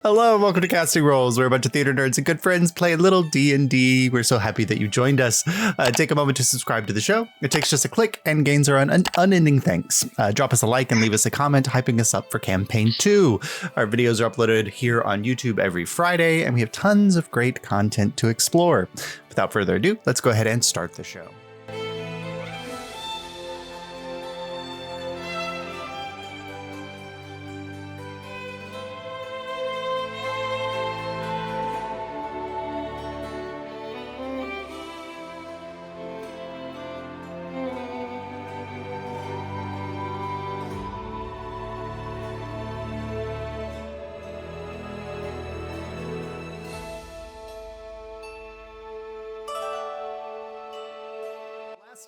Hello, and welcome to Casting Roles. We're a bunch of theater nerds and good friends play a little D&D. We're so happy that you joined us. Take a moment to subscribe to the show. It takes just a click and gains our unending thanks. Drop us a like and leave us a comment hyping us up for Campaign 2. Our videos are uploaded here on YouTube every Friday, and we have tons of great content to explore. Without further ado, let's go ahead and start the show.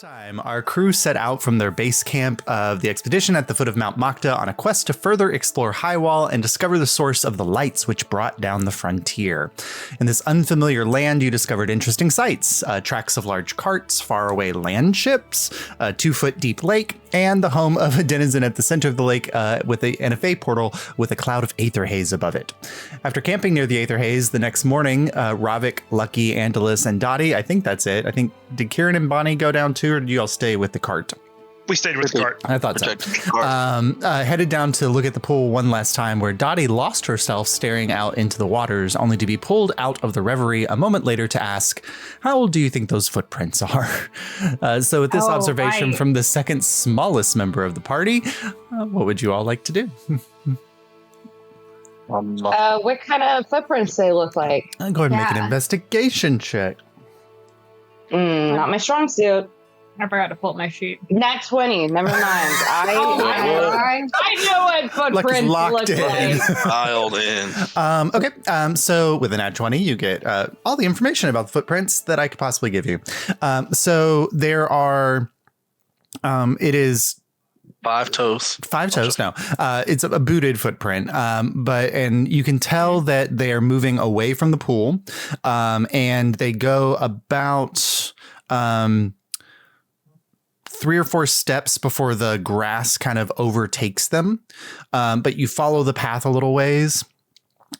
Time, our crew set out from their base camp of the expedition at the foot of Mount Makta on a quest to further explore Highwall and discover the source of the lights which brought down the frontier. In this unfamiliar land, you discovered interesting sights, tracks of large carts, faraway land ships, a 2-foot deep lake, and the home of a denizen at the center of the lake with an FA portal with a cloud of aether haze above it. After camping near the aether haze the next morning, Ravik, Lucky, Angelus, and Dottie, I think that's it. I think, did Kieran and Bonnie go down too, or did you all stay with the cart? We stayed with the cart. I thought so. Headed down to look at the pool one last time, where Dottie lost herself staring out into the waters, only to be pulled out of the reverie a moment later to ask, how old do you think those footprints are? So with this observation from the second smallest member of the party, what would you all like to do? What kind of footprints they look like? Go ahead and make an investigation check. Not my strong suit. I forgot to pull up my sheet. Nat 20, never mind. I know what footprints look like. Dialed in. Okay, so with a nat 20, you get all the information about the footprints that I could possibly give you. So there are, it is 5 toes. 5 toes. No, it's a booted footprint. And you can tell that they are moving away from the pool, and they go about 3 or 4 steps before the grass kind of overtakes them. But you follow the path a little ways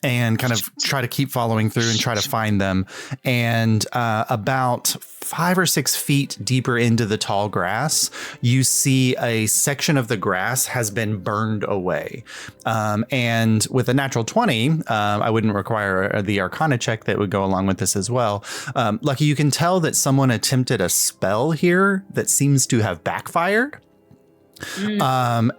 and kind of try to keep following through and try to find them. And about 5 or 6 feet deeper into the tall grass, you see a section of the grass has been burned away. And with a natural 20, I wouldn't require the Arcana check that would go along with this as well. Lucky, you can tell that someone attempted a spell here that seems to have backfired. Then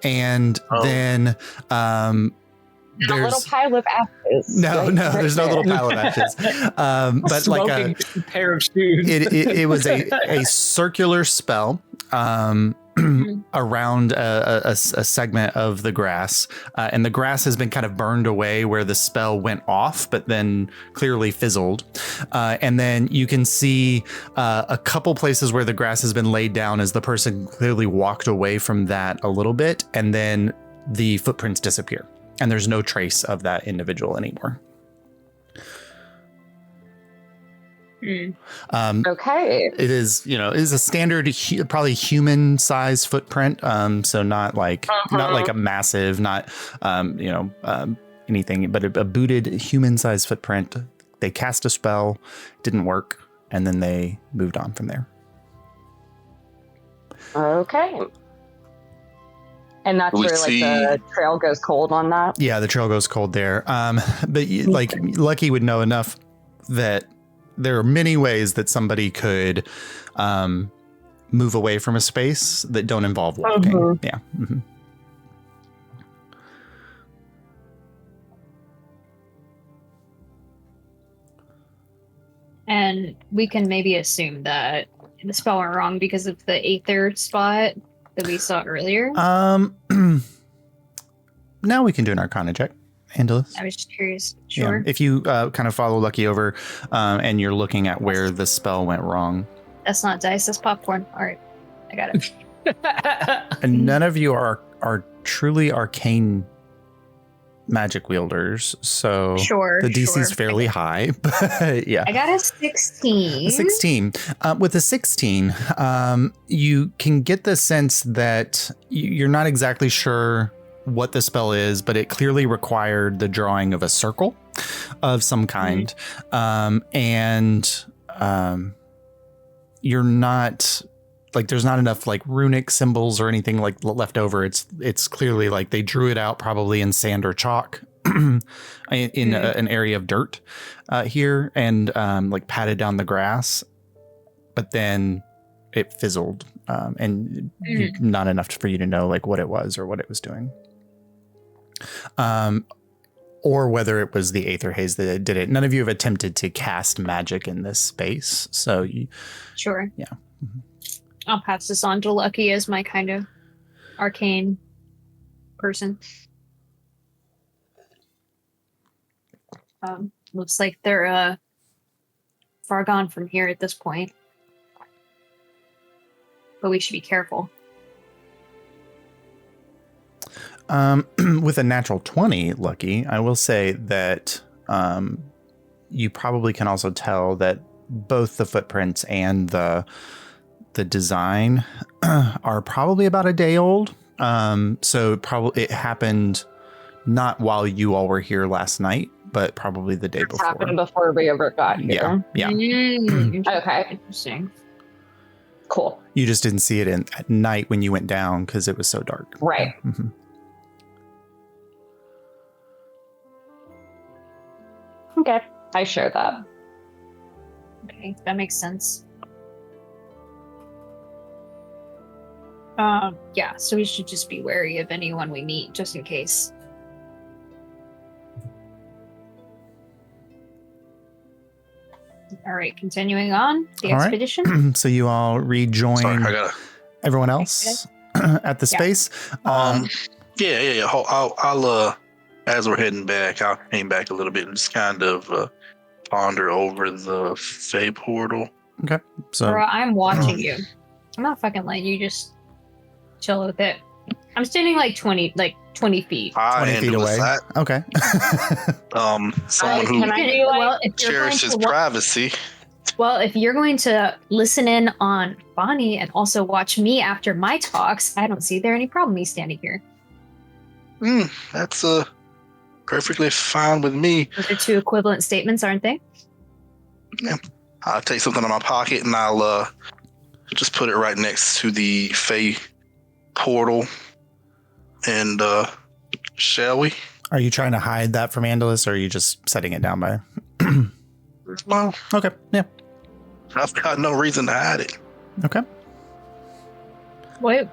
there's a little pile of ashes. No, there's no little pile of ashes. But like a pair of shoes. It was a circular spell around a segment of the grass, and the grass has been kind of burned away where the spell went off, but then clearly fizzled. And then you can see a couple places where the grass has been laid down as the person clearly walked away from that a little bit, and then the footprints disappear. And there's no trace of that individual anymore. Okay. It is, it is a standard, probably human size footprint. So not like a massive, not, anything, but a booted human size footprint. They cast a spell, didn't work, and then they moved on from there. Okay. And that's where the trail goes cold on that? Yeah, the trail goes cold there. But Lucky would know enough that there are many ways that somebody could move away from a space that don't involve walking. Yeah. Mm-hmm. And we can maybe assume that the spell went wrong because of the aether spot that we saw earlier. Now we can do an Arcana check. Angelus. I was just curious. Sure. Yeah. If you kind of follow Lucky over and you're looking at where the spell went wrong. That's not dice, that's popcorn. All right. I got it. And none of you are truly arcane magic wielders, so the DC is fairly high, but yeah. I got a 16. 16. With a 16, you can get the sense that you're not exactly sure what the spell is, but it clearly required the drawing of a circle of some kind. You're not like, there's not enough like runic symbols or anything like left over. It's clearly like they drew it out probably in sand or chalk in an area of dirt here, and like patted down the grass, but then it fizzled, and not enough for you to know like what it was or what it was doing. Or whether it was the Aether Haze that did it. None of you have attempted to cast magic in this space. So you... Sure. Yeah. Mm-hmm. I'll pass this on to Lucky as my kind of arcane person. Looks like they're far gone from here at this point. But we should be careful. With a natural 20, Lucky, I will say that you probably can also tell that both the footprints and the design are probably about a day old. So probably it happened not while you all were here last night, but probably the day before. Happened before we ever got here. Yeah. Okay. Interesting. Cool. You just didn't see it at night when you went down because it was so dark. Right. Mm-hmm. Okay. I share that. Okay, that makes sense. Yeah, so we should just be wary of anyone we meet, just in case. All right, continuing on the expedition. Right. So you all rejoin everyone else at the space. Yeah. I'll as we're heading back, I'll hang back a little bit and just kind of ponder over the Fey portal. Okay. So Laura, I'm watching you. I'm not fucking letting you just chill with it. I'm standing like 20 feet. 20 feet away. Okay. Someone who cherishes privacy. Well, if you're going to listen in on Bonnie and also watch me after my talks, I don't see there any problem me standing here. That's perfectly fine with me. Those are two equivalent statements, aren't they? Yeah. I'll take something out of my pocket and I'll just put it right next to the Fey portal. And shall we? Are you trying to hide that from Andalus, or are you just setting it down by? Well, okay, yeah. I've got no reason to hide it. Okay. Wait,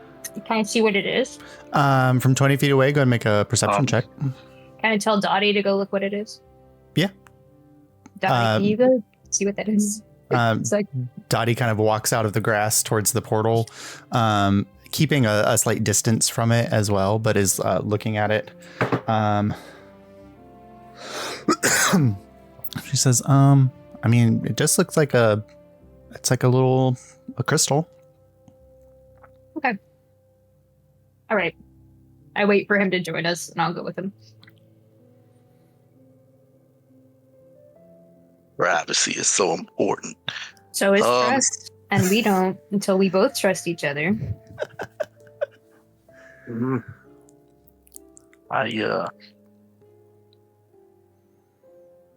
can I see what it is? From 20 feet away, go ahead and make a perception check. Can I tell Dottie to go look what it is? Yeah. Dottie, can you go see what that is? Dottie kind of walks out of the grass towards the portal, keeping a slight distance from it as well, but is looking at it. She says, I mean, it just looks like it's like a crystal. Okay. All right. I wait for him to join us and I'll go with him. Privacy is so important. So is trust, and we don't until we both trust each other. I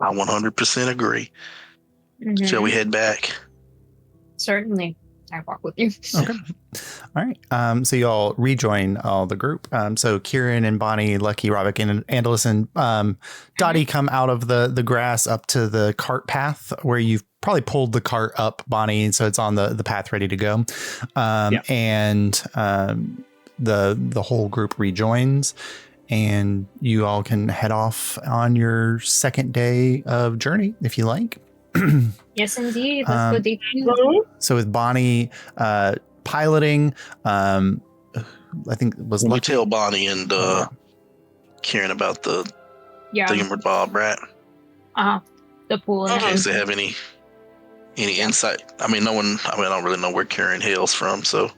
100% agree. Mm-hmm. Shall we head back? Certainly. I walk with you. Okay. All right. So you all rejoin the group. So Kieran and Bonnie, Lucky, Ravik, and Andalus and Dottie come out of the grass up to the cart path where you've probably pulled the cart up, Bonnie, so it's on the path ready to go. And the whole group rejoins, and you all can head off on your second day of journey if you like. Yes, indeed. Let's go deep. So with Bonnie piloting, I think it was... We tell Bonnie and Kieran about the thingamabob, right? The pool. In case they have any insight. I mean, I don't really know where Kieran hails from, so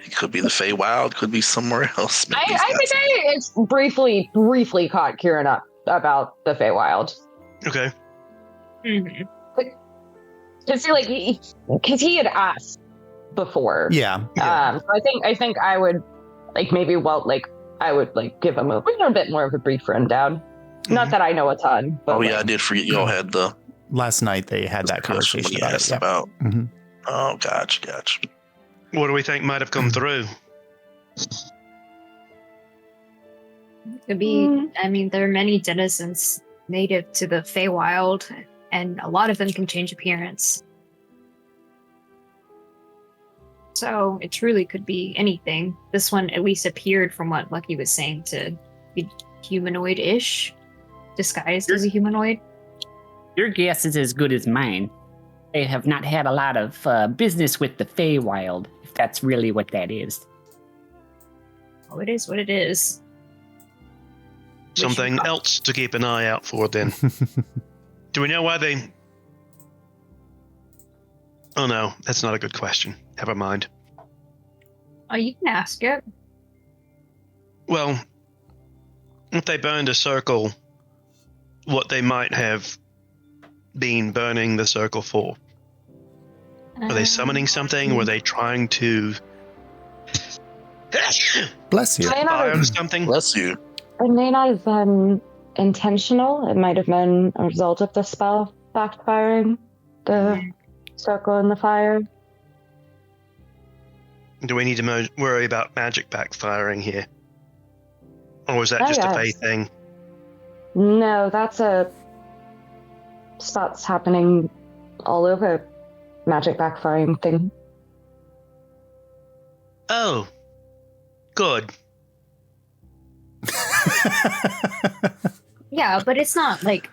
it could be the Feywild, could be somewhere else. I think I briefly caught Kieran up about the Feywild. Okay. Mm-hmm. Because he had asked before. Yeah. So I think I would maybe I would like give him a little bit more of a brief rundown. Not that I know a ton. But I did forget y'all had the last night they had that conversation about it. About. Mm-hmm. Oh, gotcha. What do we think might have come through? Could be. I mean, there are many denizens native to the Feywild, and a lot of them can change appearance. So it truly could be anything. This one at least appeared, from what Lucky was saying, to be humanoid-ish, disguised as a humanoid. Your guess is as good as mine. They have not had a lot of business with the Feywild, if that's really what that is. Oh, it is what it is. Something else to keep an eye out for, then. Do we know why they... Oh, no, that's not a good question. Never mind. Oh, you can ask it. Well, if they burned a circle, what they might have been burning the circle for? Were they summoning something? Were they trying to... Bless you. Fire something? Bless you. It may not have been intentional. It might have been a result of the spell backfiring, the circle in the fire. Do we need to worry about magic backfiring here? Or is that just a Fey thing? No, that's starts happening all over magic backfiring thing. Oh. Good. Yeah, but it's not like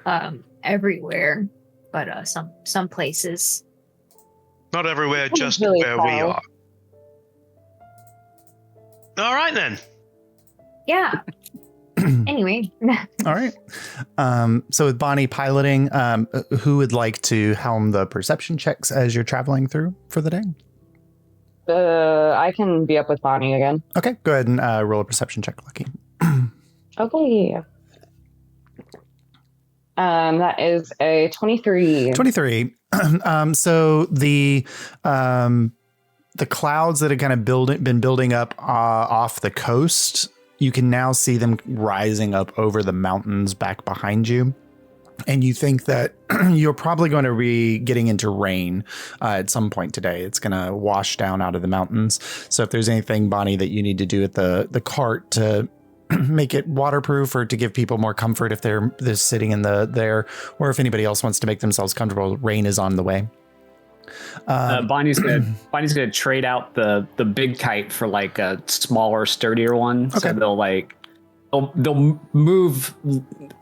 everywhere, but some places. Not everywhere, just really where we are. All right, then. Yeah. Anyway. All right. So with Bonnie piloting, who would like to helm the perception checks as you're traveling through for the day? I can be up with Bonnie again. Okay, go ahead and roll a perception check, Lucky. Okay. That is a 23. 23. So the clouds that have kind of been building up off the coast, you can now see them rising up over the mountains back behind you. And you think that you're probably going to be getting into rain at some point today. It's going to wash down out of the mountains. So if there's anything, Bonnie, that you need to do at the cart to make it waterproof or to give people more comfort if they're sitting in there, or if anybody else wants to make themselves comfortable, rain is on the way. Bonnie's gonna trade out the big kite for like a smaller, sturdier one. Okay. So they'll move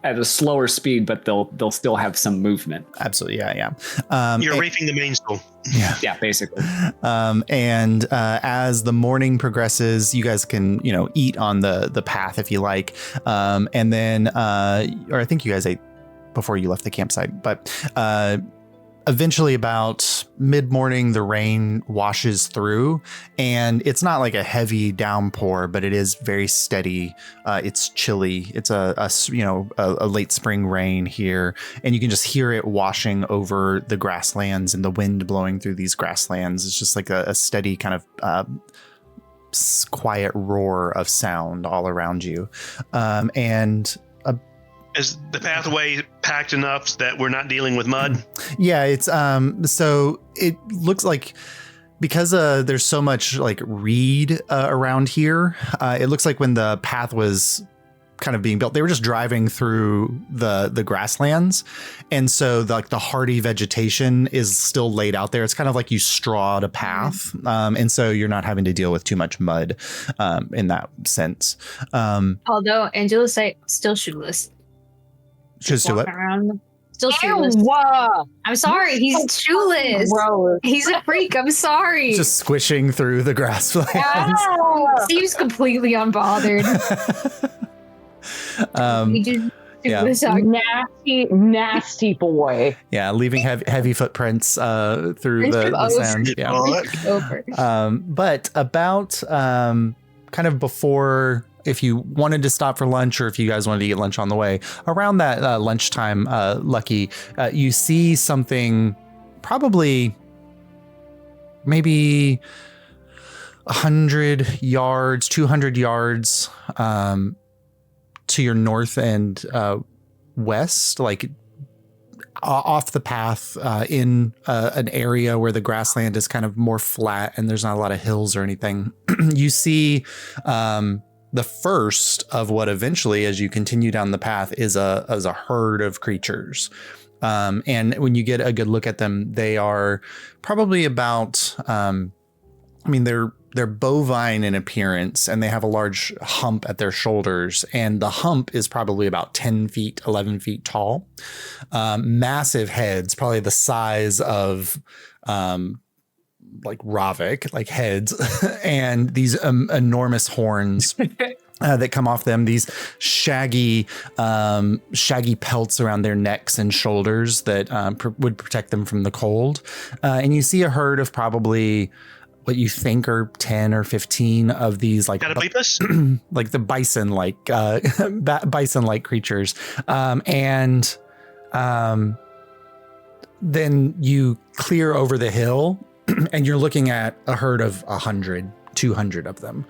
at a slower speed, but they'll still have some movement. Absolutely, yeah. You're reefing the mainsail. Yeah, basically. And as the morning progresses, you guys can eat on the path if you like, and then or I think you guys ate before you left the campsite, but eventually about mid-morning, the rain washes through, and it's not like a heavy downpour, but it is very steady. It's chilly. It's a late spring rain here, and you can just hear it washing over the grasslands and the wind blowing through these grasslands. It's just like a steady kind of quiet roar of sound all around you. Is the pathway packed enough that we're not dealing with mud? Yeah, it's so it looks like, because there's so much like reed around here, it looks like when the path was kind of being built, they were just driving through the grasslands, and so the hardy vegetation is still laid out there. It's kind of like you strawed a path, and so you're not having to deal with too much mud in that sense. Although Angela's still shoeless. Just do it. Still shoeless. I'm sorry, he's shoeless. He's a freak. I'm sorry. Just squishing through the grasslands. Seems completely unbothered. Nasty boy. Yeah, leaving heavy footprints through the sand. Yeah. But about kind of before, if you wanted to stop for lunch, or if you guys wanted to get lunch on the way, around that lunchtime, Lucky, you see something probably maybe 100 yards, 200 yards to your north and west, like off the path in an area where the grassland is kind of more flat and there's not a lot of hills or anything. You see the first of what eventually, as you continue down the path, is a herd of creatures. And when you get a good look at them, they are probably about, they're bovine in appearance, and they have a large hump at their shoulders, and the hump is probably about 10 feet, 11 feet tall. Massive heads, probably the size of like Ravik, like heads, and these enormous horns that come off them, these shaggy pelts around their necks and shoulders that would protect them from the cold. And you see a herd of probably what you think are 10 or 15 of these like like the bison-like creatures. Then you clear over the hill and you're looking at a herd of 100, 200 of them,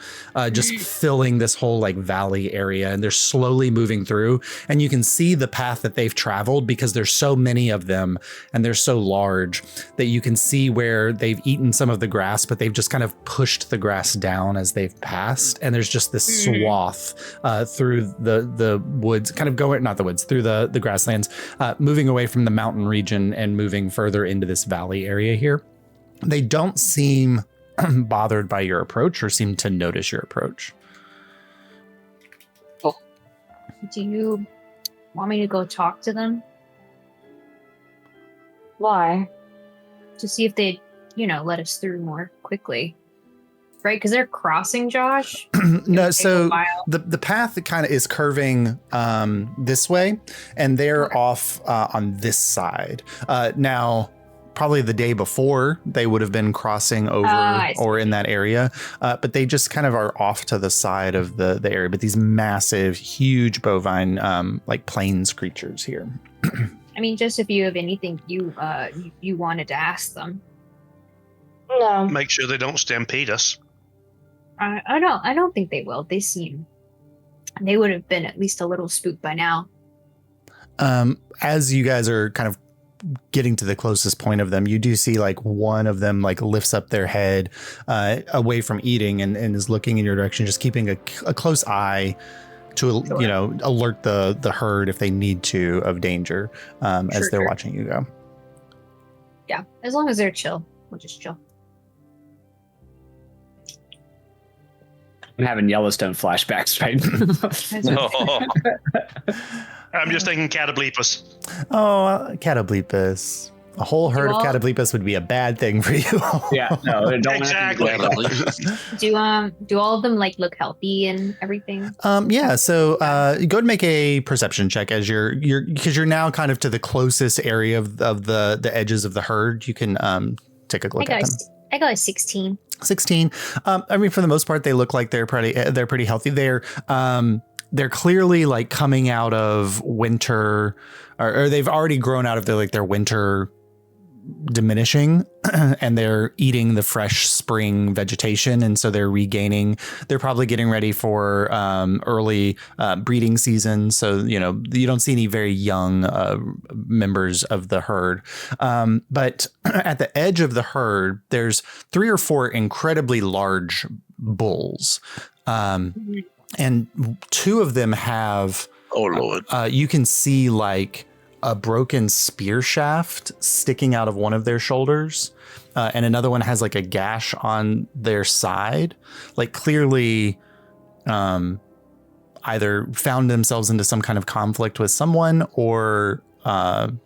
just filling this whole like valley area, and they're slowly moving through, and you can see the path that they've traveled because there's so many of them and they're so large that you can see where they've eaten some of the grass, but they've just kind of pushed the grass down as they've passed, and there's just this swath through the woods, kind of going, not the woods, through the grasslands, moving away from the mountain region and moving further into this valley area here. They don't seem bothered by your approach or seem to notice your approach. Do you want me to go talk to them? Why? To see if they, let us through more quickly. Right? Because they're crossing, Josh. No, so the path kind of is curving this way, and they're off on this side. Now, probably the day before they would have been crossing over or in that area, but they just kind of are off to the side of the area. But these massive, huge bovine like plains creatures here. I mean, just if you have anything you wanted to ask them. No. Make sure they don't stampede us. I don't think they will. They would have been at least a little spooked by now. As you guys are kind of getting to the closest point of them, you do see like one of them like lifts up their head away from eating and is looking in your direction, just keeping a close eye to alert the herd if they need to of danger as they're watching you go. Yeah, as long as they're chill, we'll just chill. I'm having Yellowstone flashbacks right now. I'm just thinking Catoblepus. Oh, Catoblepus. A whole herd of Catoblepus would be a bad thing for you. Yeah, no, don't exactly. Do all of them like look healthy and everything? Yeah. So go ahead and make a perception check as because you're now kind of to the closest area of the edges of the herd. You can take a look at them. I got a 16. 16. I mean, for the most part, they look like they're pretty healthy. They're clearly like coming out of winter, or they've already grown out of their winter diminishing, and they're eating the fresh spring vegetation, and so they're probably getting ready for early breeding season. So you don't see any very young members of the herd, but at the edge of the herd there's 3 or 4 incredibly large bulls, and 2 of them have you can see like a broken spear shaft sticking out of one of their shoulders, and another one has like a gash on their side, like clearly either found themselves into some kind of conflict with someone or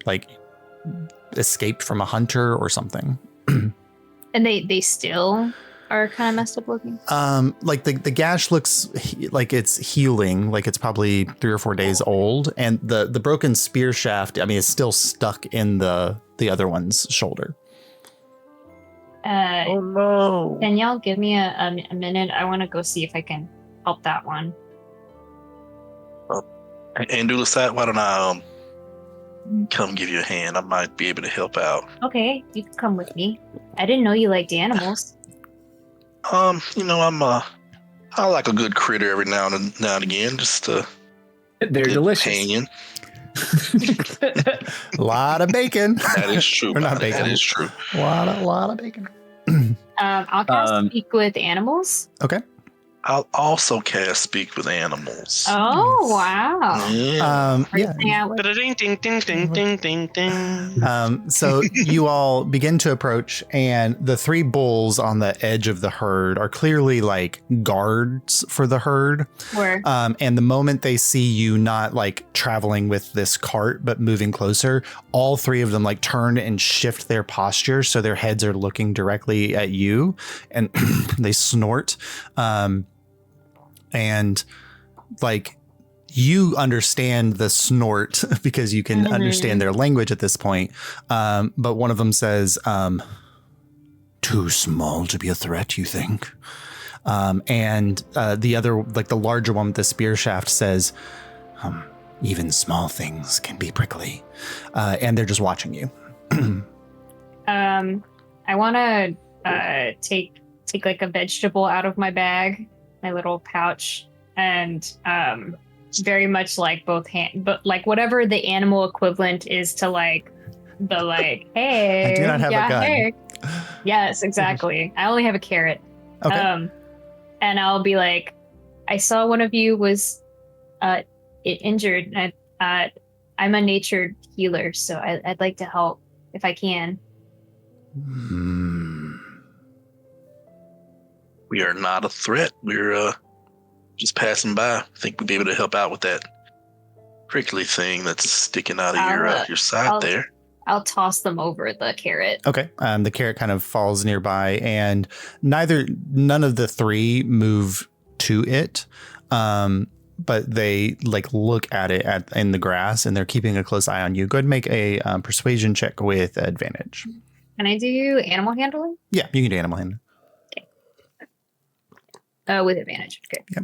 like escaped from a hunter or something. And they still are kind of messed up looking. Like the gash looks like it's healing, like it's probably 3 or 4 days old, and the broken spear shaft, I mean, is still stuck in the other one's shoulder. Oh no! Can y'all give me a minute? I want to go see if I can help that one. And Dulasat, why don't I come give you a hand? I might be able to help out. Okay, you can come with me. I didn't know you liked animals. I like a good critter every now and again, just a They're good delicious. companion. A lot of bacon. That is true. Or not Bonnie, bacon. That is true. A lot of bacon. I'll cast speak with animals. Okay. I'll also cast speak with animals. Oh wow! Yeah. Ding, ding, ding, ding, ding, ding, ding. So you all begin to approach, and the three bulls on the edge of the herd are clearly like guards for the herd. Where? And the moment they see you not like traveling with this cart, but moving closer, all three of them like turn and shift their posture. So their heads are looking directly at you, and they snort. And like you understand the snort because you can understand their language at this point. But one of them says, too small to be a threat, you think? And the other, like the larger one with the spear shaft says, even small things can be prickly. And they're just watching you. I want to take like a vegetable out of my bag, my little pouch, and very much like both hand, but like whatever the animal equivalent is to like the like, hey, I do not have a gun. Hey. Yes, exactly. I only have a carrot. Okay. And I'll be like, I saw one of you was injured. And I'm a natured healer, so I'd like to help if I can. We are not a threat. We're just passing by. I think we'd be able to help out with that prickly thing that's sticking out of your side there. I'll toss them over the carrot. Okay. The carrot kind of falls nearby, and none of the three move to it. But they like look at it in the grass, and they're keeping a close eye on you. Go ahead and make a persuasion check with advantage. Can I do animal handling? Yeah, you can do animal handling. With advantage. Okay. Yep.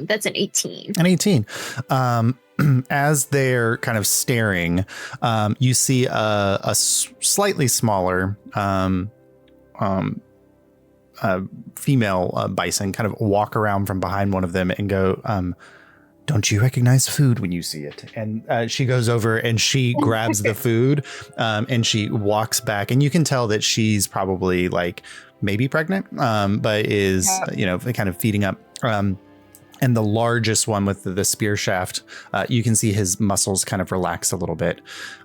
That's an 18. An 18. As they're kind of staring, you see a slightly smaller female bison kind of walk around from behind one of them and go, don't you recognize food when you see it? And she goes over and she grabs the food and she walks back, and you can tell that she's probably like maybe pregnant, but is, kind of feeding up. And the largest one with the spear shaft, you can see his muscles kind of relax a little bit.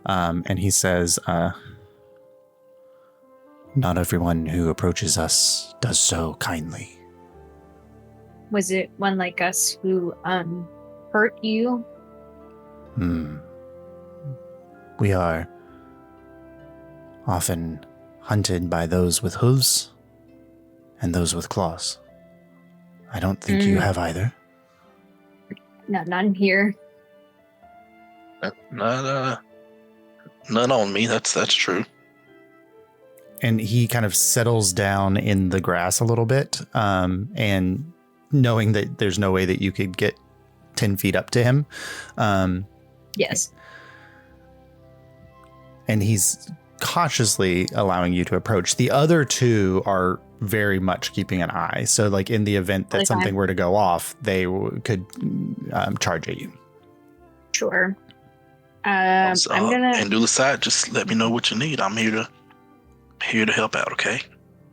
And he says, not everyone who approaches us does so kindly. Was it one like us who hurt you? We are often hunted by those with hooves and those with claws. I don't think you have either. No, none here. None on me. That's true. And he kind of settles down in the grass a little bit, and knowing that there's no way that you could get 10 feet up to him. Yes. And he's cautiously allowing you to approach. The other two are very much keeping an eye. So like in the event that something were to go off, they could charge at you. Sure. I'm gonna and do the side. Just let me know what you need. I'm here to help out. Okay.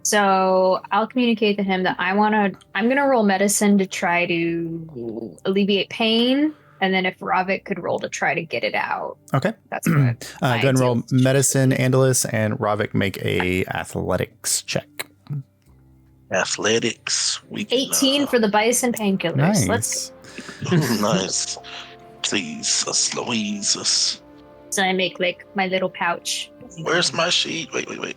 So I'll communicate to him that I'm gonna roll medicine to try to alleviate pain, and then if Ravik could roll to try to get it out. Okay. That's good. Go ahead and roll medicine, Andalus, and Ravik make a athletics check. Athletics. 18 for the bison painkillers. Nice. Let's nice. Please, Louise. So I make like my little pouch. Where's my sheet? Wait.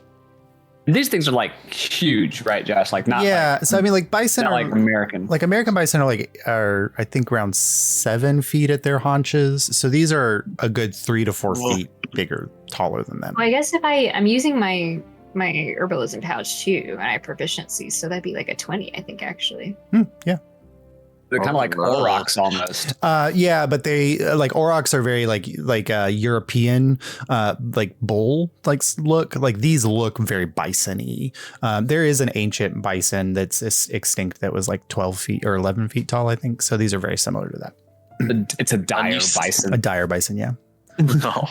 These things are like huge, right, Josh? Like not. Yeah. Like, so I mean, like bison not are like American. Like American bison are I think around 7 feet at their haunches. So these are a good 3 to 4 feet bigger, taller than them. Well, I guess if I'm using my herbalism pouch too, and I have proficiency, so that'd be like a 20, I think, actually. Yeah. They're kind of like aurochs almost. Yeah, but they like aurochs are very like European like bull like look. Like these look very bison-y. There is an ancient bison that's extinct that was like 12 feet or 11 feet tall, I think. So these are very similar to that. It's a dire bison. A dire bison, yeah. No.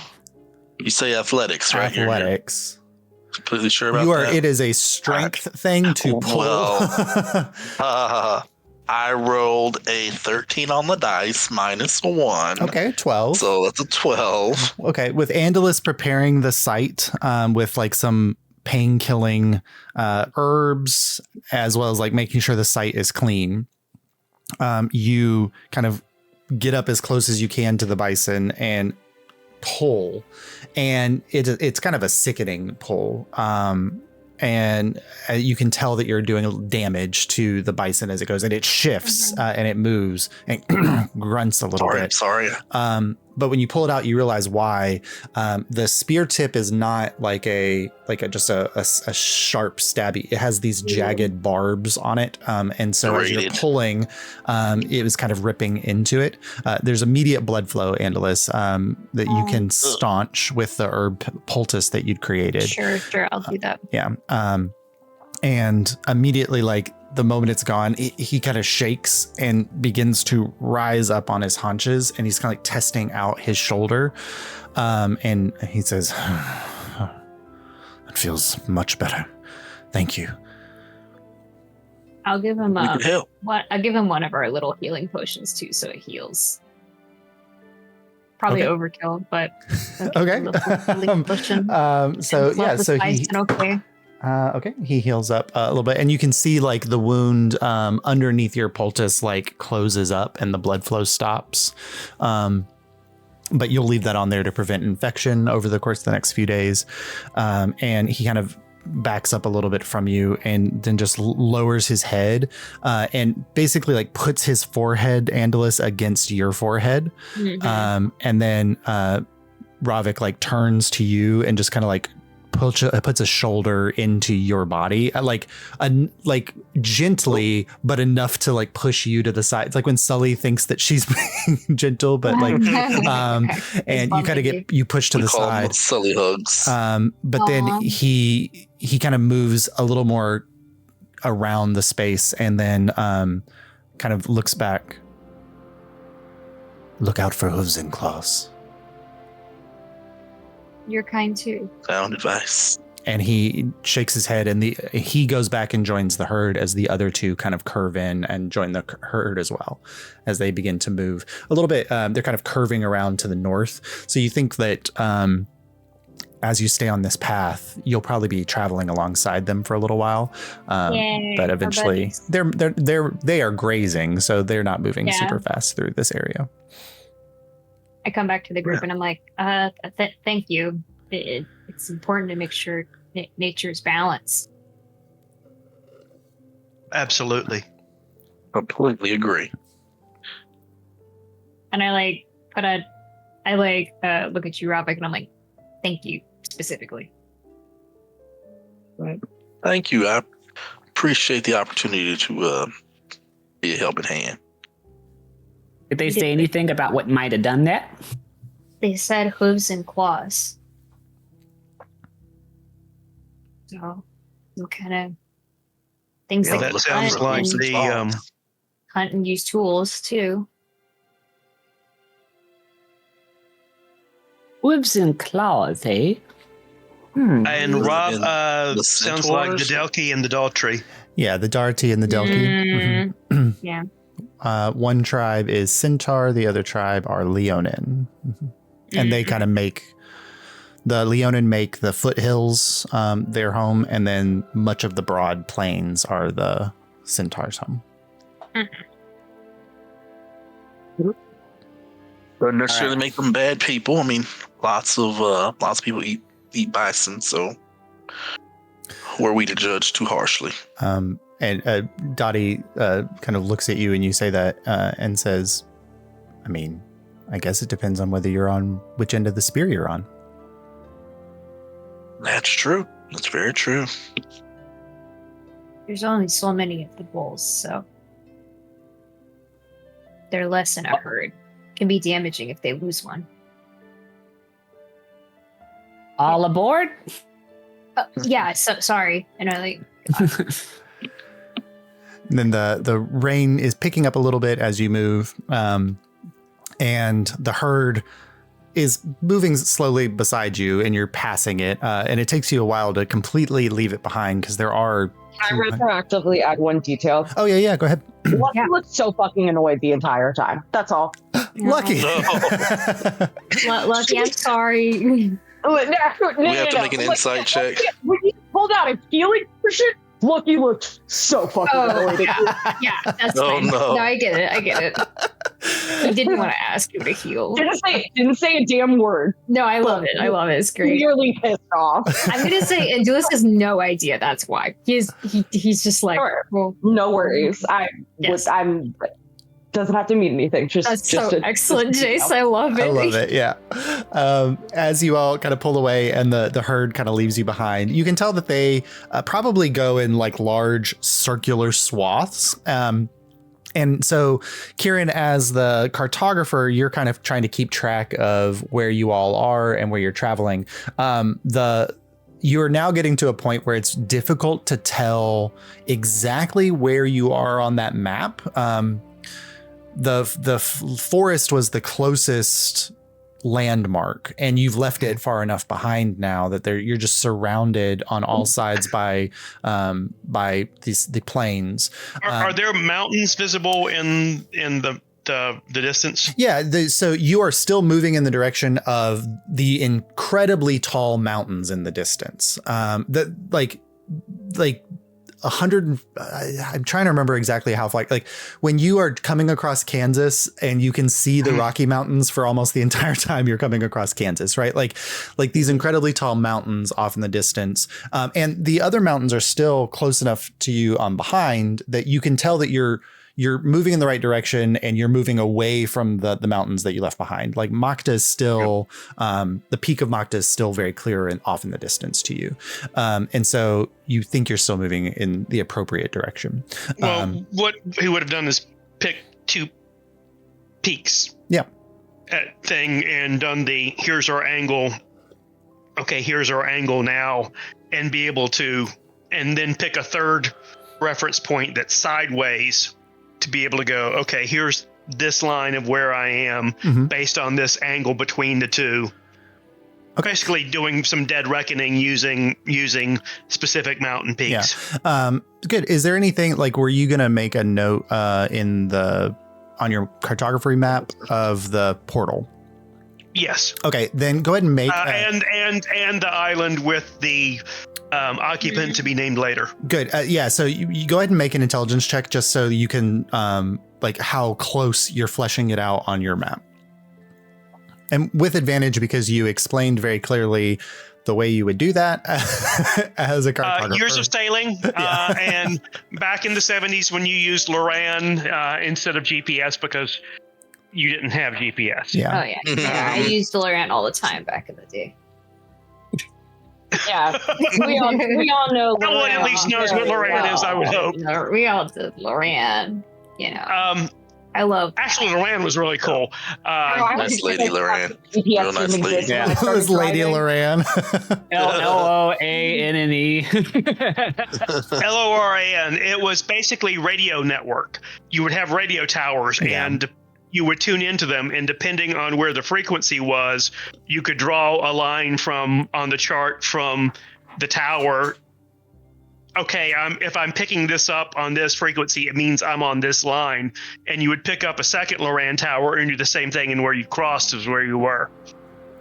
You say athletics, right? Athletics. You're completely sure about that? It is a strength thing to pull. Well, I rolled a 13 on the dice minus 1. Okay, 12. So that's a 12. Okay, with Andalus preparing the site with like some pain-killing herbs, as well as like making sure the site is clean, you kind of get up as close as you can to the bison and pull, and it's kind of a sickening pull. And you can tell that you're doing damage to the bison as it goes, and it shifts and it moves and grunts a little bit. Sorry. But when you pull it out, you realize why. The spear tip is not like just a sharp stabby. It has these jagged barbs on it, and so as you're pulling, it was kind of ripping into it. There's immediate blood flow, Andalus, that you can staunch with the herb poultice that you'd created. Sure, I'll do that. Yeah. And immediately, like the moment it's gone, he kind of shakes and begins to rise up on his haunches, and he's kind of like testing out his shoulder. And he says, "It feels much better. Thank you." I'll give him I'll give him one of our little healing potions too, so it heals. Probably overkill, but okay. He heals up a little bit, and you can see like the wound underneath your poultice like closes up and the blood flow stops. But you'll leave that on there to prevent infection over the course of the next few days. And he kind of backs up a little bit from you and then just lowers his head and basically like puts his forehead, Andalus, against your forehead. Mm-hmm. And then Ravik like turns to you and just kind of like puts a shoulder into your body, like gently, but enough to like push you to the side. It's like when Sully thinks that she's being gentle, but like, and you kind of you pushed to the side. Sully hugs. But then he kind of moves a little more around the space, and then kind of looks back. Look out for hooves and claws. You're kind too. Sound advice. And he shakes his head, and he goes back and joins the herd as the other two kind of curve in and join the herd as well as they begin to move a little bit. They're kind of curving around to the north. So you think that as you stay on this path, you'll probably be traveling alongside them for a little while. But eventually they are grazing, so they're not moving super fast through this area. I come back to the group and I'm like, thank you. It's important to make sure nature's balanced. Absolutely. Completely agree. And I look at you, Ravik, and I'm like, thank you specifically. Right. Thank you. I appreciate the opportunity to be a helping hand. Did they say anything about what might have done that? They said hooves and claws. So, some kind of things that sounds like the hunt and use tools too. Hooves and claws, eh? And Rob sounds like the Delki and the Daltrey. Yeah, the Darty and the Delki. Mm-hmm. Yeah. One tribe is Centaur, the other tribe are Leonin. Mm-hmm. And they kind of the Leonin make the foothills their home, and then much of the broad plains are the Centaur's home. Doesn't necessarily make them bad people. I mean, lots of people eat bison, so who are we to judge too harshly? And Dottie kind of looks at you and you say that and says, I mean, I guess it depends on whether you're on which end of the spear you're on. That's true. That's very true. There's only so many of the bulls, so. they're less in a herd. Can be damaging if they lose one. All aboard? Yeah, so sorry. And I like And then the rain is picking up a little bit as you move, and the herd is moving slowly beside you, and you're passing it, and it takes you a while to completely leave it behind because there are. I retroactively add one detail. Oh yeah, go ahead. Lucky looked so fucking annoyed the entire time. That's all. Lucky. Lucky, I'm sorry. We have to make an insight check. Hold out, I'm feeling for shit. Lucky looked so fucking annoyed. Yeah, that's fine. No. No, I get it. I didn't want to ask you to heal. Didn't say a damn word. No, I love it. It's great. Clearly pissed off. I'm gonna say, and Julius has no idea that's why. He's just like, Sure. well, No worries. Yes. I'm doesn't have to mean anything. That's so excellent, Jace. I love it. I love it. Yeah. As you all kind of pull away and the herd kind of leaves you behind, you can tell that they probably go in like large circular swaths. And so, Kieran, as the cartographer, you're kind of trying to keep track of where you all are and where you're traveling. You're now getting to a point where it's difficult to tell exactly where you are on that map. The forest was the closest landmark, and you've left it far enough behind now that you're just surrounded on all sides by the plains. Are there mountains visible in the distance? Yeah, so you are still moving in the direction of the incredibly tall mountains in the distance. That like 100. I'm trying to remember exactly how far. Like when you are coming across Kansas and you can see the Rocky Mountains for almost the entire time you're coming across Kansas, right? Like these incredibly tall mountains off in the distance, and the other mountains are still close enough to you on behind that you can tell that you're moving in the right direction and you're moving away from the mountains that you left behind. Like Makta is still, the peak of Makta is still very clear and off in the distance to you. And so you think you're still moving in the appropriate direction. Well, what he would have done is pick two peaks. Yeah. Thing and done the here's our angle. Okay, here's our angle now, and be able to, and then pick a third reference point that's sideways to be able to go, okay, here's this line of where I am based on this angle between the two. Okay. Basically doing some dead reckoning using specific mountain peaks. Yeah. Good. Is there anything like, were you going to make a note on your cartography map of the portal? Yes. Okay, then go ahead and make and the island with the occupant to be named later. Good. Yeah. So you go ahead and make an intelligence check just so you can like how close you're fleshing it out on your map, and with advantage because you explained very clearly the way you would do that as a cartographer. Years of sailing, and back in the 70s when you used Loran instead of GPS because you didn't have GPS. Yeah. Oh yeah. I used Laurent all the time back in the day. Yeah, we all know. No one at least knows what Loran is, I would hope. We all did Loran, you know. I love. Actually, Loran was really cool. Nice Lady Loran. Real nice lady. Yeah, it was Lady Loran. LOANNE. LORAN. It was basically radio network. You would have radio towers and you would tune into them, and depending on where the frequency was, you could draw a line on the chart from the tower. Okay, if I'm picking this up on this frequency, it means I'm on this line. And you would pick up a second Loran tower and do the same thing, and where you crossed is where you were.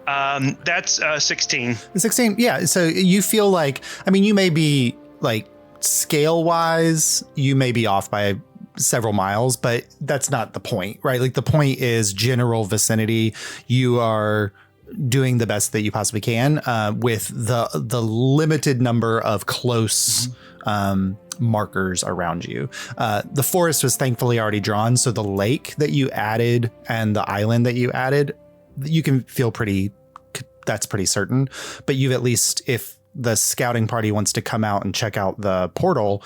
That's 16. 16, yeah. So you feel like, I mean, you may be like scale-wise, you may be off by several miles, but that's not the point, right? Like the point is general vicinity. You are doing the best that you possibly can with the limited number of close markers around you. The forest was thankfully already drawn, so the lake that you added and the island that you added, you can feel that's pretty certain. But you've at least, if the scouting party wants to come out and check out the portal,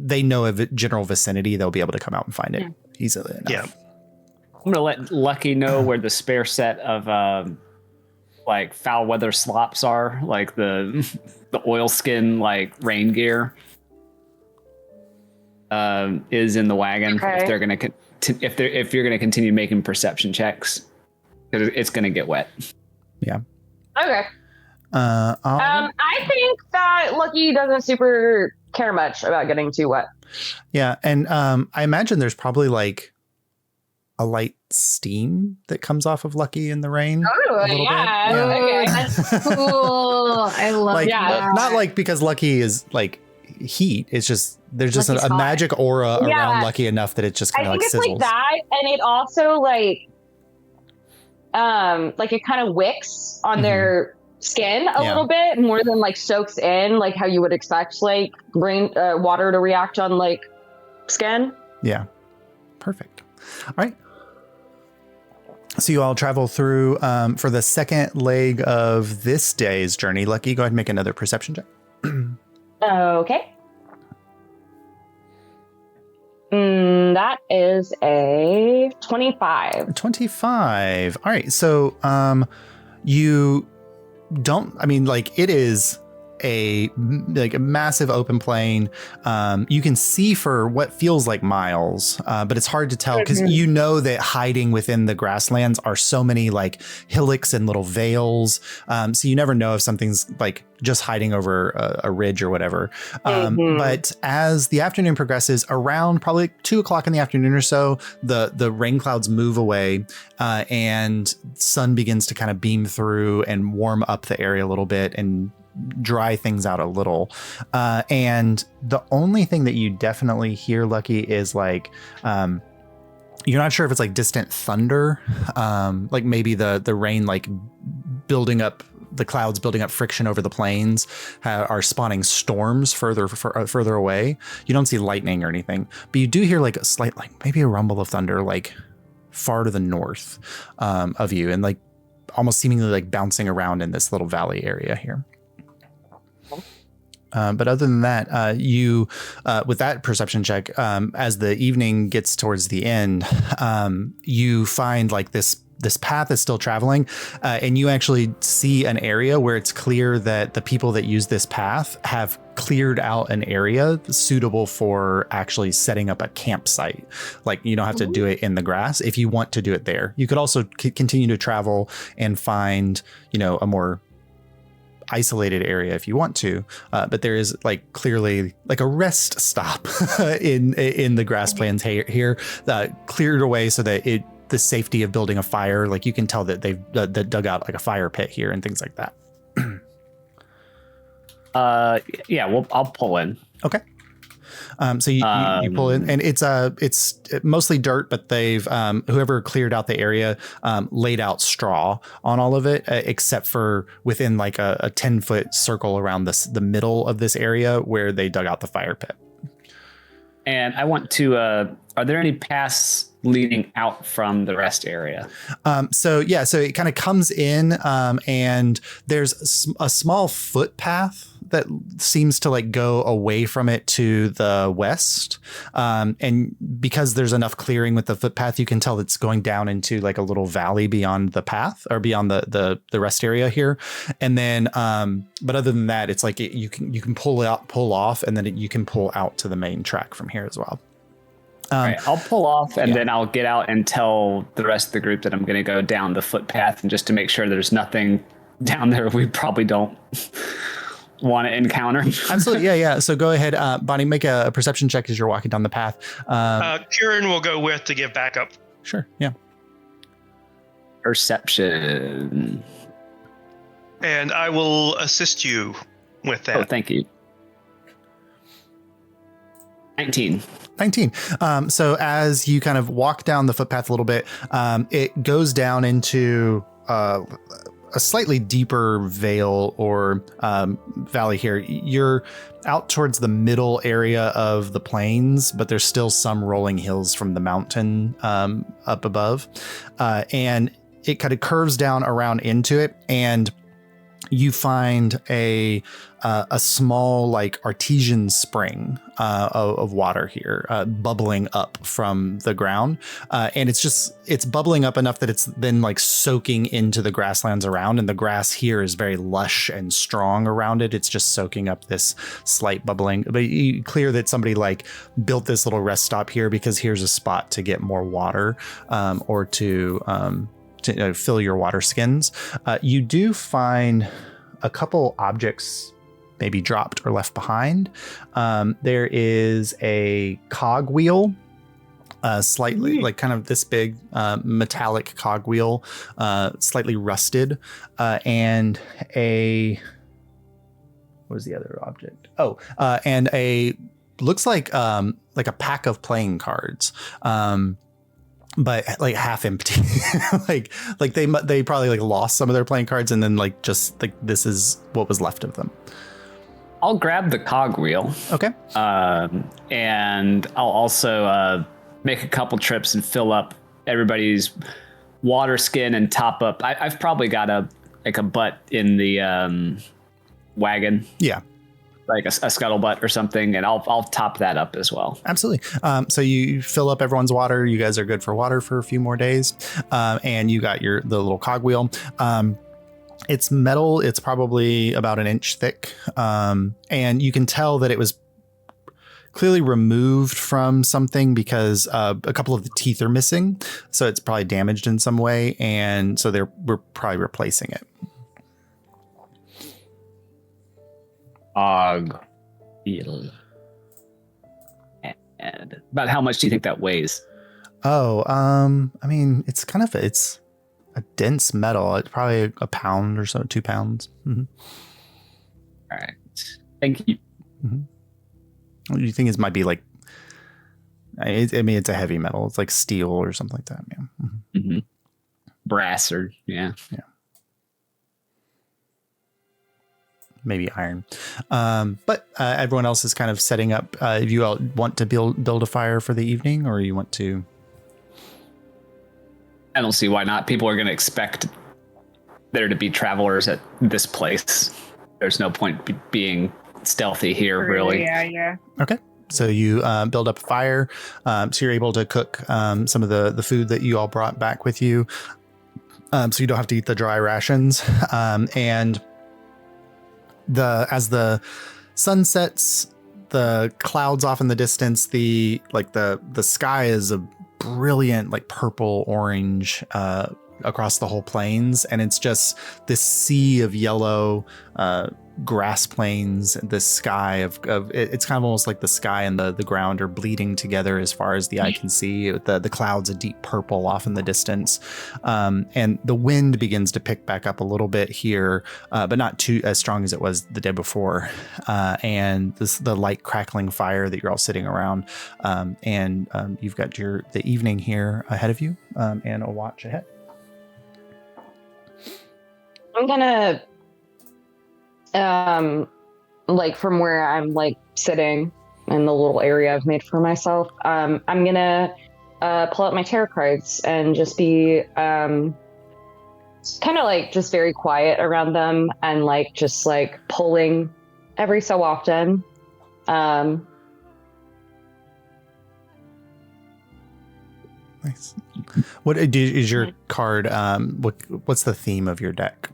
they know of general vicinity, they'll be able to come out and find it easily enough. Yeah. I'm gonna let Lucky know where the spare set of like foul weather slops are, like the oilskin like rain gear is in the wagon. Okay. If they're gonna if you're gonna continue making perception checks, because it's gonna get wet. Yeah. Okay. I think that Lucky doesn't super care much about getting too wet. Yeah, and I imagine there's probably like a light steam that comes off of Lucky in the rain. Oh, a little yeah. bit. Yeah. Oh, that's cool. I love Like that. not like because Lucky is like heat. It's just there's just Lucky's a hot. magic aura Yeah. around Lucky enough that it just I kind of think like it's sizzles. like that, and it also like it kind of wicks on their skin a little bit more than like soaks in, like how you would expect like water to react on like skin. Yeah. Perfect. All right. So you all travel through for the second leg of this day's journey. Lucky, go ahead and make another perception check. Okay. That is a 25. 25. All right. So you don't, I mean, like it is a massive open plain. You can see for what feels like miles, but it's hard to tell because you know that hiding within the grasslands are so many like hillocks and little vales. So you never know if something's like just hiding over a ridge or whatever. But as the afternoon progresses, around probably 2 o'clock in the afternoon or so, the rain clouds move away and sun begins to kind of beam through and warm up the area a little bit and dry things out a little. And the only thing that you definitely hear, Lucky, is like, you're not sure if it's like distant thunder, like maybe the rain, like building up, the clouds building up friction over the plains are spawning storms further away. You don't see lightning or anything, but you do hear like a slight, like maybe a rumble of thunder, like far to the north of you, and like almost seemingly like bouncing around in this little valley area here. But other than that, you, with that perception check, as the evening gets towards the end, you find like this path is still traveling, and you actually see an area where it's clear that the people that use this path have cleared out an area suitable for actually setting up a campsite. Like you don't have to do it in the grass if you want to do it there. You could also continue to travel and find, a more isolated area if you want to, but there is like clearly like a rest stop in the grasslands here, cleared away so that the safety of building a fire, like you can tell that they've dug out like a fire pit here and things like that. Yeah, well, I'll pull in. Okay. So you pull in, and it's mostly dirt, but they've whoever cleared out the area laid out straw on all of it, except for within like a 10-foot circle around the middle of this area where they dug out the fire pit. And I want to. Are there any paths leading out from the rest area? So it kind of comes in, and there's a small footpath that seems to like go away from it to the west. And because there's enough clearing with the footpath, you can tell it's going down into like a little valley beyond the path or beyond the rest area here. And then, but other than that, it's like you can pull off, and then you can pull out to the main track from here as well. All right, I'll pull off, and then I'll get out and tell the rest of the group that I'm going to go down the footpath, and just to make sure there's nothing down there we probably don't want to encounter. Absolutely. Yeah. So go ahead, Bonnie, make a perception check as you're walking down the path. Kieran will go with to give backup. Sure. Yeah. Perception. And I will assist you with that. Oh, thank you. 19. So as you kind of walk down the footpath a little bit, it goes down into a slightly deeper vale or valley here. You're out towards the middle area of the plains, but there's still some rolling hills from the mountain up above. And it kind of curves down around into it. And you find a small like artesian spring of water here bubbling up from the ground, and it's bubbling up enough that it's then like soaking into the grasslands around, and the grass here is very lush and strong around it. It's just soaking up this slight bubbling, but clear that somebody like built this little rest stop here because here's a spot to get more water, or to fill your water skins. You do find a couple objects maybe dropped or left behind. There is a cog wheel, slightly like kind of this big metallic cog wheel, slightly rusted, and what was the other object? And a looks like a pack of playing cards. But like half empty. like they probably like lost some of their playing cards, and then like just like this is what was left of them. I'll grab the cog wheel. Okay. And I'll also make a couple trips and fill up everybody's water skin and top up. I've probably got a butt in the wagon. Yeah. Like a scuttlebutt or something, and I'll top that up as well. Absolutely. So you fill up everyone's water. You guys are good for water for a few more days, and you got the little cogwheel. It's metal. It's probably about an inch thick, and you can tell that it was clearly removed from something because a couple of the teeth are missing, so it's probably damaged in some way, and so we're probably replacing it. And about how much do you think that weighs? I mean, it's a dense metal. It's probably a pound or so, 2 pounds. Mm-hmm. All right. Thank you. Mm-hmm. What do you think it might be like? I mean, it's a heavy metal. It's like steel or something like that. Yeah. Mm-hmm. Mm-hmm. Brass or yeah. Maybe iron. But everyone else is kind of setting up. If you all want to build a fire for the evening, or you want to. I don't see why not. People are going to expect there to be travelers at this place. There's no point being stealthy here, really. Yeah. Okay. So you build up a fire. So you're able to cook some of the food that you all brought back with you. So you don't have to eat the dry rations. And as the sun sets, the clouds off in the distance, the sky is a brilliant like purple orange across the whole plains, and it's just this sea of yellow grass plains. This sky of it's kind of almost like the sky and the ground are bleeding together as far as the eye can see. The clouds a deep purple off in the distance, and the wind begins to pick back up a little bit here, but not too as strong as it was the day before. And the light crackling fire that you're all sitting around, and you've got the evening here ahead of you, and a watch ahead. I'm gonna, like from where I'm like sitting in the little area I've made for myself, I'm gonna pull out my tarot cards and just be kind of like just very quiet around them, and like just like pulling every so often. Nice. What is your card? What's the theme of your deck?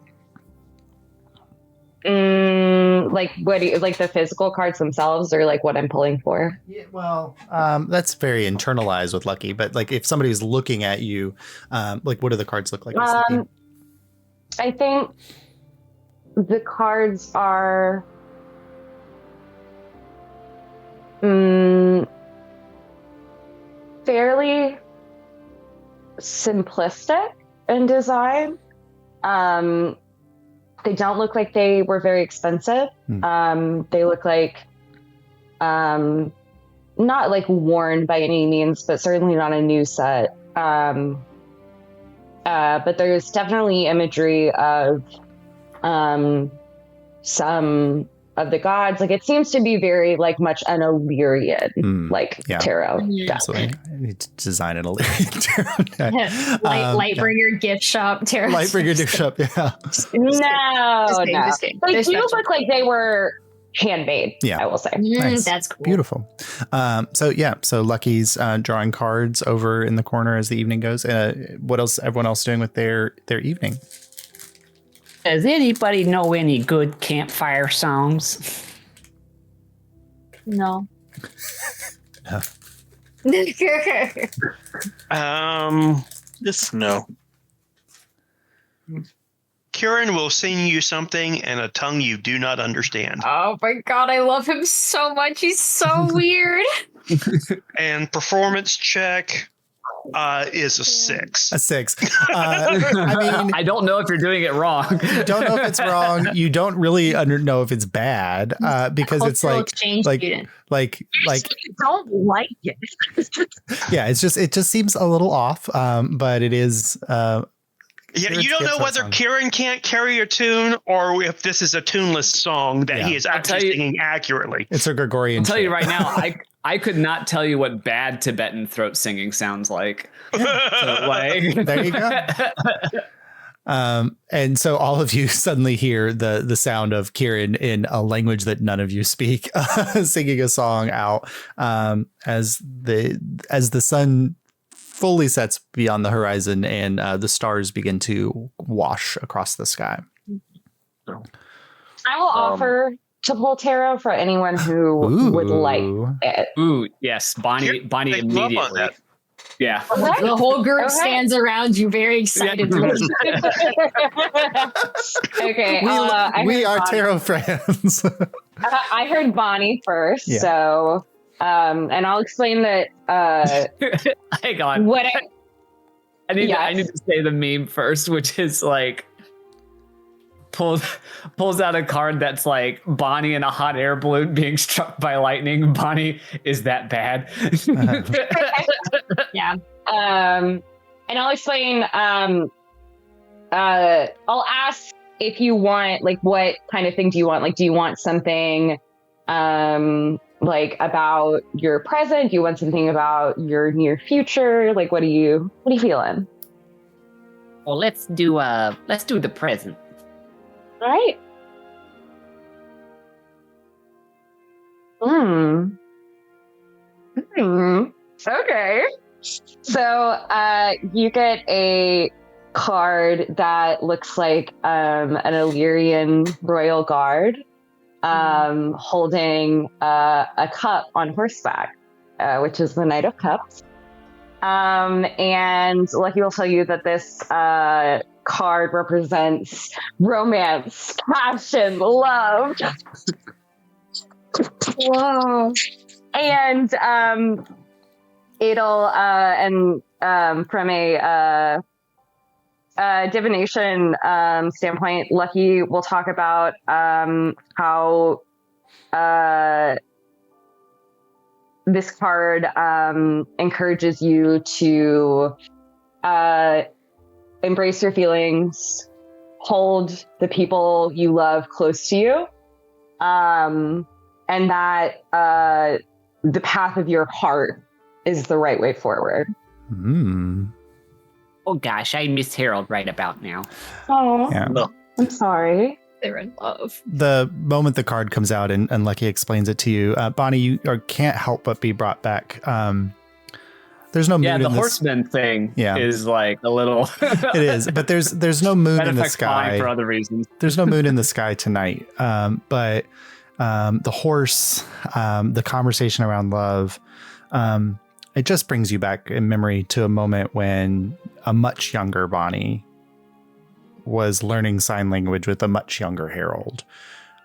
Like what do you, like the physical cards themselves, or like what I'm pulling for? Yeah, well, that's very internalized with Lucky, but like if somebody was looking at you, like what do the cards look like? I think the cards are fairly simplistic in design. They don't look like they were very expensive. They look like not like worn by any means, but certainly not a new set. But there's definitely imagery of some of the gods. Like it seems to be very like much an Illyrian tarot deck. Absolutely. I need to design an Illyrian tarot deck. Lightbringer gift shop tarot. Lightbringer gift shop, yeah. No. They do special. look like they were handmade, I will say. Nice. That's cool. Beautiful. So Lucky's drawing cards over in the corner as the evening goes. What else? Everyone else doing with their evening? Does anybody know any good campfire songs? No. Just no. Kieran will sing you something in a tongue you do not understand. Oh my god, I love him so much. He's so weird. And performance check is a 6. A 6. I mean, I don't know if you're doing it wrong. You don't know if it's wrong. You don't really know if it's bad because it's like don't like it. Yeah, it just seems a little off. But it is. Yeah, you don't know whether Kieran can't carry a tune or if this is a tuneless song that he is actually singing accurately. It's a Gregorian. I'll tell you right now, I could not tell you what bad Tibetan throat singing sounds like. Yeah. So, there you go. And so all of you suddenly hear the sound of Kieran in a language that none of you speak, singing a song out as the sun fully sets beyond the horizon and the stars begin to wash across the sky. I will offer to pull tarot for anyone who would like it. Ooh, yes. Bonnie immediately. Yeah. The whole group stands around you very excited. Okay. We are tarot friends. I heard Bonnie first, so and I'll explain that hang on. What I need to say the meme first, which is like pulls out a card that's like Bonnie in a hot air balloon being struck by lightning. Bonnie, is that bad? Yeah. And I'll explain. I'll ask if you want, like, what kind of thing do you want? Like, do you want something like about your present? Do you want something about your near future? Like, what are you feeling? Well, let's do the present. All right. Okay. So you get a card that looks like an Illyrian royal guard holding a cup on horseback, which is the Knight of Cups. And Lucky will tell you that this card represents romance, passion, love. Whoa. And it'll from a divination standpoint, Lucky will talk about how this card encourages you to embrace your feelings, hold the people you love close to you, and that the path of your heart is the right way forward. Oh gosh, I miss Harold right about now. Oh, Yeah. I'm sorry. They're in love. The moment the card comes out and Lucky explains it to you, Bonnie, you can't help but be brought back. There's no moon in the this. horseman thing is like a little... It is, but there's no moon in the sky. For other reasons. There's no moon in the sky tonight. But the horse, the conversation around love, it just brings you back in memory to a moment when a much younger Bonnie was learning sign language with a much younger Harold.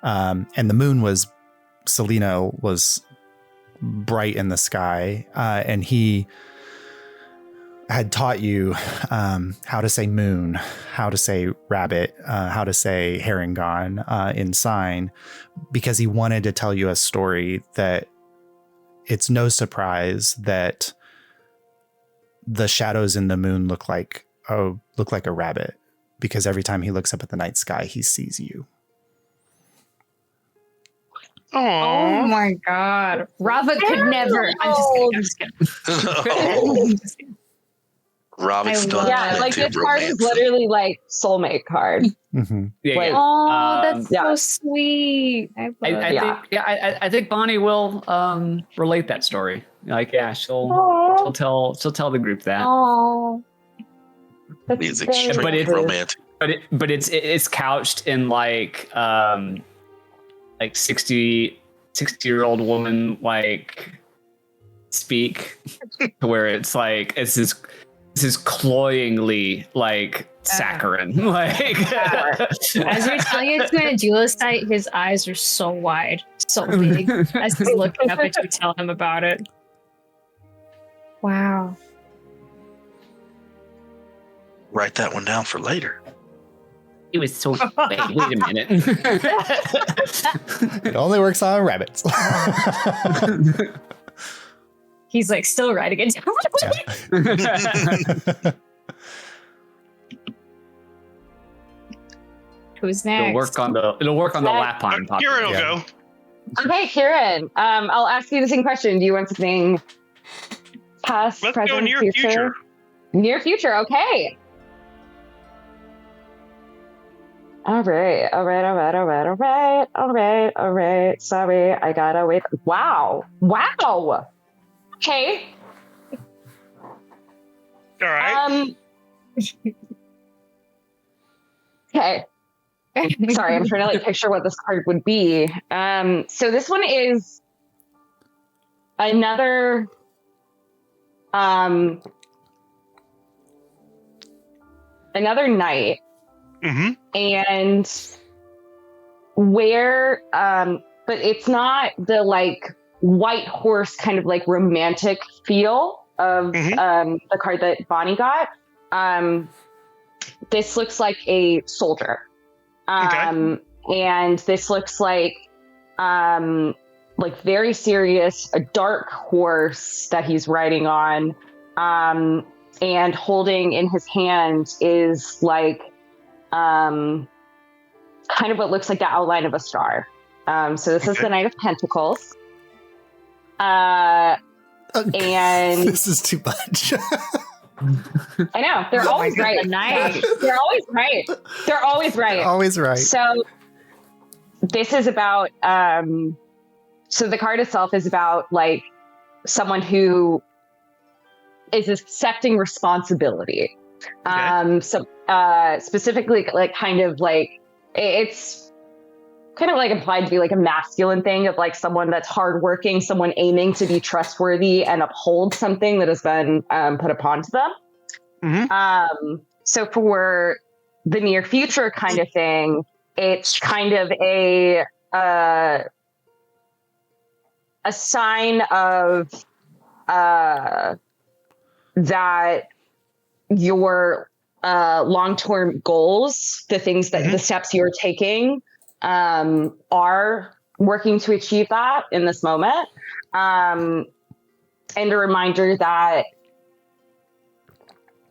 And the moon Selena was bright in the sky. And he had taught you how to say moon, how to say rabbit, how to say herringon in sign, because he wanted to tell you a story that it's no surprise that the shadows in the moon look like a rabbit, because every time he looks up at the night sky, he sees you. Oh my god. Rava could never. I'm just kidding. Robin's I done love- Yeah, plenty like this of card is romance. literally like soulmate card. Mm-hmm. Yeah, Like, yeah. Oh, that's yeah. so sweet. I love it. I think Bonnie will relate that story. Like, yeah, she'll tell the group that. Oh. It's very extremely But romantic. But it's couched in like 60-year-old woman like speak, to where it's like this is cloyingly like saccharine. Like As you're telling it to Angelosite, his eyes are so wide, so big. As he's looking up at you, tell him about it. Wow. Write that one down for later. It was so. wait a minute. It only works on rabbits. He's like still writing it down. Who's next? It'll work on the lapine. Kieran will Yeah. go. Okay, Kieran. I'll ask you the same question. Do you want something past, Let's present, go near future. Near future, okay. All right. Sorry, I gotta wait. Wow. Okay. All right. Okay. Sorry, I'm trying to like picture what this card would be. So this one is another night. Mm-hmm. And where but it's not the like white horse kind of like romantic feel of the card that Bonnie got. This looks like a soldier. And this looks like very serious, a dark horse that he's riding on, and holding in his hand is like kind of what looks like the outline of a star. So this is the Knight of Pentacles. And This is too much. I know, they're always right. Nice. They're always right. They're always right. Always right. So this is about so the card itself is about like someone who is accepting responsibility. So specifically like kind of like it's kind of like implied to be like a masculine thing of like someone that's hardworking, someone aiming to be trustworthy and uphold something that has been put upon to them. So for the near future kind of thing, it's kind of a sign of that your long-term goals, the things that the steps you're taking are working to achieve that in this moment. And a reminder that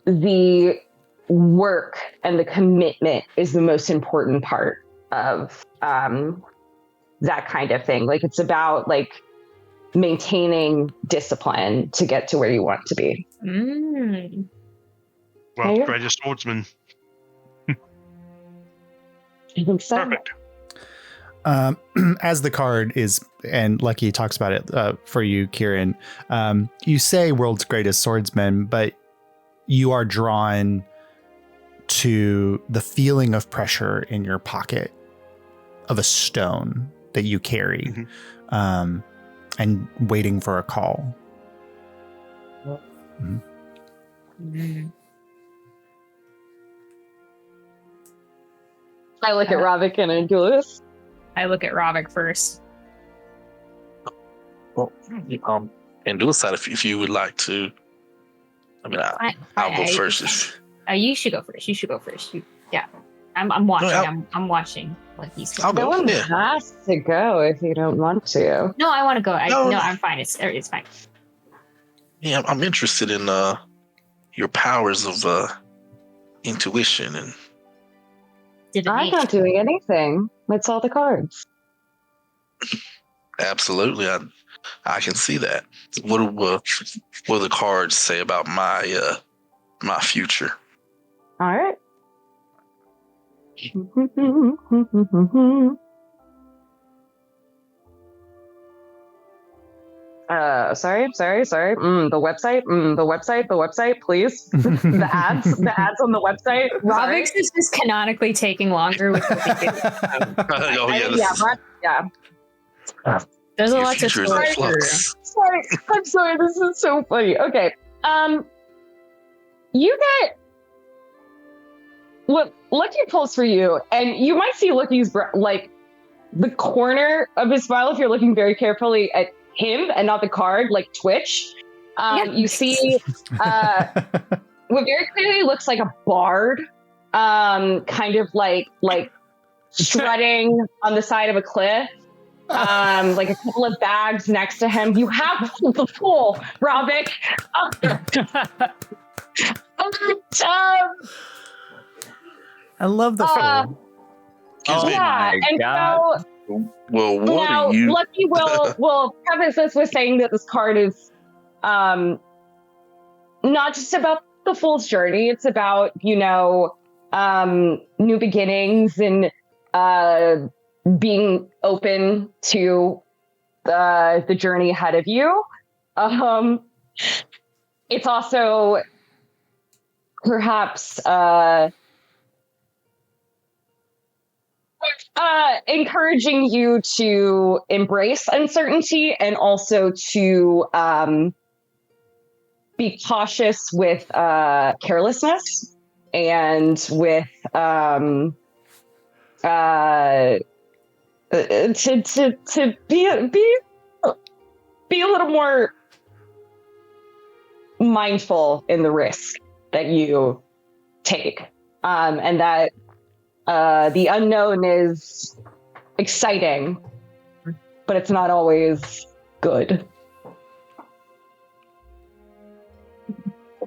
the work and the commitment is the most important part of that kind of thing. Like it's about like maintaining discipline to get to where you want to be. World's greatest swordsman. I think so. Perfect. As the card is, and Lucky talks about it for you, Kieran, you say world's greatest swordsman, but you are drawn to the feeling of pressure in your pocket of a stone that you carry, and waiting for a call. I look at Ravik and Angelus. I look at Ravik first. Well, and do a side if you would like to. I mean, I'll go first. You should go first. You should go first. I'm watching. No, I'm watching what he's I'll No go. one Yeah. has to go if you don't want to. No, I want to go. No. I'm fine. It's fine. Yeah, I'm interested in your powers of intuition and I'm not doing anything. It's all the cards. Absolutely, I can see that. What do the cards say about my my future? All right. Sorry. The website, please. the ads on the website. Sorry. Ravix is just canonically taking longer with what they do. There's a Your lot to future is in flux. Sorry, I'm sorry. This is so funny. Okay. You get what Lucky pulls for you, and you might see Lucky's like the corner of his smile if you're looking very carefully at him and not the card, like twitch. You see what very clearly looks like a bard, kind of like strutting on the side of a cliff. Like a couple of bags next to him. You have the pool, Ravik. I love the fool. Excuse me. Yeah, and God. so Well, what now are you? Lucky will preface this with saying that this card is not just about the fool's journey. It's about, new beginnings and being open to the journey ahead of you. It's also perhaps encouraging you to embrace uncertainty and also to be cautious with carelessness and with to be a little more mindful in the risk that you take, and that the unknown is exciting, but it's not always good.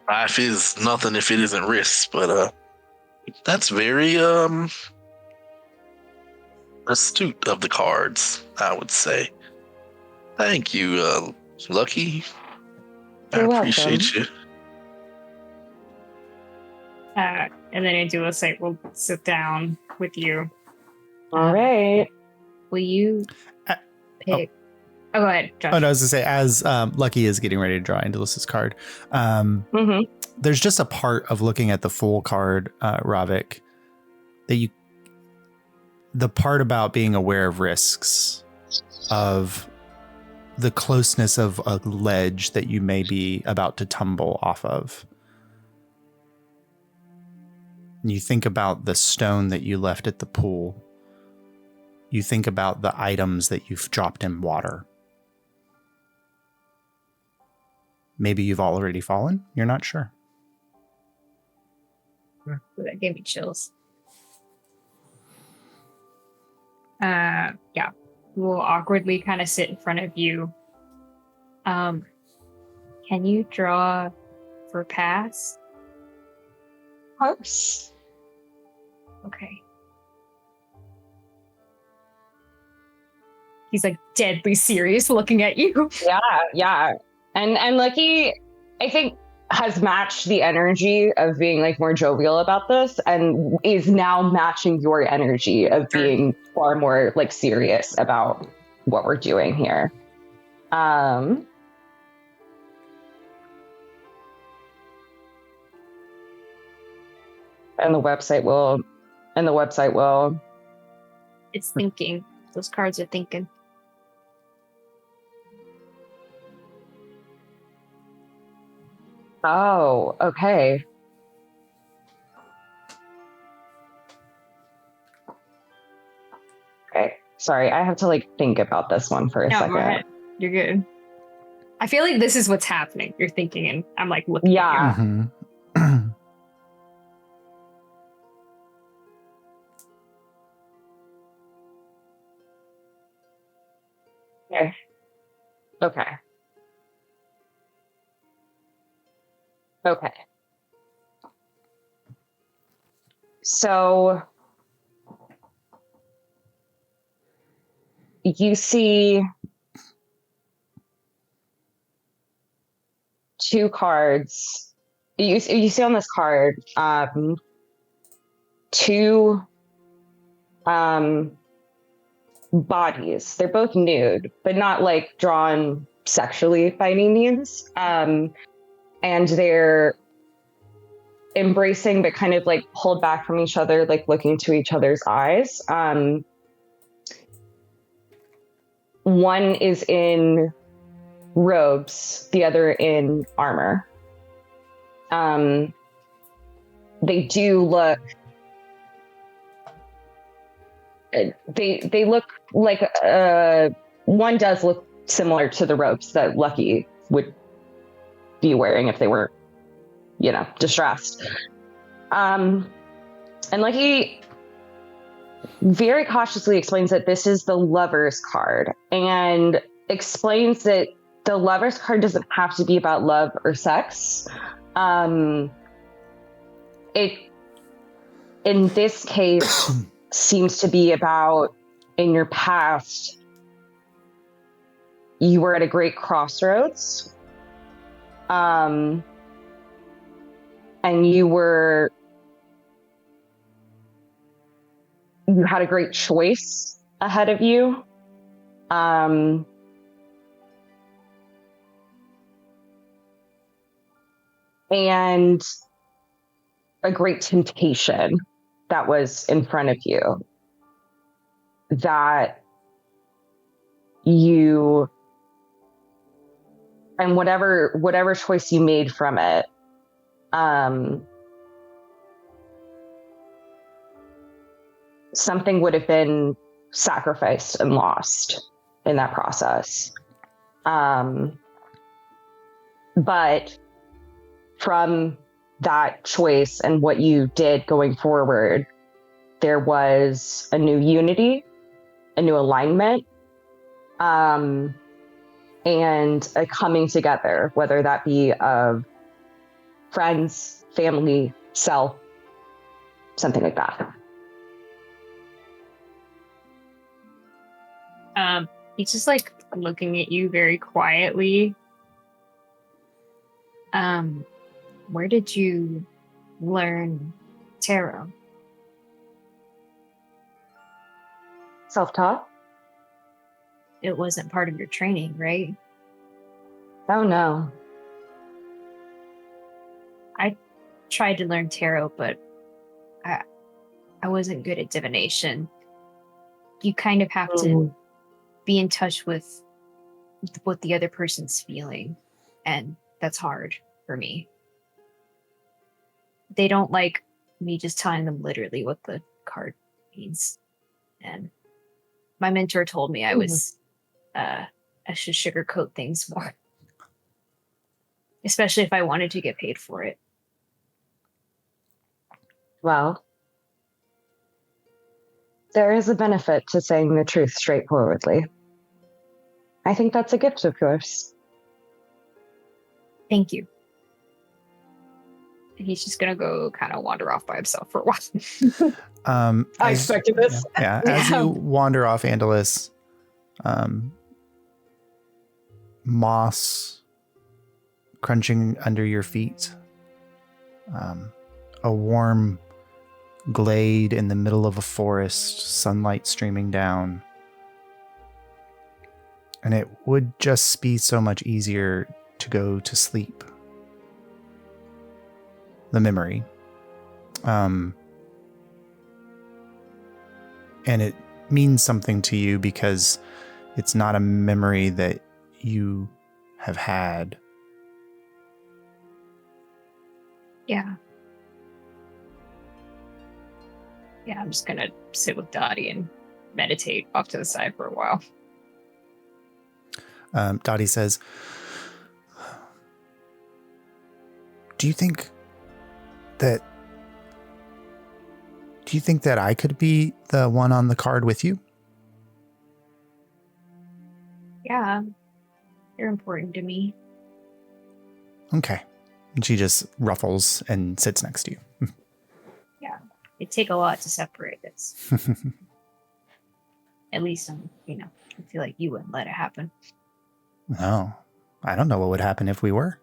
Life is nothing if it isn't risk, but that's very astute of the cards, I would say. Thank you, Lucky. You're I appreciate welcome. you. And then Andula say, "We'll sit down with you." All right. Will you pick? Oh, go ahead, Josh. Oh, no, I was going to say, as Lucky is getting ready to draw Andalus's card, there's just a part of looking at the full card, Ravik, that the part about being aware of risks, of the closeness of a ledge that you may be about to tumble off of. You think about the stone that you left at the pool. You think about the items that you've dropped in water. Maybe you've already fallen. You're not sure. That gave me chills. Yeah. We'll awkwardly kind of sit in front of you. Can you draw for pass? Of course. Okay. He's like deadly serious looking at you. Yeah. And Lucky, I think, has matched the energy of being like more jovial about this and is now matching your energy of being far more like serious about what we're doing here. And the website will. It's thinking. Those cards are thinking. Oh, okay. Okay. Sorry, I have to like think about this one for a second. Go ahead. You're good. I feel like this is what's happening. You're thinking, and I'm like looking. Yeah. At you. Mm-hmm. Okay. So you see two cards. You see on this card two bodies. They're both nude, but not like drawn sexually by any means. And they're embracing, but kind of like pulled back from each other, like looking to each other's eyes. One is in robes, the other in armor. They do look. They look like one does look similar to the robes that Lucky would be wearing if they were, distressed. And Lucky very cautiously explains that this is the Lover's card, and explains that the Lover's card doesn't have to be about love or sex. It, in this case, seems to be about, in your past, you were at a great crossroads. And you had a great choice ahead of you. And a great temptation that was in front of you that you, and whatever choice you made from it, something would have been sacrificed and lost in that process. But from that choice and what you did going forward, there was a new unity, a new alignment, and a coming together, whether that be of friends, family, self, something like that. He's just like looking at you very quietly. Where did you learn tarot? Self-taught? It wasn't part of your training, right? Oh, no. I tried to learn tarot, but I wasn't good at divination. You kind of have to be in touch with what the other person's feeling, and that's hard for me. They don't like me just telling them literally what the card means. And my mentor told me I should sugarcoat things more, especially if I wanted to get paid for it. Well, there is a benefit to saying the truth straightforwardly. I think that's a gift of yours. Thank you. And he's just gonna go kind of wander off by himself for a while. I expected this. Yeah, as you wander off Andalus, moss crunching under your feet, a warm glade in the middle of a forest, sunlight streaming down. And it would just be so much easier to go to sleep. The memory. And it means something to you because it's not a memory that you have had. Yeah. Yeah, I'm just gonna sit with Dottie and meditate off to the side for a while. Dottie says, do you think that I could be the one on the card with you? Yeah, you're important to me. Okay. And she just ruffles and sits next to you. Yeah, it'd take a lot to separate us. At least, I feel like you wouldn't let it happen. No, I don't know what would happen if we were.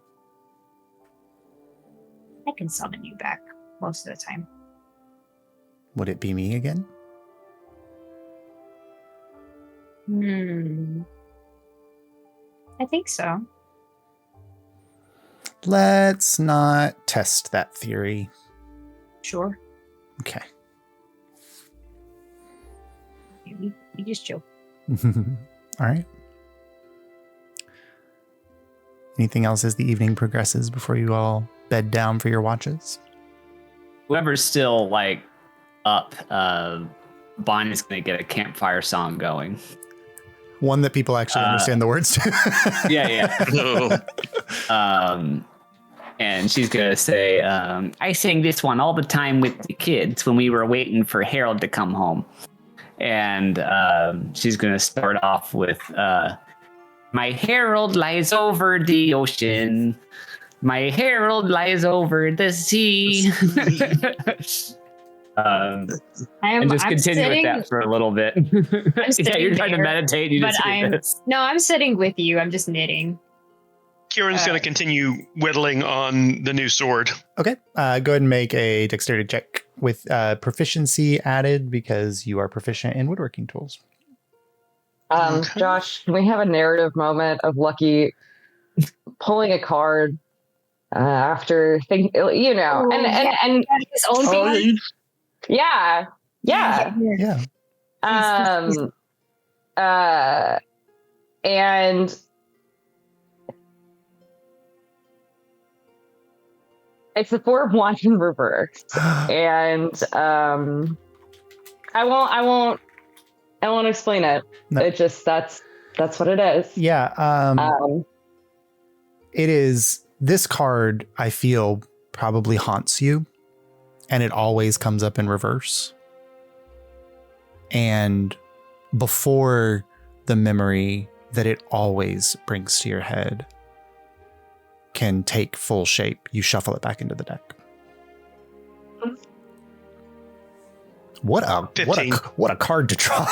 I can summon you back most of the time. Would it be me again? I think so. Let's not test that theory. Sure. Okay. We just chill. All right. Anything else as the evening progresses before you all bed down for your watches? Whoever's still like up, Bonnie's gonna get a campfire song going. One that people actually understand the words to. Yeah. And she's gonna say, I sang this one all the time with the kids when we were waiting for Harold to come home. And she's gonna start off with, my Harold lies over the ocean. My Harold lies over the sea. And just continue with that for a little bit. Yeah, you're trying to meditate. I'm sitting with you. I'm just knitting. Kieran's going to continue whittling on the new sword. Okay. Go ahead and make a dexterity check with proficiency added because you are proficient in woodworking tools. Okay. Josh, can we have a narrative moment of Lucky pulling a card after thinking, and his own thing? Yeah. And it's the Four of Wands in reverse, and I won't explain it. No. It just that's what it is. Yeah. It is. This card, I feel, probably haunts you, and it always comes up in reverse. And before the memory that it always brings to your head can take full shape, you shuffle it back into the deck. What a card to draw.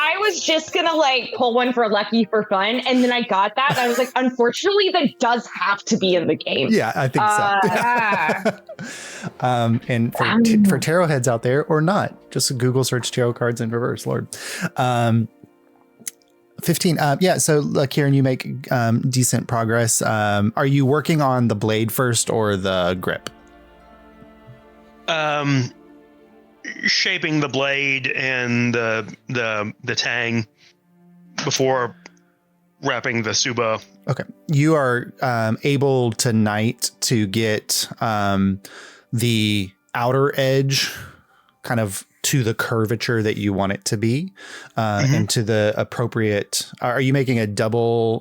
I was just gonna like pull one for Lucky for fun, and then I got that, and I was like, unfortunately, that does have to be in the game. Yeah, I think so. And for tarot heads out there, or not, just Google search tarot cards in reverse, Lord. 15. So Kieran, you make decent progress. Are you working on the blade first or the grip? Shaping the blade and the tang before wrapping the suba. Okay. You are able tonight to get the outer edge kind of to the curvature that you want it to be, and to the appropriate. Are you making a double?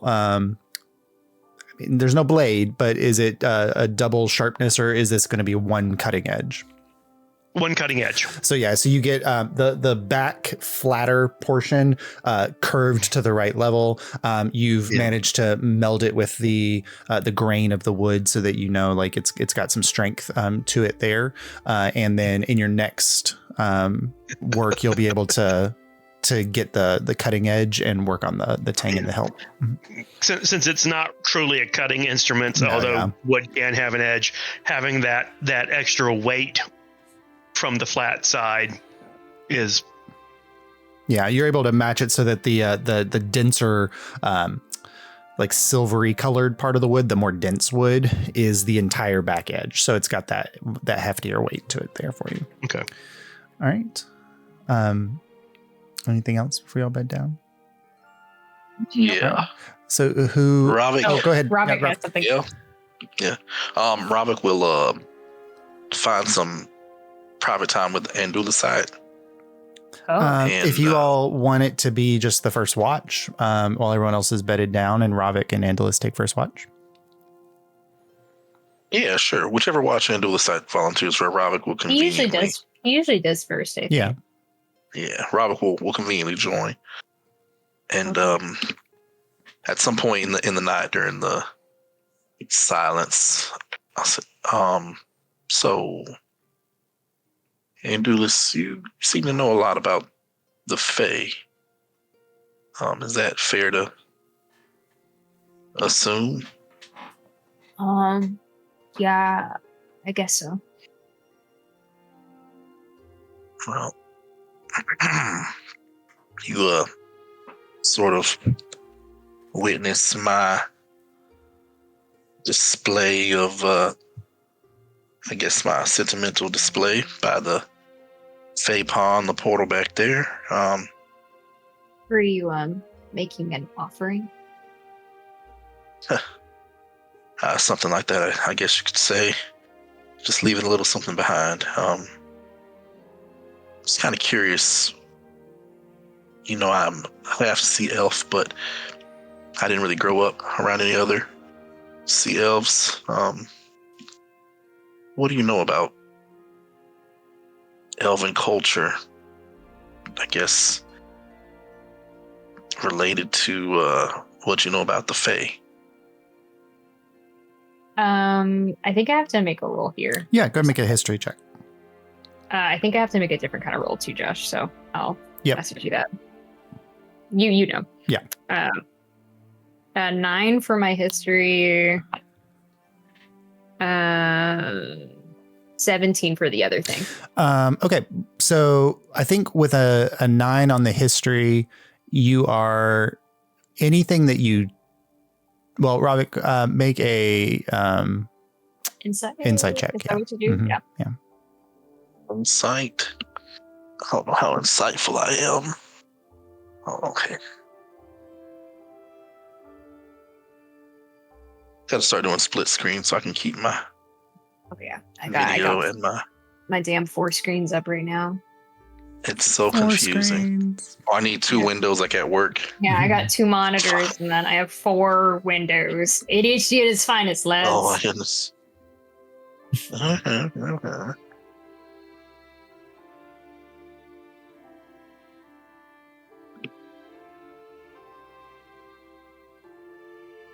There's no blade, but is it a double sharpness, or is this going to be one cutting edge? One cutting edge. So you get the back flatter portion curved to the right level. You've managed to meld it with the grain of the wood so that like it's got some strength to it there. And then in your next work, you'll be able to get the cutting edge and work on the tang and the hilt. Since it's not truly a cutting instrument, wood can have an edge, having that extra weight from the flat side is. Yeah, you're able to match it so that the denser, like silvery colored part of the wood, the more dense wood, is the entire back edge. So it's got that heftier weight to it there for you. Okay. All right. Anything else before y'all bed down? Yeah. Right. So who? Ravik. Oh, go ahead. Ravik has something. Yeah. Ravik will find some private time with Andulicide. If you all want it to be just the first watch, while everyone else is bedded down, and Ravik and Andulis take first watch. Yeah, sure. Whichever watch Andulicide volunteers for, Ravik will conveniently. He usually does first, I think. Yeah. Yeah, Ravik will conveniently join. And at some point in the night during the silence, I said, so Andulis, you seem to know a lot about the Fae. Is that fair to assume. Yeah, I guess so. Well, you sort of witness my display of I guess my sentimental display by the Fey Pond, the portal back there. Were you making an offering? Something like that, I guess you could say. Just leaving a little something behind. Just kind of curious. I'm half sea elf, but I didn't really grow up around any other sea elves. What do you know about elven culture? I guess related to what you know about the Fae. I think I have to make a roll here. Yeah, go ahead and make a history check. I think I have to make a different kind of roll too, Josh. So I'll message you that. You know. Yeah. 9 for my history. 17 for the other thing. Okay, so I think with a 9 on the history, you are anything that you. Well, Ravik, make a insight check. Is that what you do? Mm-hmm. Yeah. Insight. I don't know how insightful I am. Oh, okay. Gotta start doing split screen so I can keep my video and my damn 4 screens up right now. It's so 4 confusing. screens. Oh, I need 2 windows like at work. Yeah, I got 2 monitors and then I have 4 windows. ADHD at its finest, lads. Oh my goodness.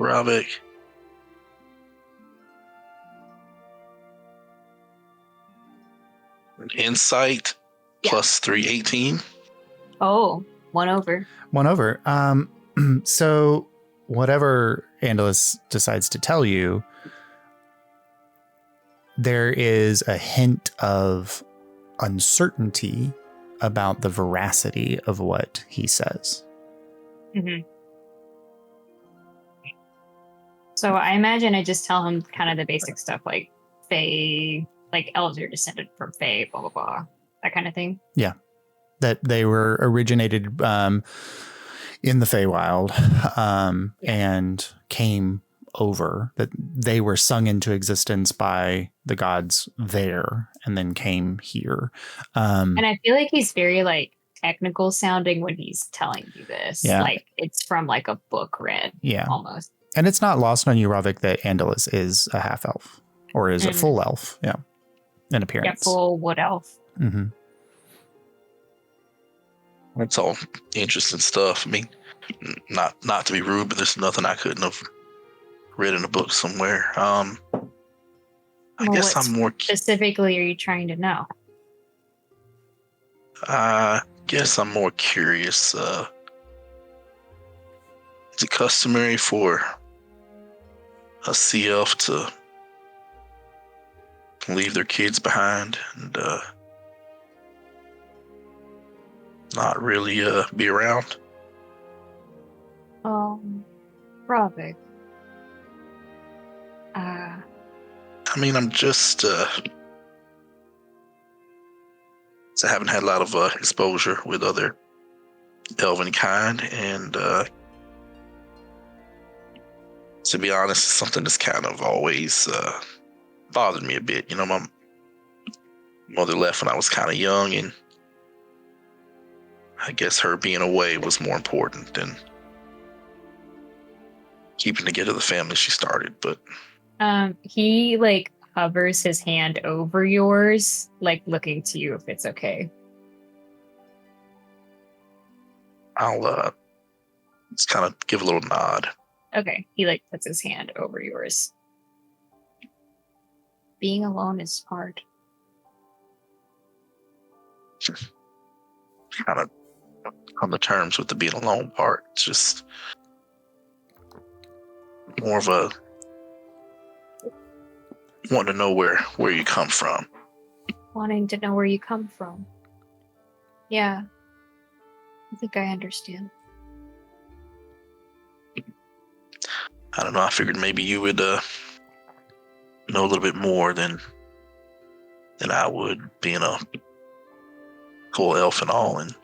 Ravik. Insight plus 318. Oh, 1 over. 1 over. So whatever Andalus decides to tell you, there is a hint of uncertainty about the veracity of what he says. Mm-hmm. So I imagine I just tell him kind of the basic stuff like Fae, like elves are descended from Fae, blah, blah, blah, that kind of thing. Yeah. That they were originated in the Feywild and came over, that they were sung into existence by the gods there and then came here. And I feel like he's very like technical sounding when he's telling you this. Yeah. Like it's from like a book read. Yeah. Almost. And it's not lost on you, Ravik, that Andalus is a half elf or is a full elf. Yeah. In appearance. Yeah, full wood elf. Mm-hmm. That's all interesting stuff. I mean, not to be rude, but there's nothing I couldn't have read in a book somewhere. I guess I'm more specifically are you trying to know? I guess I'm more curious. Is it customary for a sea elf to leave their kids behind and not really be around? Ravik. I mean, I'm just so I haven't had a lot of exposure with other elven kind, and to be honest, it's something that's kind of always bothered me a bit. You know, my mother left when I was kind of young, and I guess her being away was more important than keeping together the family she started. But he like hovers his hand over yours, like looking to you if it's okay. I'll just kind of give a little nod. Okay. He like puts his hand over yours. Being alone is hard. Kind of on the terms with the being alone part. It's just more of a wanting to know where you come from. Wanting to know where you come from. Yeah. I think I understand. I don't know. I figured maybe you would know a little bit more than I would, being a full elf and all, and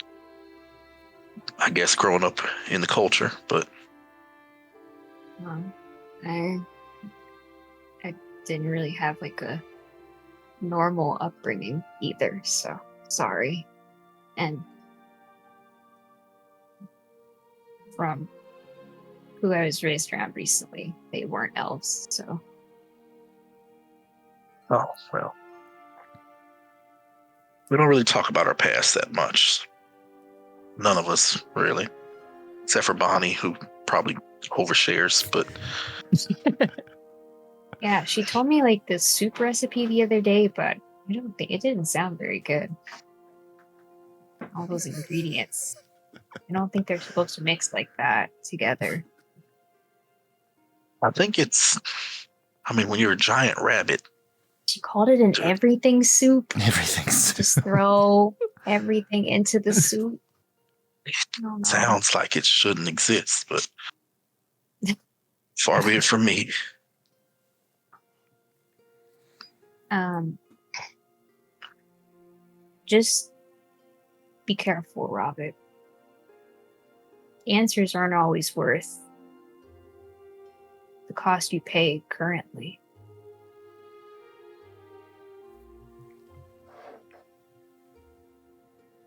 I guess growing up in the culture. But I didn't really have like a normal upbringing either, so sorry. And from who I was raised around recently, they weren't elves, so. oh well, we don't really talk about our past that much. None of us really, except for Bonnie, who probably overshares. But Yeah, she told me like the soup recipe the other day, but I don't think it didn't sound very good. All those ingredients. I don't think they're supposed to mix like that together. I think when you're a giant rabbit. She called it an everything soup. Everything soup. Just throw everything into the soup. Sounds like it shouldn't exist, but far be it from me. Just be careful, Robert. Answers aren't always worth the cost you pay currently.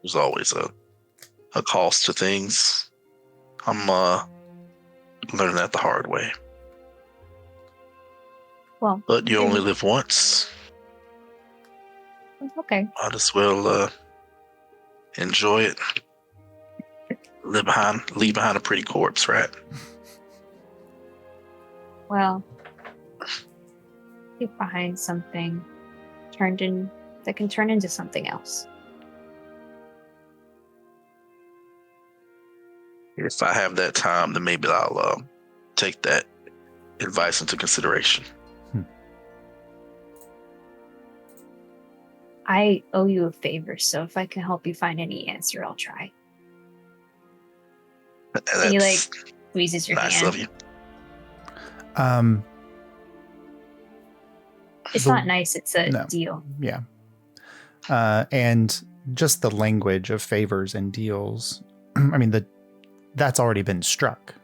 There's always a cost to things. I'm learning that the hard way. Well, but you only live once. Okay. Might as well enjoy it. Leave behind a pretty corpse, right? Well, leave behind something that can turn into something else. If I have that time, then maybe I'll take that advice into consideration. I owe you a favor, so if I can help you find any answer, I'll try. And he squeezes your nice hand. of you. It's not nice, it's a deal. Yeah. And just the language of favors and deals. I mean, that's already been struck.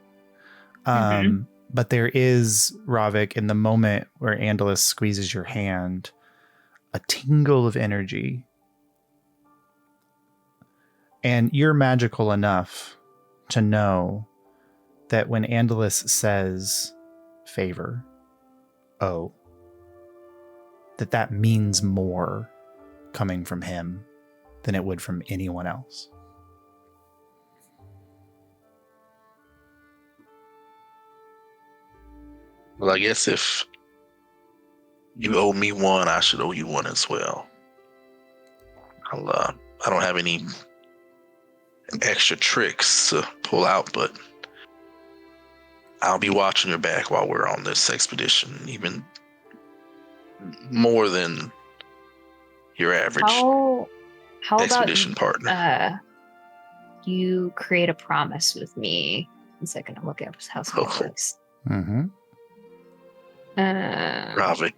But there is, Ravik, in the moment where Andalus squeezes your hand, a tingle of energy. And you're magical enough to know that when Andalus says favor, that means more coming from him than it would from anyone else. Well, I guess if you owe me one, I should owe you one as well. I don't have any extra tricks to pull out, but I'll be watching your back while we're on this expedition, even more than your average how expedition partner. You create a promise with me. 1 second, I'll look at how it works. Mm-hmm. Ravik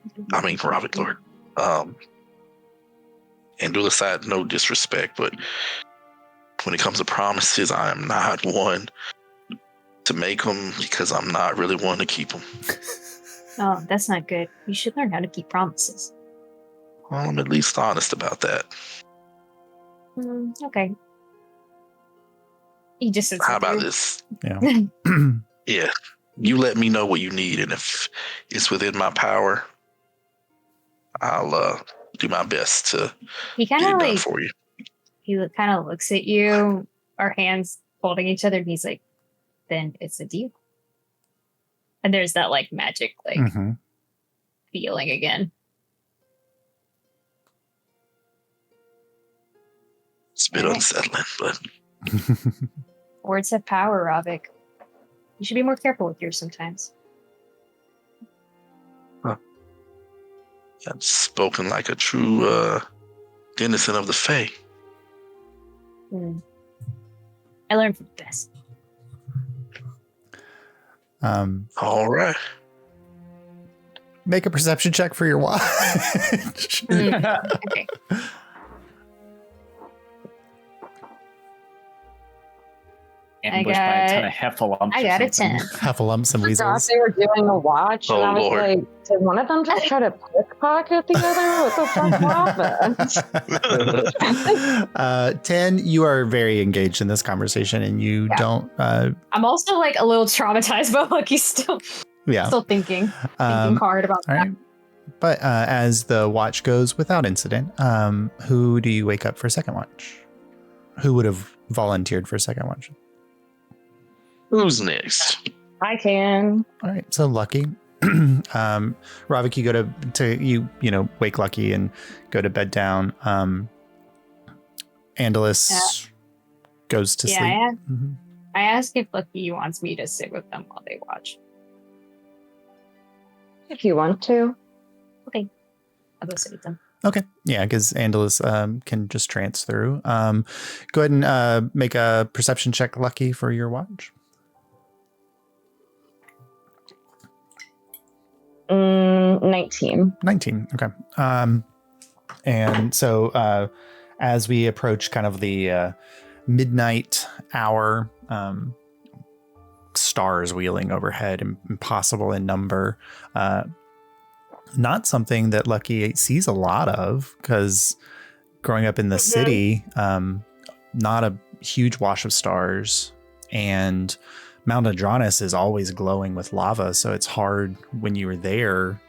Lord. And do aside, no disrespect, but when it comes to promises, I am not one to make them because I'm not really one to keep them. Oh, that's not good. You should learn how to keep promises. Well, I'm at least honest about that. Okay. He just says, how about this? Yeah. Yeah. You let me know what you need, and if it's within my power, I'll do my best to get it done for you. He kind of looks at you, our hands holding each other, and he's like, then it's a deal. And there's that magic feeling again. It's a bit unsettling, but words have power, Ravik. You should be more careful with yours sometimes. That's spoken like a true denizen of the Fae. I learned from the best. All right. Make a perception check for your watch. Okay. Ambushed by a ton of heffalumps. I got a 10. Huffalumps and I thought weasels. they were doing a watch, and Oh, I was Lord. like, did one of them just try to pickpocket the other? What the fuck happened? 10, you are very engaged in this conversation and you don't. I'm also like a little traumatized, but like he's still thinking hard about all that. right. But as the watch goes without incident, who do you wake up for second watch? Who would have volunteered for second watch? Who's next? I can. All right, so Lucky. Ravik, you go to you wake Lucky and go to bed down. Andalus goes to sleep. I ask if Lucky wants me to sit with them while they watch. If you want to. Okay. I'll go sit with them. Okay. Yeah, because Andalus can just trance through. Go ahead and make a perception check, Lucky, for your watch. 19. 19. Okay. And so as we approach kind of the midnight hour, stars wheeling overhead, impossible in number. Not something that Lucky sees a lot of because growing up in the city, not a huge wash of stars, and Mount Adranus is always glowing with lava, so it's hard when you were there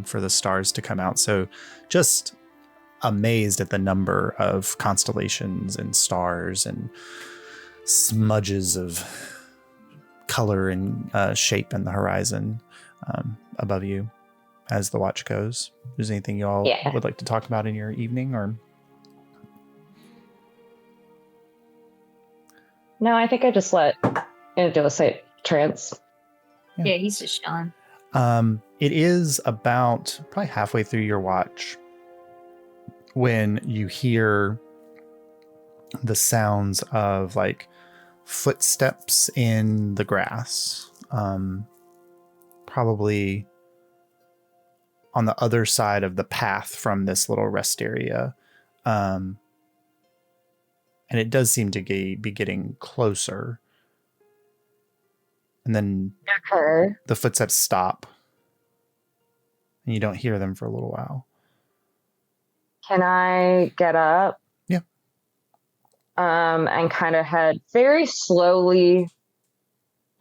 for the stars to come out. So just amazed at the number of constellations and stars and smudges of color and shape in the horizon above you as the watch goes. Is there anything you all would like to talk about in your evening, or? No, I think I just let Andalus trance. Yeah, he's just chilling. It is about probably halfway through your watch when you hear the sounds of like footsteps in the grass, probably on the other side of the path from this little rest area. And it does seem to be getting closer. And then the footsteps stop and you don't hear them for a little while. Can I get up? Yeah. And kind of head very slowly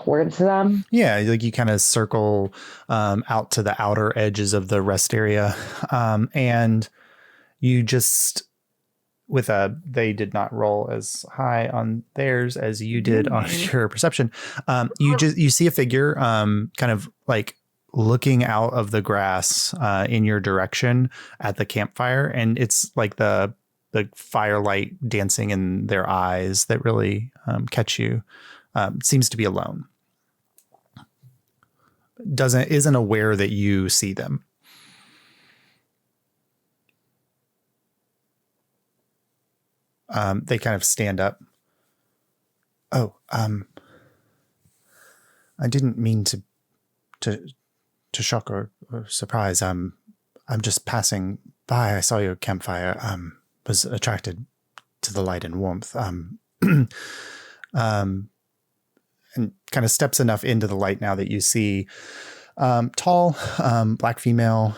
towards them. Yeah, like you kind of circle out to the outer edges of the rest area. And you just, they did not roll as high on theirs as you did on your perception. You see a figure kind of like looking out of the grass in your direction at the campfire, and it's like the firelight dancing in their eyes that really catch you. Seems to be alone. Isn't aware that you see them. They kind of stand up. Oh, I didn't mean to shock or surprise. I'm just passing by. I saw your campfire. Was attracted to the light and warmth. And kind of steps enough into the light now that you see tall, black female,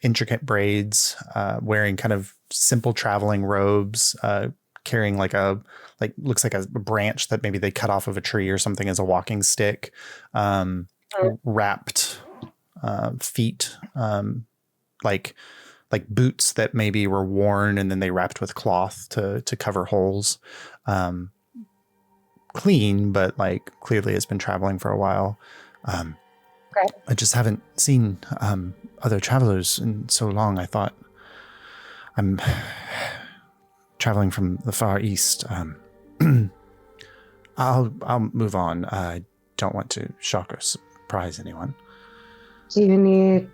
intricate braids, wearing kind of simple traveling robes, carrying looks like a branch that maybe they cut off of a tree or something as a walking stick, wrapped feet, like boots that maybe were worn and then they wrapped with cloth to cover holes. Clean, but like clearly has been traveling for a while. I just haven't seen other travelers in so long. I thought I'm traveling from the far east. I'll move on. I don't want to shock or surprise anyone. Do you need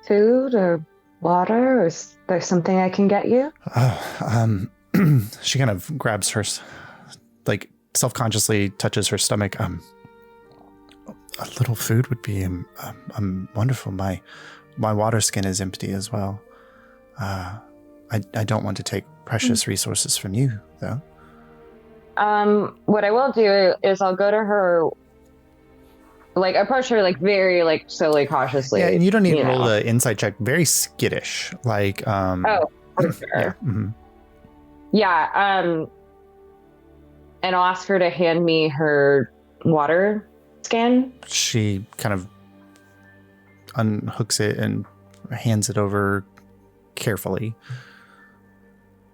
food or water, or is there something I can get you? She kind of grabs her, like self-consciously touches her stomach. A little food would be wonderful. My water skin is empty as well. I don't want to take precious resources from you, though. What I will do is I'll go to her, like approach her, like very, like slowly, cautiously. Yeah, and you don't need to roll the insight check. Very skittish, like. Oh, for sure. Yeah. Mm-hmm. Yeah. And I'll ask her to hand me her water skin. She kind of unhooks it and hands it over carefully.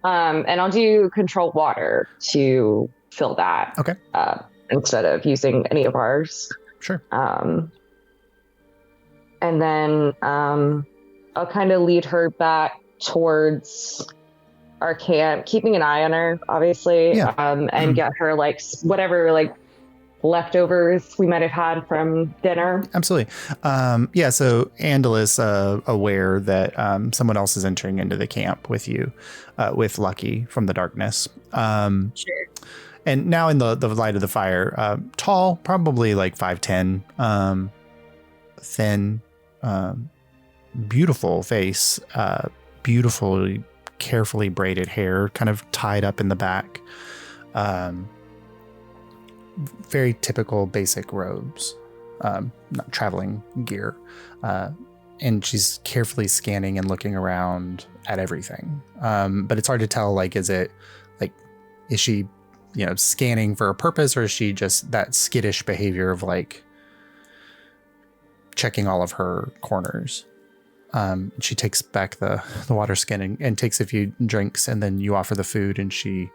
And I'll do controlled water to fill that. Okay. Instead of using any of ours. Sure. And then I'll kind of lead her back towards our camp, keeping an eye on her, obviously. Yeah. And get her like whatever like leftovers we might have had from dinner. Absolutely. Yeah, so Andal is aware that someone else is entering into the camp with you, with Lucky from the darkness. Sure. And now in the light of the fire, tall, probably like 5'10", thin, beautiful face, beautifully, carefully braided hair, kind of tied up in the back. Very typical basic robes, not traveling gear. And she's carefully scanning and looking around at everything. But it's hard to tell, like, is she, scanning for a purpose, or is she just that skittish behavior of like checking all of her corners? She takes back the water skin and takes a few drinks, and then you offer the food, and she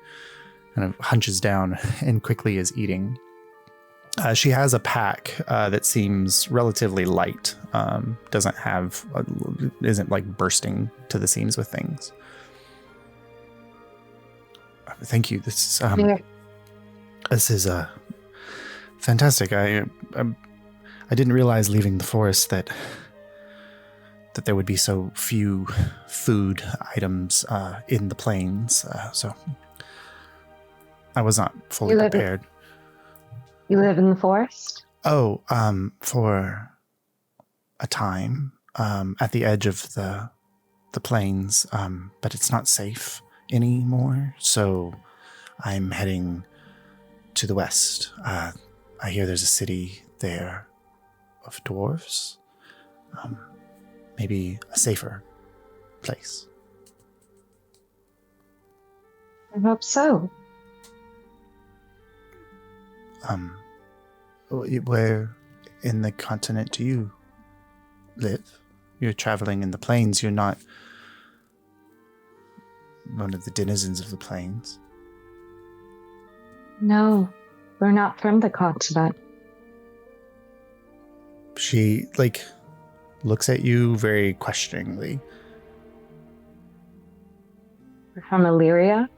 kind of hunches down and quickly is eating. She has a pack that seems relatively light. Isn't like bursting to the seams with things. Thank you. This is fantastic. I didn't realize leaving the forest that there would be so few food items in the plains. So I was not fully prepared. You live in the forest? Oh, for a time, at the edge of the plains, but it's not safe anymore. So I'm heading to the west. I hear there's a city there of dwarves. Maybe a safer place. I hope so. Where in the continent do you live? You're traveling in the plains. You're not one of the denizens of the plains. No, we're not from the continent. She, looks at you very questioningly. We're from Illyria.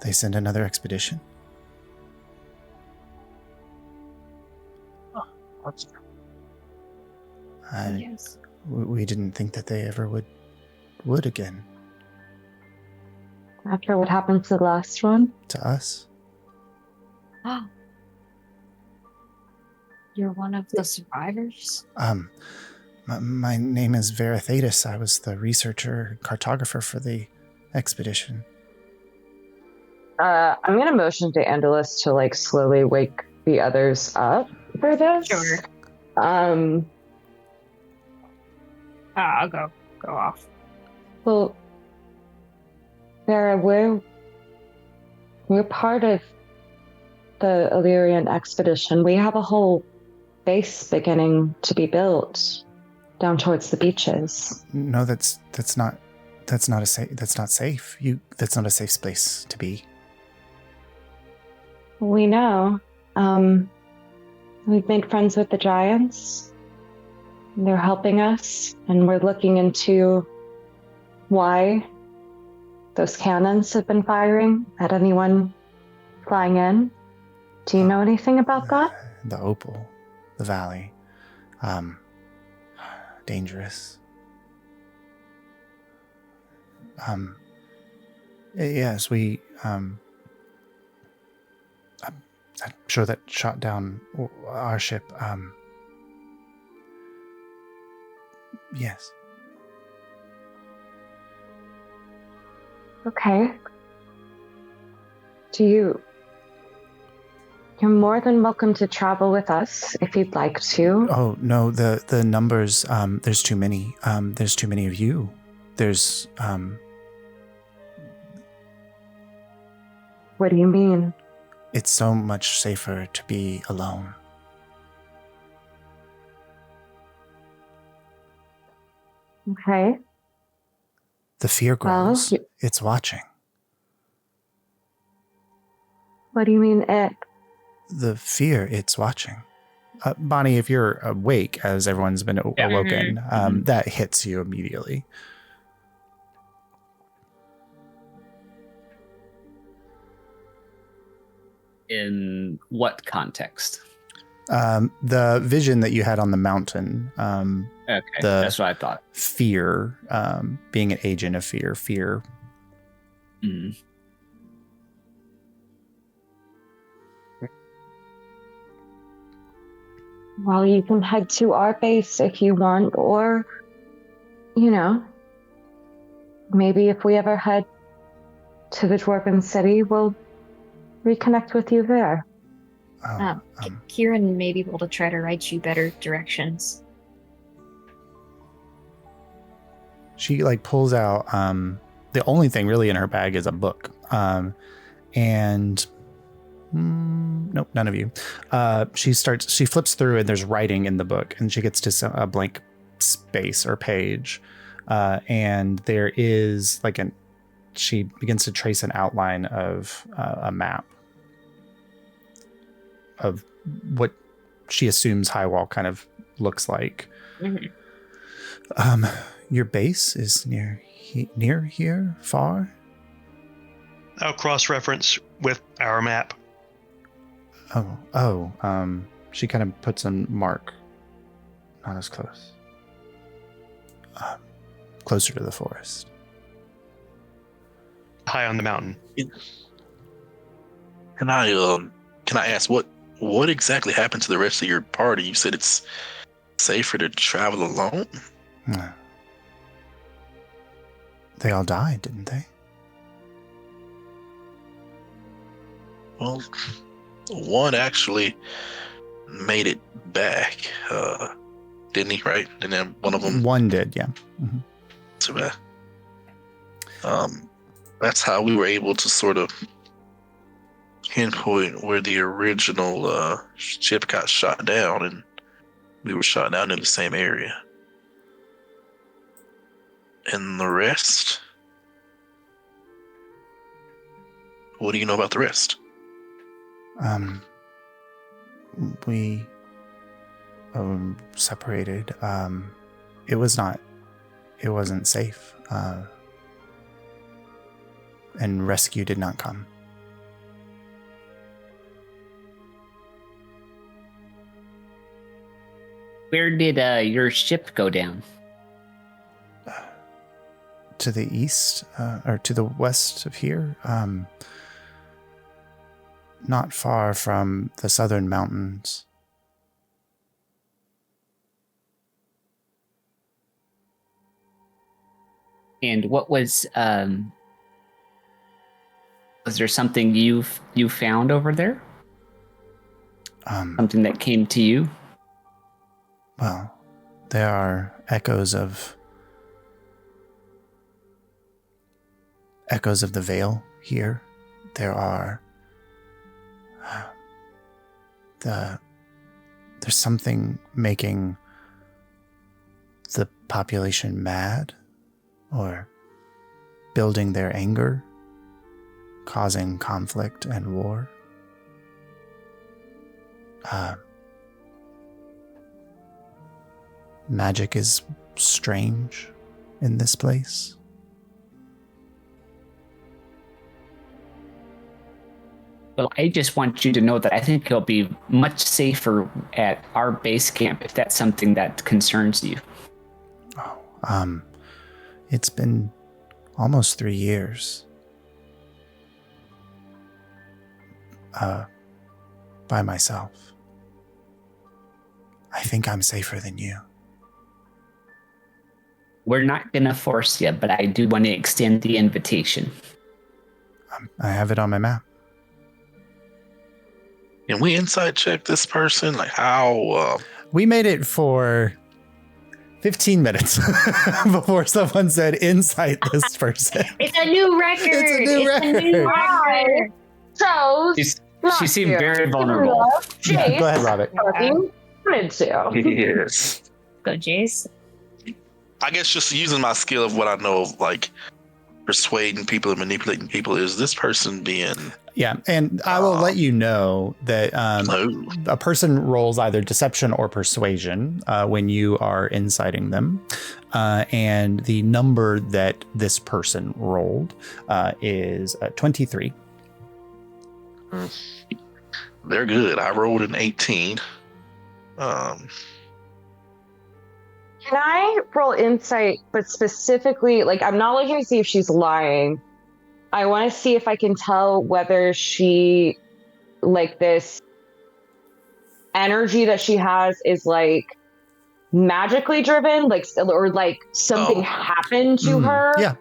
They send another expedition. Yes. We didn't think that they ever would again. After what happened to the last one? To us. Oh. You're one of the survivors? My name is Verithatus. I was the researcher, cartographer for the expedition. I'm going to motion to Andalus to slowly wake the others up for this. Sure. I'll go off. Well, Vera, we're part of the Illyrian expedition. We have a whole base beginning to be built down towards the beaches. No, that's not safe. That's not a safe place to be. We know. We've made friends with the giants. They're helping us, and we're looking into why those cannons have been firing at anyone flying in. Do you know anything about that? The opal. the valley. Dangerous. Yes, I'm sure that shot down our ship. Yes. Okay. You're more than welcome to travel with us if you'd like to. Oh, no, the numbers, there's too many. There's too many of you. There's, What do you mean? It's so much safer to be alone. Okay. The fear grows. Well, It's watching. what do you mean it? The fear, it's watching. Bonnie, if you're awake, as everyone's been awoken, that hits you immediately. In what context? The vision that you had on the mountain. Okay, that's what I thought. Fear, being an agent of fear. Mm. Well, you can head to our base if you want, or, maybe if we ever head to the Dwarven City, we'll reconnect with you there. Kieran may be able to try to write you better directions. She pulls out, the only thing really in her bag is a book. Nope, none of you. She flips through and there's writing in the book, and she gets to a blank space or page. And there is she begins to trace an outline of a map of what she assumes Highwall kind of looks like. Mm-hmm. Your base is near here, far? I'll cross-reference with our map. She kind of puts a mark. Not as close. Closer to the forest. High on the mountain. Can I ask what exactly happened to the rest of your party? You said it's safer to travel alone? They all died, didn't they? Well, one actually made it back, didn't he? Right? And then one of them. One did, yeah. Mm-hmm. Too bad. That's how we were able to sort of pinpoint where the original ship got shot down, and we were shot down in the same area. And the rest? What do you know about the rest? We separated. It wasn't safe. And rescue did not come. Where did your ship go down? To the east, or to the west of here. Not far from the southern mountains. And what was there something you found over there? Something that came to you? Well, there are echoes of the veil here. There are there's something making the population mad, or building their anger, causing conflict and war. Magic is strange in this place. Well, I just want you to know that I think it'll be much safer at our base camp if that's something that concerns you. Oh, it's been almost 3 years. By myself. I think I'm safer than you. We're not going to force you, but I do want to extend the invitation. I have it on my map. Can we insight check this person? Like how? We made it for 15 minutes before someone said insight this person. It's a new record. It's a new record. Chose. She seemed very vulnerable. Yeah, go ahead, Robert. Wanted to. Yes. Go, Jace. I guess just using my skill of what I know of, like persuading people and manipulating people, is this person being? Yeah, and I will let you know that a person rolls either deception or persuasion when you are inciting them, and the number that this person rolled is 23. They're good. I rolled an 18. Can I roll insight, but specifically, like, I'm not looking to see if she's lying. I want to see if I can tell whether she, like, this energy that she has is, like, magically driven, like, or, like, something happened to her. Yeah.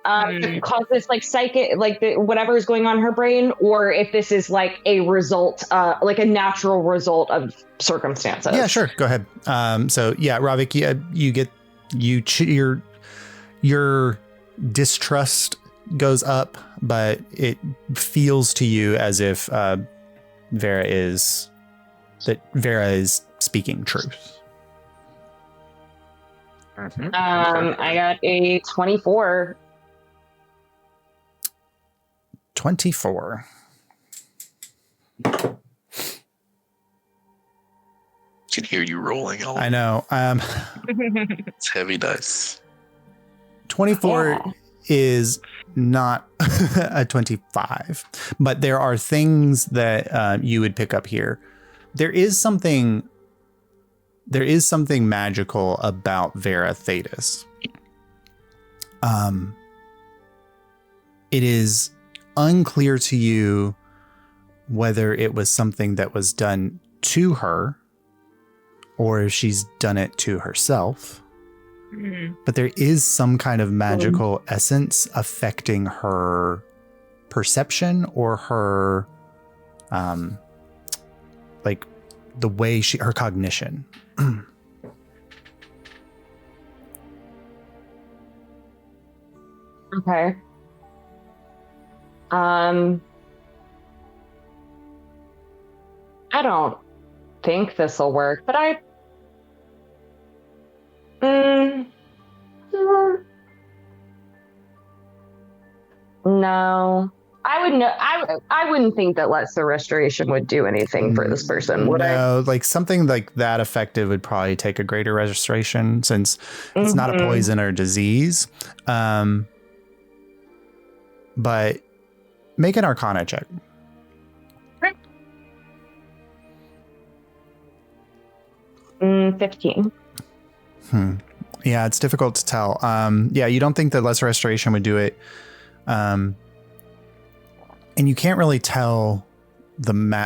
To cause this, like, psychic, like, whatever is going on in her brain, or if this is, like, a result, like, a natural result of circumstances. Yeah, sure. Go ahead. So yeah, Ravik, your distrust goes up, but it feels to you as if Vera is speaking truth. I got a 24. 24. Can hear you rolling. I know. It's heavy dice. 24 is not a 25, but there are things that you would pick up here. There is something magical about Vera Thetis. It is unclear to you whether it was something that was done to her or if she's done it to herself. But there is some kind of magical essence affecting her perception or her, like the way her cognition. Okay. I don't think this will work, but no. I would know. I wouldn't think that lesser restoration would do anything for this person, would I? No, like something like that effective would probably take a greater restoration since it's not a poison or disease. But make an Arcana check. 15. Yeah, it's difficult to tell. Yeah, you don't think that lesser restoration would do it. And you can't really tell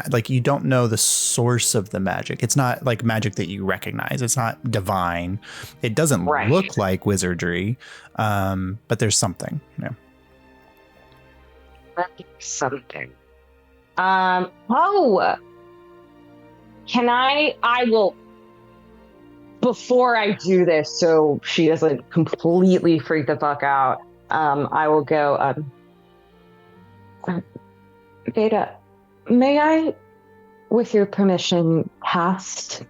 like you don't know the source of the magic. It's not like magic that you recognize. It's not divine. It doesn't look like wizardry. But there's something. Yeah. Something. Can I will, before I do this, so she doesn't completely freak the fuck out, I will go, Veda, may I, with your permission, cast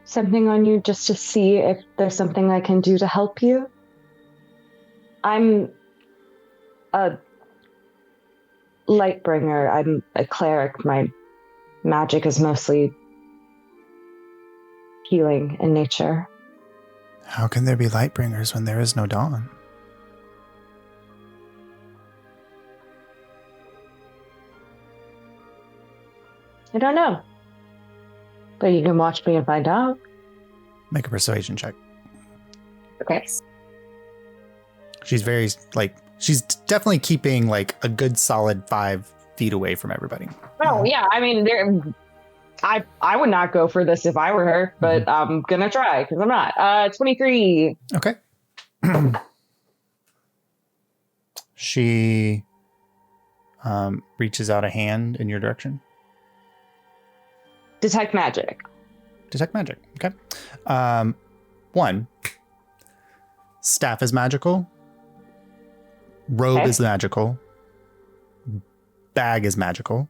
something on you just to see if there's something I can do to help you? I'm a Lightbringer. I'm a cleric. My magic is mostly healing in nature. How can there be Lightbringers when there is no dawn? I don't know. But you can watch me and find out. Make a persuasion check. Okay. She's very, like, she's definitely keeping, like, a good solid 5 feet away from everybody. Oh, yeah. I mean, I would not go for this if I were her, but I'm going to try because I'm not. 23. Okay. She reaches out a hand in your direction. Detect magic. Detect magic. Okay. 1. Staff is magical. Robe is magical. Bag is magical.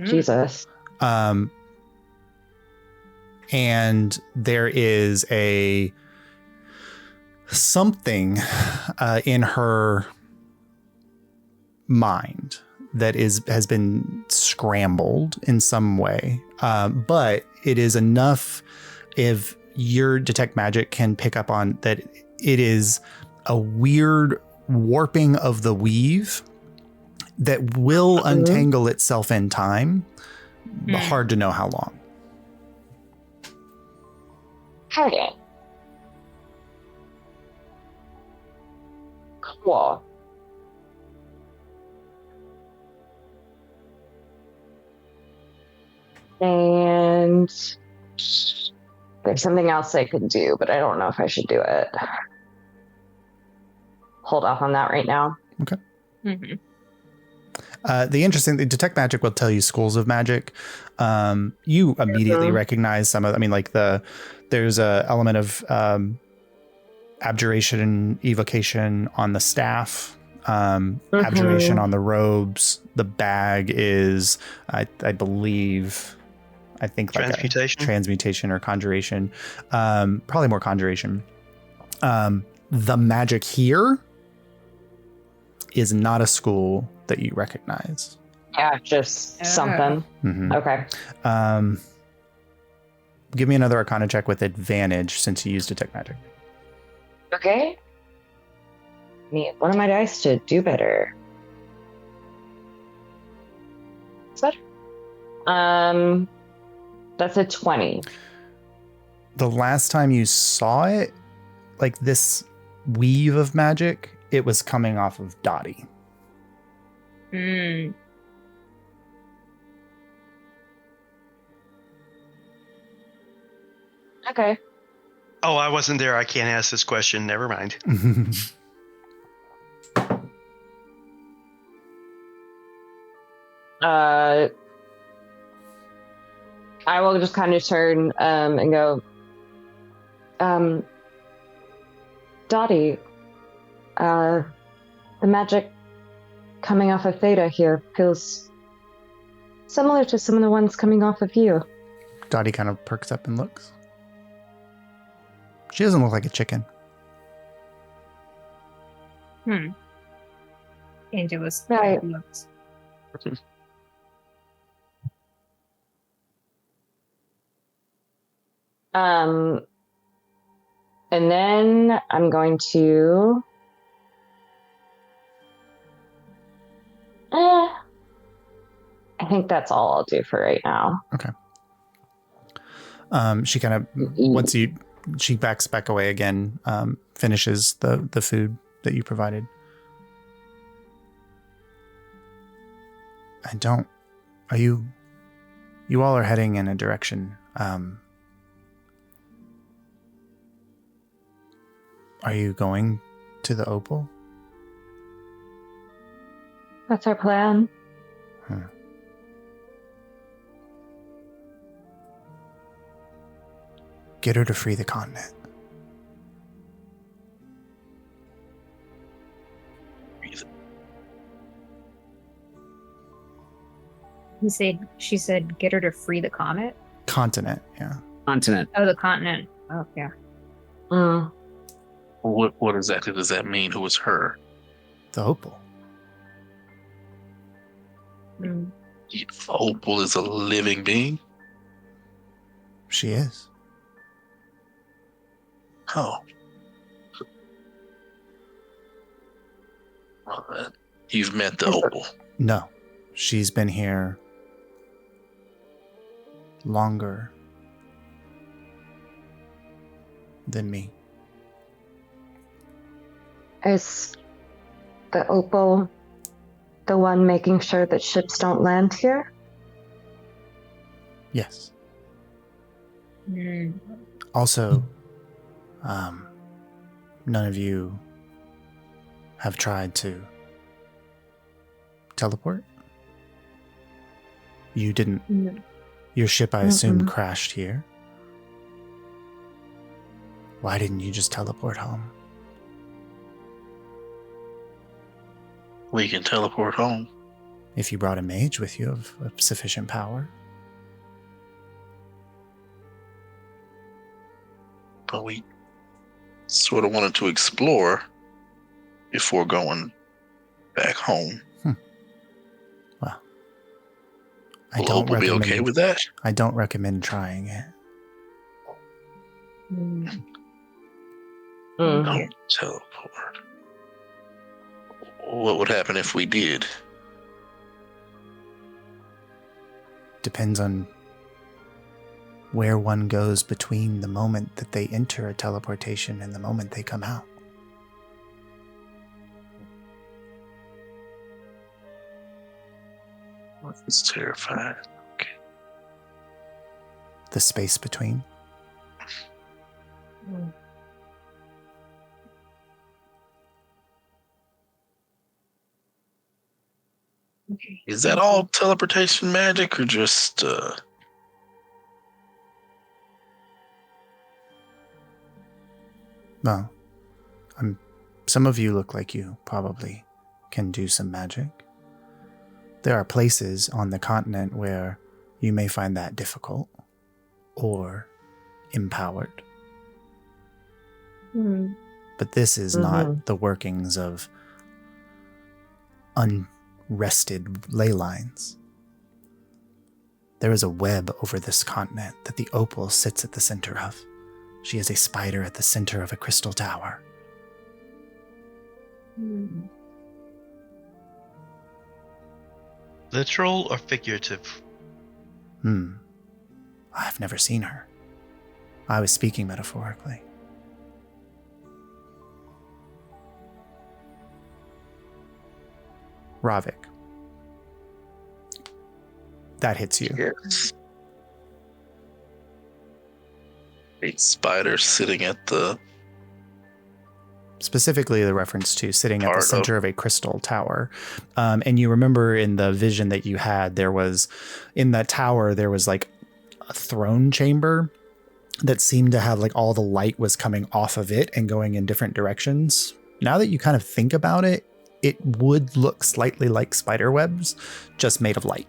Jesus. And there is a something in her mind that has been scrambled in some way, but it is enough if your detect magic can pick up on that it is a weird warping of the weave that will untangle itself in time. Hard to know how long. Okay. Cool. And there's something else I could do, but I don't know if I should do it. Hold off on that right now. Okay. Mm-hmm. The detect magic will tell you schools of magic. You immediately recognize some of, I mean, like there's a element of abjuration and evocation on the staff, abjuration on the robes. The bag is, I believe, I think like transmutation or conjuration. Probably more conjuration. The magic here is not a school that you recognize. Yeah, just something. Mm-hmm. Okay. Give me another Arcana check with advantage since you used detect magic. Okay. Need one of my dice to do better. It's better. That's a 20. The last time you saw it, like this weave of magic, it was coming off of Dottie. Okay. Oh, I wasn't there. I can't ask this question. Never mind. I will just kind of turn and go, Dottie, the magic coming off of Theta here feels similar to some of the ones coming off of you. Dottie kind of perks up and looks. She doesn't look like a chicken. Angel was right. And then I'm going to I think that's all I'll do for right now. Okay. She kind of once she backs back away again, finishes the food that you provided. You all are heading in a direction. Are you going to the Opal? That's our plan. Get her to free the continent. She said, get her to free the comet? Continent, yeah. Continent. Oh, the continent. Oh, yeah. What exactly does that mean? Who is her? The Opal. The Opal is a living being? She is. Oh. Well, you've met the Opal. No. She's been here longer than me. Is the opal the one making sure that ships don't land here? Yes. Mm. Also, none of you have tried to teleport? You didn't. No. Your ship, I assume, crashed here. Why didn't you just teleport home? We can teleport home. If you brought a mage with you of sufficient power. But we sort of wanted to explore before going back home. Well, Will Opal be okay with that? I don't recommend trying it. Don't teleport. What would happen if we did? Depends on where one goes between the moment that they enter a teleportation and the moment they come out. It's terrifying. Okay. The space between. Okay. Is that all teleportation magic or just Well, some of you look like you probably can do some magic. There are places on the continent where you may find that difficult or empowered. But this is not the workings of unrested ley lines. There is a web over this continent that the opal sits at the center of. She is a spider at the center of a crystal tower. Literal or figurative? I've never seen her. I was speaking metaphorically. Ravik. That hits you. yes. A spider sitting at the Specifically the reference to sitting at the Part center of a crystal tower. And you remember in the vision that you had, in that tower, there was like a throne chamber that seemed to have like all the light was coming off of it and going in different directions. Now that you kind of think about it, it would look slightly like spider webs, just made of light.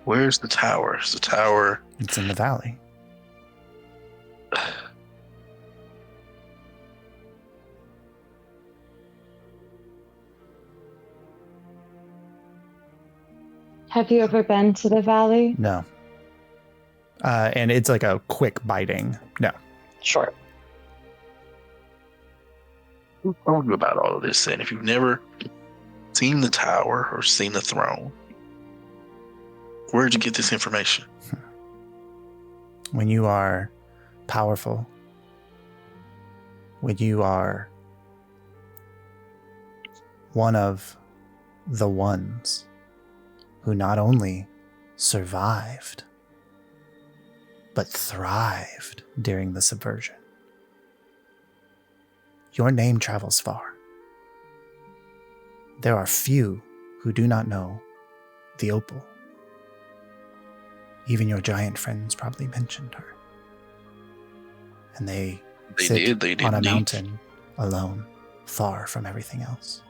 Where's the tower? Is the tower? It's in the valley. Have you ever been to the valley? No. And it's like a quick biting. No. Sure. Who told you about all of this then? If you've never seen the tower or seen the throne, where'd you get this information? When you are powerful, when you are one of the ones who not only survived, but thrived during the subversion, your name travels far. There are few who do not know the opal. Even your giant friends probably mentioned her. And they sit on a mountain alone, far from everything else.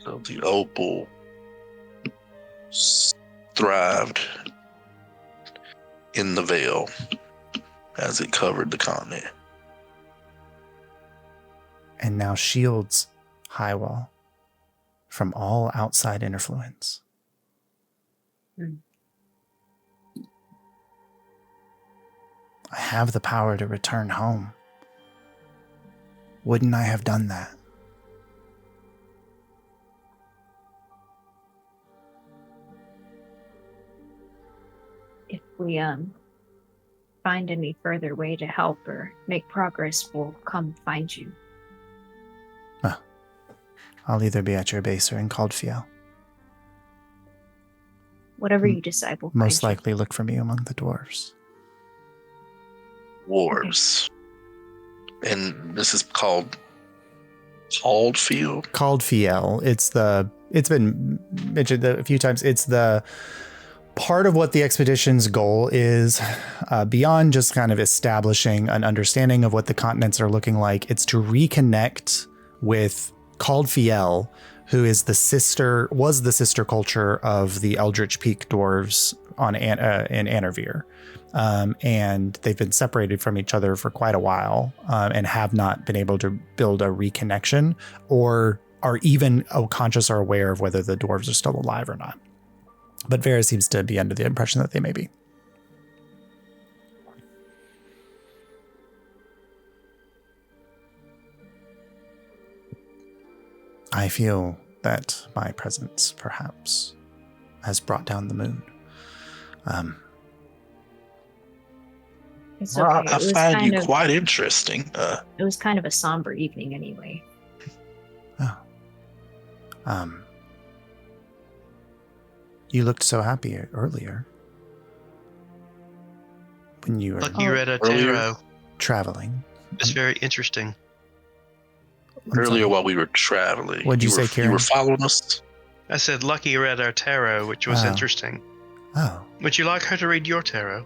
So the opal thrived in the veil as it covered the continent. And now shields Highwall from all outside influence. I have the power to return home. Wouldn't I have done that we find any further way to help or make progress, we'll come find you. I'll either be at your base or in Caldfiel. Whatever you decide, we'll Most find likely look for me among the dwarves. Dwarves. Okay. And this is called Caldfield? Caldfiel. It's been mentioned a few times. It's the part of what the expedition's goal is, beyond just kind of establishing an understanding of what the continents are looking like. It's to reconnect with Caldfiel, who is was the sister culture of the Eldritch Peak dwarves in Anarvir. And they've been separated from each other for quite a while, and have not been able to build a reconnection or are even conscious or aware of whether the dwarves are still alive or not. But Vera seems to be under the impression that they may be. I feel that my presence perhaps has brought down the moon. It's Well, okay. I find you quite interesting. It was kind of a somber evening anyway. You looked so happy earlier when you were Like you read a tarot. Traveling. It's very interesting. Earlier while we were traveling. What'd you say, Kieran? You were following us? I said Lucky read our tarot, which was interesting. Oh. Would you like her to read your tarot?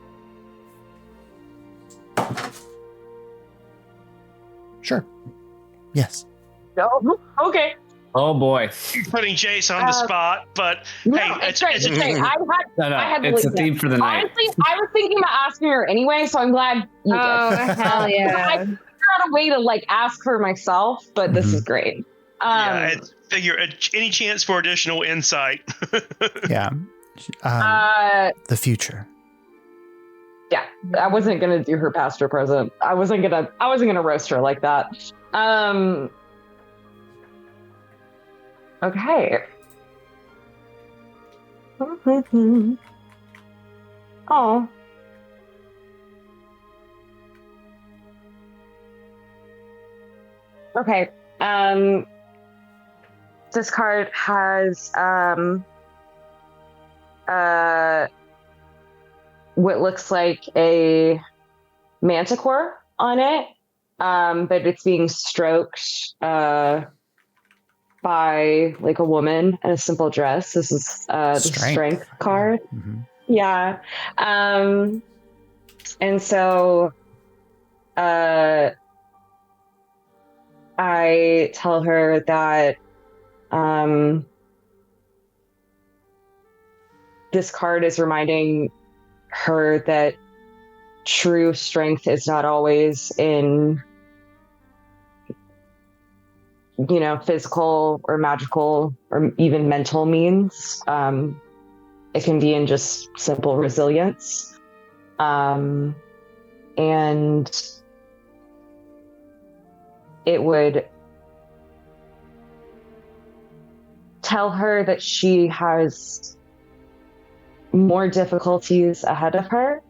Sure. Yes. Oh, okay. Oh boy. You're putting Jace on the spot, but No, hey, it's great. It's great. I had it's to a theme for the night. Honestly, I was thinking about asking her anyway, so I'm glad you did. Hell yeah. I figured out a way to ask her myself, but this is great. I figure any chance for additional insight. Yeah. The future. Yeah, I wasn't gonna do her past or present. I wasn't gonna roast her like that. Okay. Oh. Okay. This card has what looks like a manticore on it, but it's being stroked by a woman in a simple dress. This is the strength card. Mm-hmm. Yeah. And so I tell her that this card is reminding her that true strength is not always in physical or magical or even mental means. It can be in just simple resilience. And it would tell her that she has more difficulties ahead of her.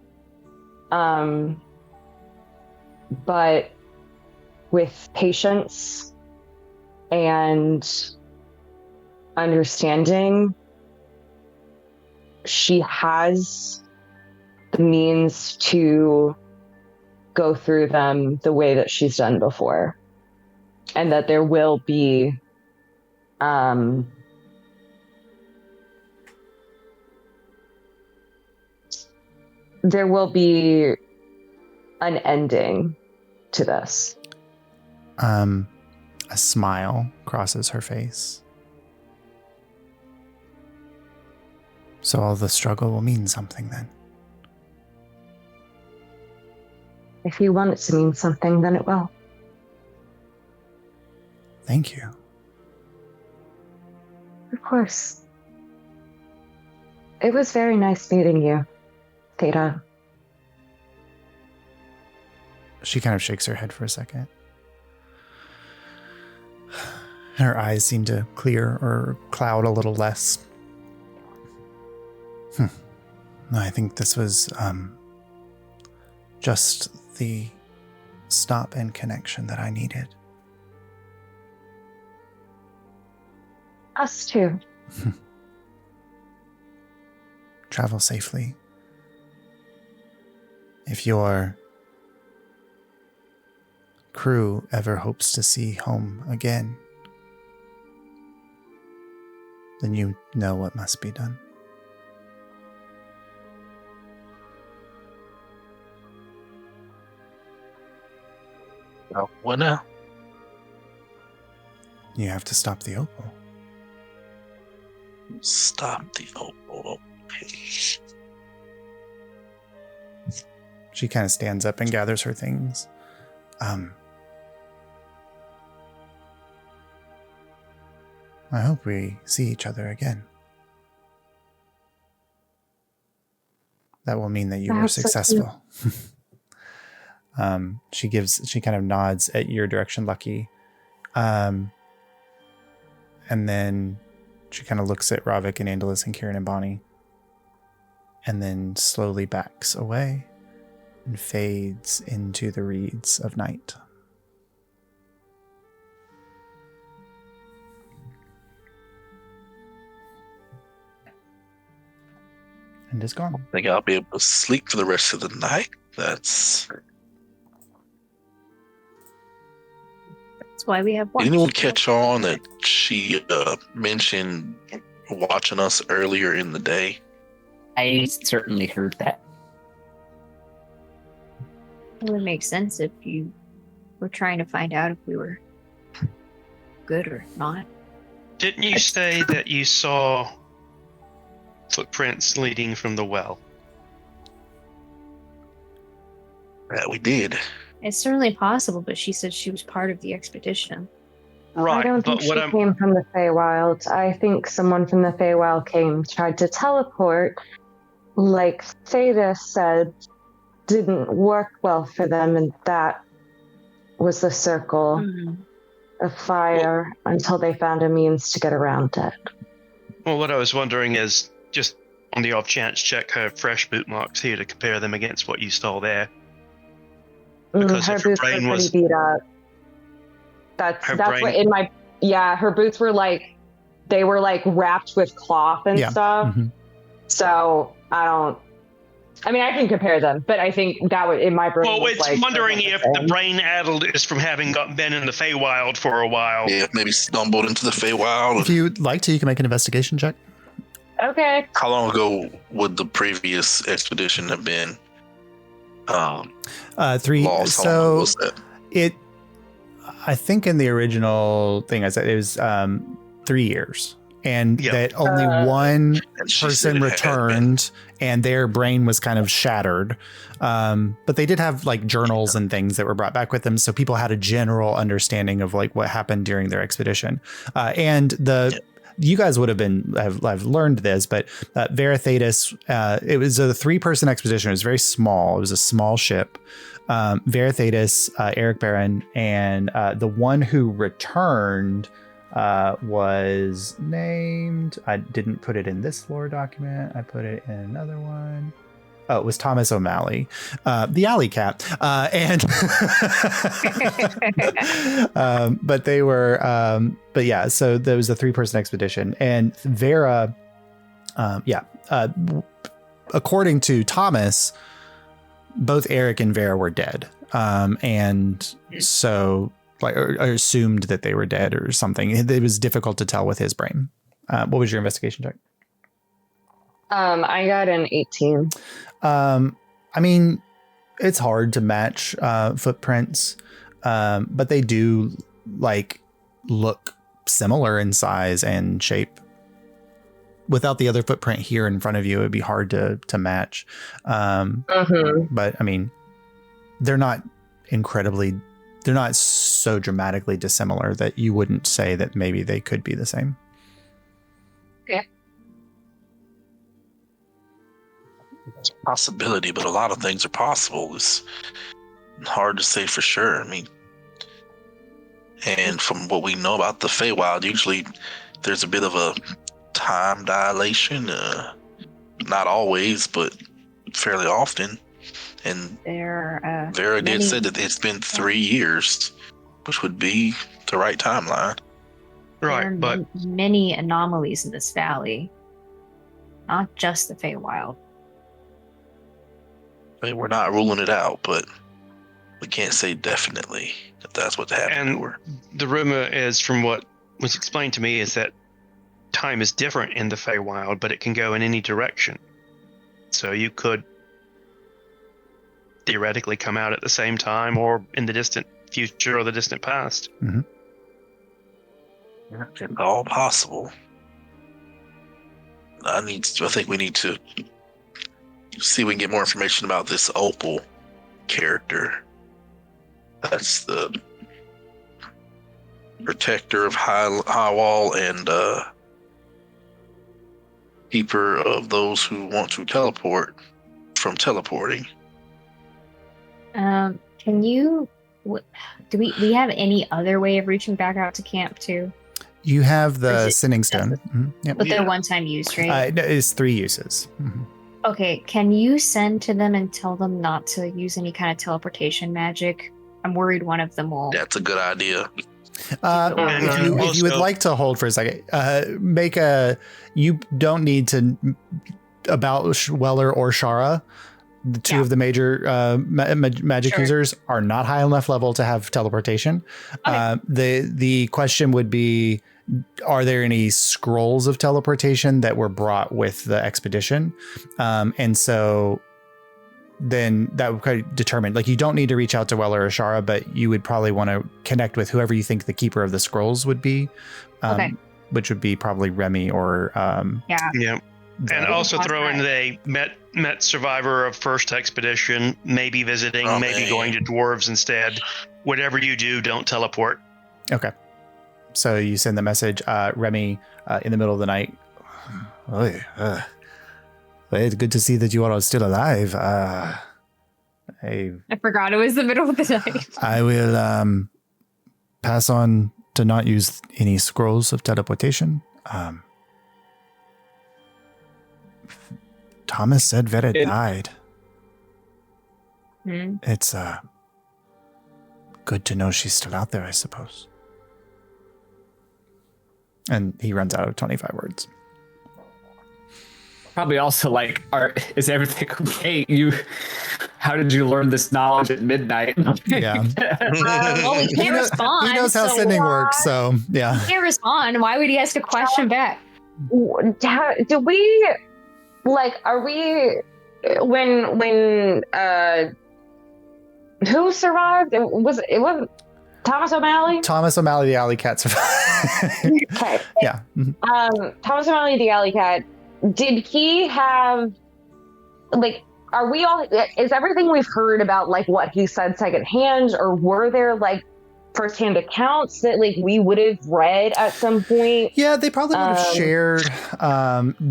But with patience and understanding, she has the means to go through them the way that she's done before. And that there will be an ending to this. A smile crosses her face. So all the struggle will mean something then. If you want it to mean something, then it will. Thank you. Of course. It was very nice meeting you, Theta. She kind of shakes her head for a second. Her eyes seem to clear or cloud a little less. No, I think this was just the stop and connection that I needed. Us too. Travel safely. If your crew ever hopes to see home again, then you know what must be done. Oh, what now? You have to stop the opal. Stop the opal. Okay. She kind of stands up and gathers her things. I hope we see each other again. That will mean that you were successful. She kind of nods at your direction, Lucky. And then she kind of looks at Ravik and Andalus and Kieran and Bonnie. And then slowly backs away and fades into the reeds of night. And is gone. I think I'll be able to sleep for the rest of the night. That's why we have watch. Did anyone catch on that she mentioned watching us earlier in the day? I certainly heard that. It would make sense if you were trying to find out if we were good or not. Didn't you say that you saw footprints leading from the well? Yeah, we did. It's certainly possible, but she said she was part of the expedition. Right, I don't think she came from the Feywild. I think someone from the Feywild tried to teleport, like Theta said, didn't work well for them, and that was the circle of fire until they found a means to get around it. Well, what I was wondering is, just on the off chance, check her fresh boot marks here to compare them against what you saw there. Because her if her boots were brain pretty was beat up. That's what in my her boots were like, they were like wrapped with cloth and stuff. Mm-hmm. So I can compare them, but I think that would in my brain. Well, was it's like, wondering if the brain addled is from having been in the Feywild for a while. Yeah, maybe stumbled into the Feywild. If you'd like to, you can make an investigation check. Okay. How long ago would the previous expedition have been? 3. Lost? How long So was that? I think in the original thing I said it was 3 years, and that only one person returned, and their brain was kind of shattered. But they did have like journals and things that were brought back with them, so people had a general understanding of like what happened during their expedition. You guys would have learned this, but Verithatus, it was a 3-person expedition. It was very small. It was a small ship. Verithatus, Eric Barron, and the one who returned was named. I didn't put it in this lore document. I put it in another one. Oh, it was Thomas O'Malley, the alley cat. But they were, but yeah, so there was a 3-person expedition, and Vera, according to Thomas, both Eric and Vera were dead. And so like, or assumed that they were dead or something. It was difficult to tell with his brain. What was your investigation check? I got an 18. It's hard to match footprints, but they do like look similar in size and shape. Without the other footprint here in front of you, it'd be hard to match. But they're not so dramatically dissimilar that you wouldn't say that maybe they could be the same. Okay. It's a possibility, but a lot of things are possible. It's hard to say for sure. And from what we know about the Feywild, usually there's a bit of a time dilation. not always, but fairly often. And Vera did say that it's been 3 years, which would be the right timeline. There are many anomalies in this valley, not just the Feywild. I mean, we're not ruling it out, but we can't say definitely that that's what's happening. And the rumor is, from what was explained to me, is that time is different in the Feywild, but it can go in any direction. So you could theoretically come out at the same time, or in the distant future or the distant past. Mm-hmm. It's all possible. I think we need to see if we can get more information about this Opal character. That's the protector of Highwall and keeper of those who want to teleport from teleporting. Can you? Do we have any other way of reaching back out to camp too? You have the Sinning Stone. Mm-hmm. Yep. But they're one-time use, right? It's 3 uses. Mm-hmm. Okay, can you send to them and tell them not to use any kind of teleportation magic? I'm worried one of them will. That's a good idea. If you would like to hold for a second, you don't need to about Weller or Shara. The two of the major magic users are not high enough level to have teleportation. Okay. The question would be, are there any scrolls of teleportation that were brought with the expedition? And so then that would kind of determine, like, you don't need to reach out to Weller or Shara, but you would probably want to connect with whoever you think the keeper of the scrolls would be, which would be probably Remy or yeah. And also throw in they met survivor of first expedition, maybe visiting, maybe going to dwarves instead. Whatever you do, don't teleport. Okay. So you send the message, Remy, in the middle of the night. It's good to see that you are all still alive. I forgot it was the middle of the night. I will pass on to not use any scrolls of teleportation. Thomas said Vera died. It's good to know she's still out there, I suppose. And he runs out of 25 words. Probably also like, is everything okay? How did you learn this knowledge at midnight? Yeah. Well, we can't respond. He knows how sending works, so yeah. He can't respond. Why would he ask a question back? Do we, like, are we, when who survived? It wasn't Thomas O'Malley? Thomas O'Malley, the alley cat survived. Okay. Yeah. Mm-hmm. Thomas O'Malley, the alley cat, did he have, like, are we all, is everything we've heard about, like, what he said secondhand, or were there, like, firsthand accounts that, like, we would have read at some point? Yeah, they probably would have shared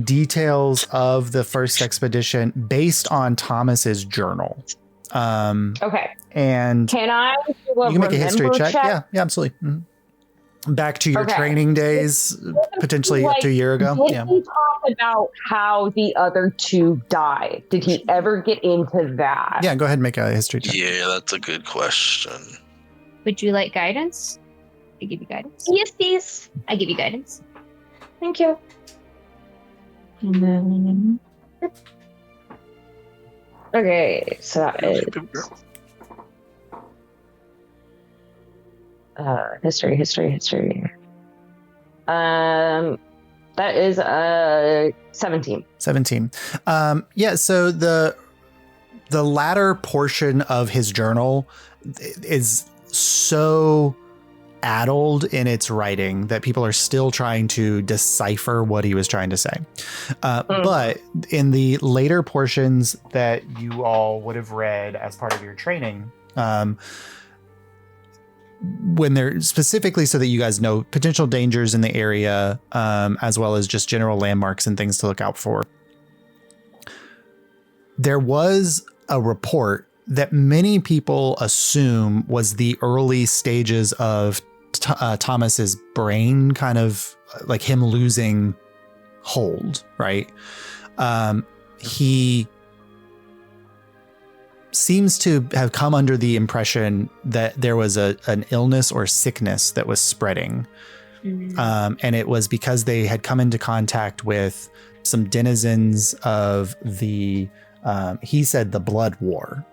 details of the first expedition based on Thomas's journal. Okay. And can I do you can make a history check? Yeah, absolutely. Mm-hmm. Back to your training days, potentially up to a year ago. Did he talk about how the other two died? Did he ever get into that? Yeah, go ahead and make a history check. Yeah, that's a good question. Would you like guidance? I give you guidance. Yes, please. I give you guidance. Thank you. Okay, so that is history. That is 17. 17. Yeah, so the latter portion of his journal is so addled in its writing that people are still trying to decipher what he was trying to say. But in the later portions that you all would have read as part of your training, when they're specifically so that you guys know potential dangers in the area, as well as just general landmarks and things to look out for, there was a report that many people assume was the early stages of Thomas's brain, kind of like him losing hold, right? he seems to have come under the impression that there was an illness or sickness that was spreading. And it was because they had come into contact with some denizens of the, he said, the Blood War.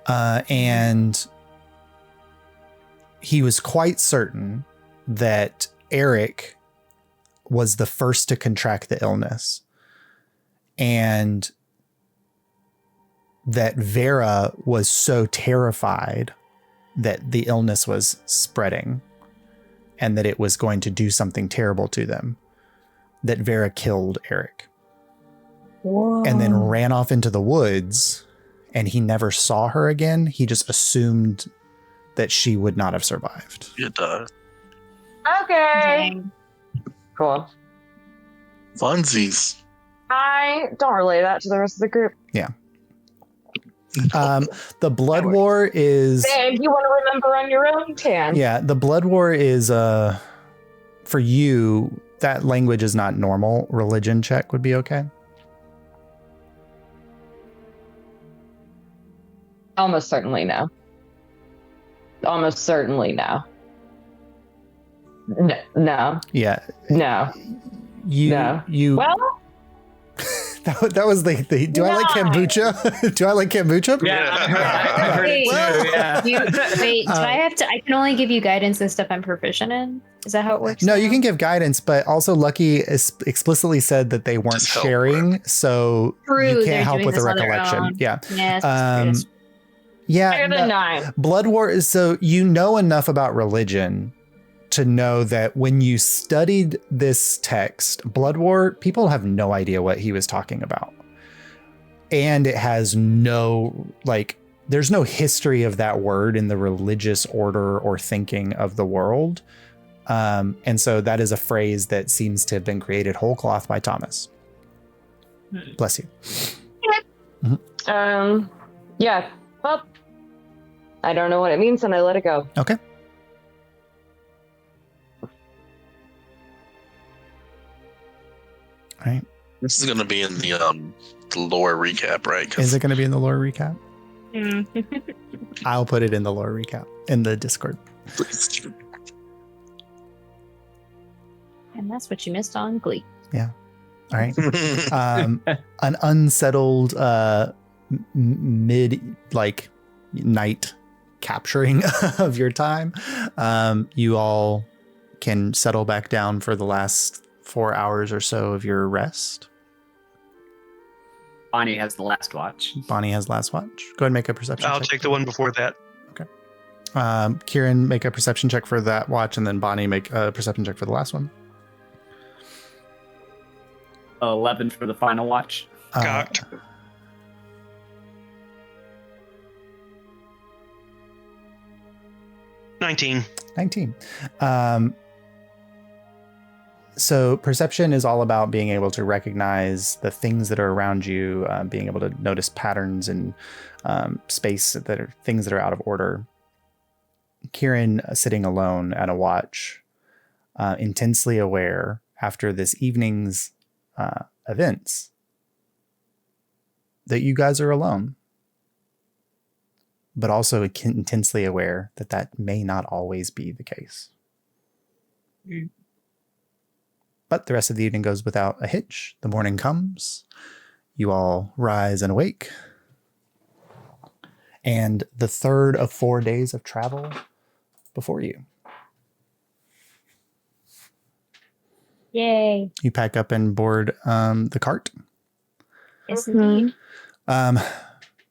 And he was quite certain that Eric was the first to contract the illness, and that Vera was so terrified that the illness was spreading and that it was going to do something terrible to them, that Vera killed Eric. Whoa. And then ran off into the woods, and he never saw her again. He just assumed that she would not have survived. It does. Okay. Dang. Cool. Funsies. I don't relay that to the rest of the group. Yeah. The Blood War is... If you want to remember on your own, Tan. Yeah, the Blood War is, for you, that language is not normal. Religion check would be okay. Almost certainly no. Almost certainly no. No. Yeah. No. You. Well, that was the do I like kombucha? Do I like kombucha? Yeah, I heard it too. Yeah. Wait, do I have to? I can only give you guidance and stuff I'm proficient in. Is that how it works? No, now? you can give guidance, but also Lucky explicitly said that they weren't Just help, sharing, so True, you they're can't help doing with the this on their recollection. own. Yeah. Yes. Yeah. higher than 9. Blood War is, so you know enough about religion to know that when you studied this text, Blood War, people have no idea what he was talking about. And it has no, there's no history of that word in the religious order or thinking of the world. And so that is a phrase that seems to have been created whole cloth by Thomas. Bless you. Yeah. Well, I don't know what it means, and I let it go. Okay. All right. This is going to be in the lore recap, right? 'Cause Is it going to be in the lore recap? Mm. I'll put it in the lore recap in the Discord. And that's what you missed on Glee. All right. An unsettled mid night capturing of your time. You all can settle back down for the last 4 hours or so of your rest. Bonnie has the last watch. Bonnie has last watch. Go ahead and make a perception I'll check. take the one before that. Kieran, make a perception check for that watch, and then Bonnie, make a perception check for the last one. 11 for the final watch. Cocked. 19. So perception is all about being able to recognize the things that are around you, being able to notice patterns in space that are things that are out of order. Kieran, sitting alone at a watch, intensely aware after this evening's events that you guys are alone, but also intensely aware that that may not always be the case. But the rest of the evening goes without a hitch. The morning comes. You all rise and awake. And the third of 4 days of travel before you. Yay. You pack up and board the cart. Yes, indeed.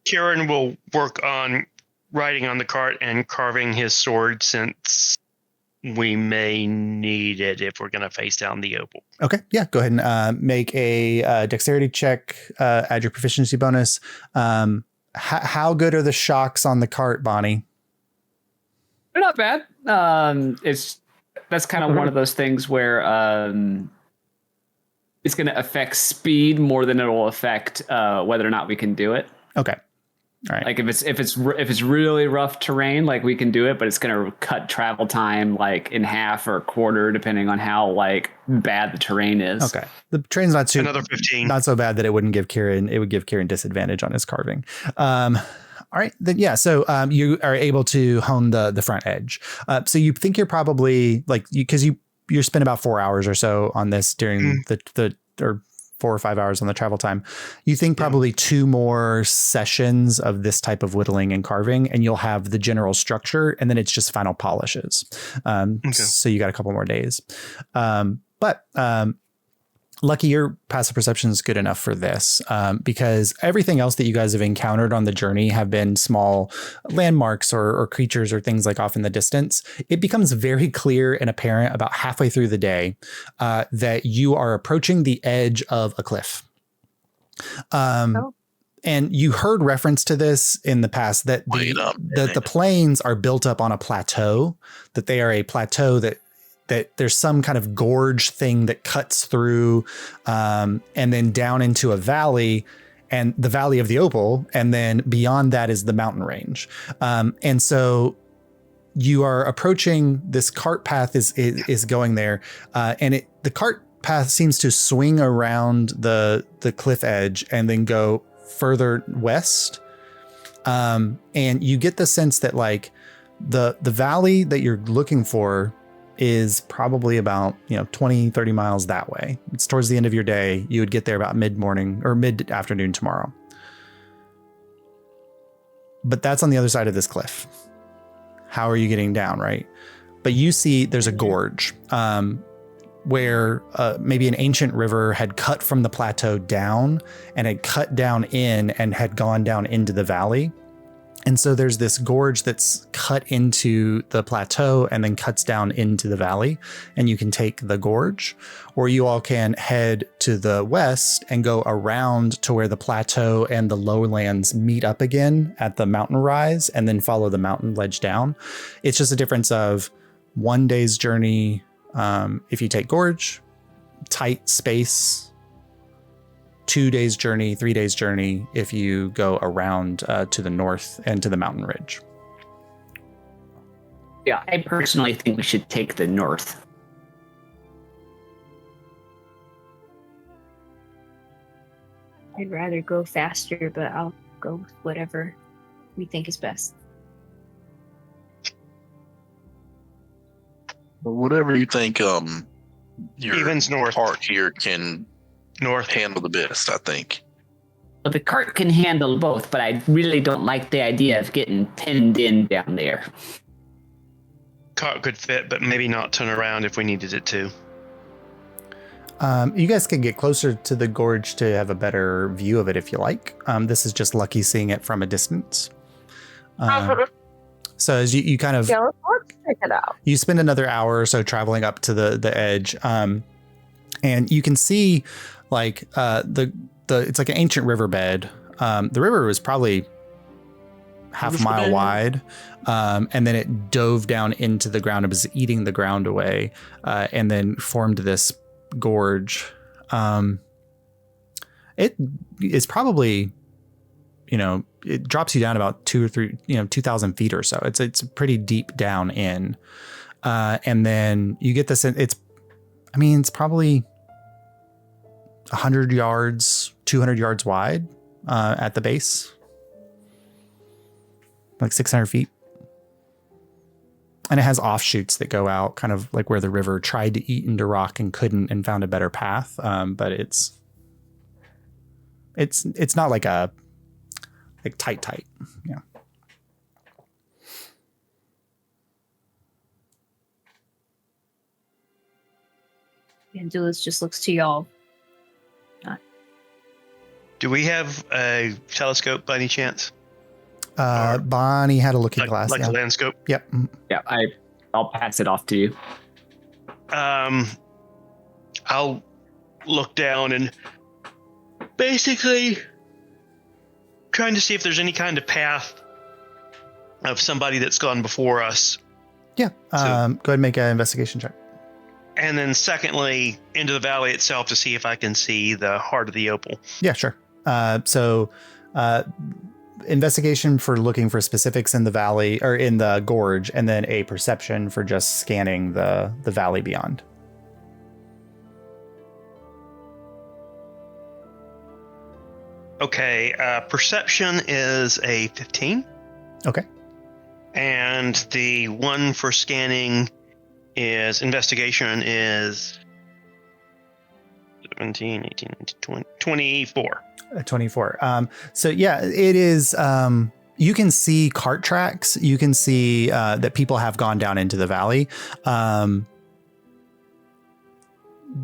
Kieran will work on riding on the cart and carving his sword, since we may need it if we're going to face down the opal. Okay, yeah, go ahead and make a dexterity check, add your proficiency bonus. How good are the shocks on the cart, Bonnie? They're not bad. That's kind of one of those things where it's going to affect speed more than it will affect whether or not we can do it. Okay. All right. Like if it's really rough terrain, like we can do it, but it's going to cut travel time like in half or a quarter, depending on how like bad the terrain is. Okay. The terrain's not Another 15. not so bad that it wouldn't give Kieran. It would give Kieran disadvantage on his carving. All right, then yeah. So you are able to hone the front edge. So you think you're probably like because you spend about 4 hours or so on this during the or 4 or 5 hours on the travel time. You think probably 2 more sessions of this type of whittling and carving, and you'll have the general structure, and then it's just final polishes. So you got a couple more days. But Lucky, your passive perception is good enough for this because everything else that you guys have encountered on the journey have been small landmarks or creatures or things like off in the distance. It becomes very clear and apparent about halfway through the day that you are approaching the edge of a cliff. And you heard reference to this in the past that the plains are built up on a plateau, that they are a plateau that there's some kind of gorge thing that cuts through and then down into a valley, and the Valley of the Opal. And then beyond that is the mountain range. And so you are approaching this cart path is going there. And the cart path seems to swing around the cliff edge and then go further west. And you get the sense that like the valley that you're looking for is probably about 20-30 miles that way. It's towards the end of your day. You would get there about mid-morning or mid-afternoon tomorrow. But that's on the other side of this cliff. How are you getting down, right? But you see there's a gorge where maybe an ancient river had cut from the plateau down and had cut down in and had gone down into the valley. And so there's this gorge that's cut into the plateau and then cuts down into the valley, and you can take the gorge, or you all can head to the west and go around to where the plateau and the lowlands meet up again at the mountain rise and then follow the mountain ledge down. It's just a difference of 1 day's journey. If you take gorge, tight space, 2 days journey, 3 days journey if you go around to the north and to the mountain ridge. Yeah, I personally think we should take the north. I'd rather go faster, but I'll go with whatever we think is best. Whatever you think your Evens north. heart here can North. handle the best, I think. Well, the cart can handle both, but I really don't like the idea of getting pinned in down there. Cart could fit, but maybe not turn around if we needed it to. You guys can get closer to the gorge to have a better view of it if you like. This is just Lucky seeing it from a distance. So as you kind of let's check it out. You spend another hour or so traveling up to the edge, and you can see like it's like an ancient riverbed. The river was probably half a mile wide, and then it dove down into the ground. It was eating the ground away, and then formed this gorge. It is probably, it drops you down about 2,000 feet or so. It's pretty deep down in, and then you get this. It's probably 100 yards, 200 yards wide at the base, like 600 feet. And it has offshoots that go out kind of like where the river tried to eat into rock and couldn't and found a better path. But it's not like tight. Yeah. Angelus just looks to y'all. Do we have a telescope by any chance? Bonnie had a looking glass. Like yeah. a landscope? Yep. Yeah, I'll pass it off to you. I'll look down and basically trying to see if there's any kind of path of somebody that's gone before us. Yeah. Go ahead and make an investigation check. And then secondly, into the valley itself to see if I can see the heart of the opal. Yeah, sure. So investigation for looking for specifics in the valley or in the gorge, and then a perception for just scanning the valley beyond. Okay, perception is a 15. Okay. And the one for scanning is investigation is 17, 18, 19, 20, 24. 24. So yeah, it is. You can see cart tracks. You can see that people have gone down into the valley.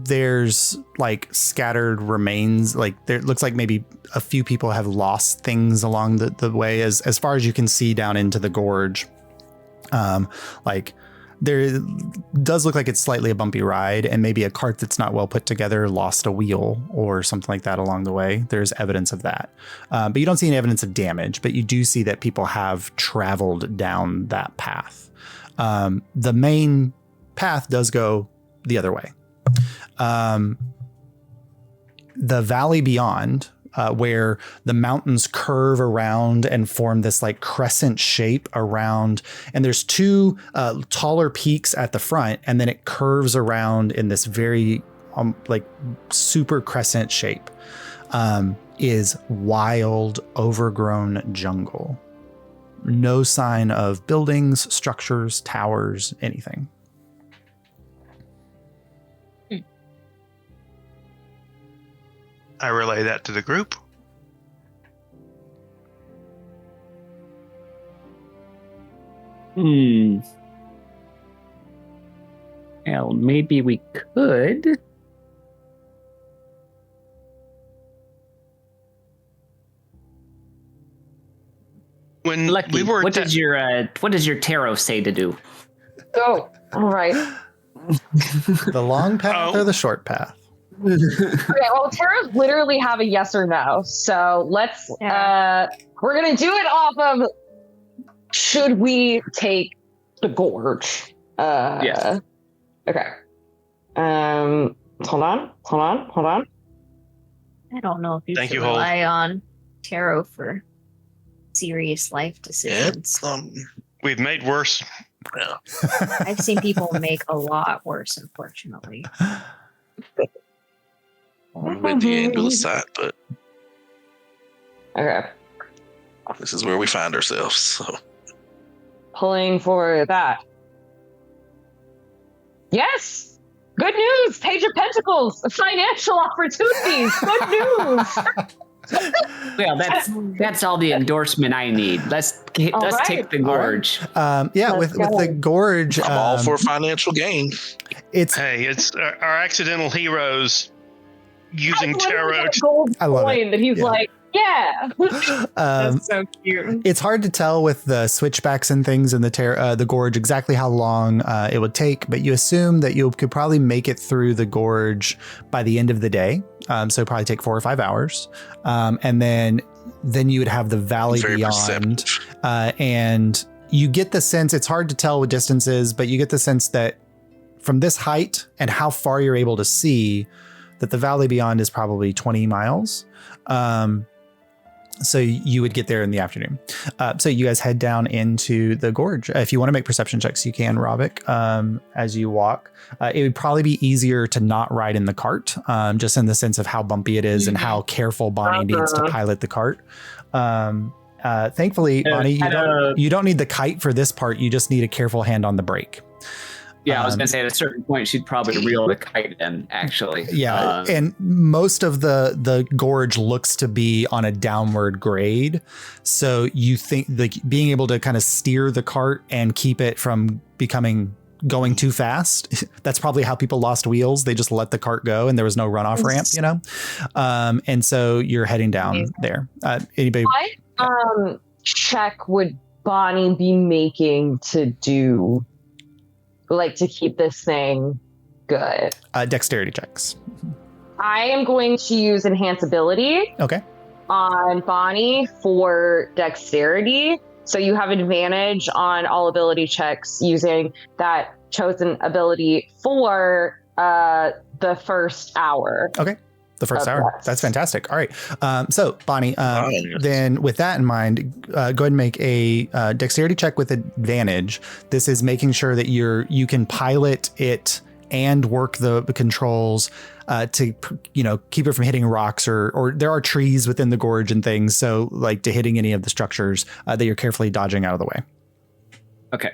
There's like scattered remains. Like there looks like maybe a few people have lost things along the way as far as you can see down into the gorge. Like there does look like it's slightly a bumpy ride, and maybe a cart that's not well put together lost a wheel or something like that along the way. There's evidence of that. But you don't see any evidence of damage, but you do see that people have traveled down that path. The main path does go the other way. The valley beyond, where the mountains curve around and form this like crescent shape around, and there's two taller peaks at the front, and then it curves around in this very like super crescent shape, is wild, overgrown jungle. No sign of buildings, structures, towers, anything. I relay that to the group. Well, maybe we could. When Lucky, we were what does your tarot say to do? Oh, all right. The long path or the short path? Okay, well, tarots literally have a yes or no. So let's, we're going to do it off of, should we take the gorge? Yes. Okay. Hold on. I don't know if you Thank should you, Holt. rely on tarot for serious life decisions. We've made worse. Yeah. I've seen people make a lot worse, unfortunately. With the ambulance side, but Okay. this is where we find ourselves. So Pulling for that. Yes! Good news! Page of Pentacles! Financial opportunities! Good news! Well, that's all the endorsement I need. Let's take the gorge. With the gorge, I'm all for financial gain. It's our accidental heroes using tarot. I love it. That he's like, yeah. That's so cute. It's hard to tell with the switchbacks and things in the gorge exactly how long it would take, but you assume that you could probably make it through the gorge by the end of the day. So probably take 4 or 5 hours, and then you would have the valley beyond, and you get the sense, it's hard to tell with distances, but you get the sense that from this height and how far you're able to see, that the valley beyond is probably 20 miles. So you would get there in the afternoon. So you guys head down into the gorge. If you want to make perception checks, you can, Ravik, as you walk. It would probably be easier to not ride in the cart, just in the sense of how bumpy it is and how careful Bonnie needs to pilot the cart. Thankfully, Bonnie, you don't need the kite for this part. You just need a careful hand on the brake. Yeah, I was going to say at a certain point, she'd probably reel the kite in, actually. Yeah, and most of the gorge looks to be on a downward grade. So you think like being able to kind of steer the cart and keep it from going too fast. That's probably how people lost wheels. They just let the cart go and there was no runoff ramp, and so you're heading down there. Anybody? What check would Bonnie be making to do, like, to keep this thing good? Dexterity checks. I am going to use enhanceability on Bonnie for dexterity. So you have advantage on all ability checks using that chosen ability for the first hour. Okay. The first hour. Yes. That's fantastic. All right. So Bonnie, Nice. then with that in mind, go ahead and make a dexterity check with advantage. This is making sure that you can pilot it and work the controls to keep it from hitting rocks or there are trees within the gorge and things. So like to hitting any of the structures that you're carefully dodging out of the way. Okay.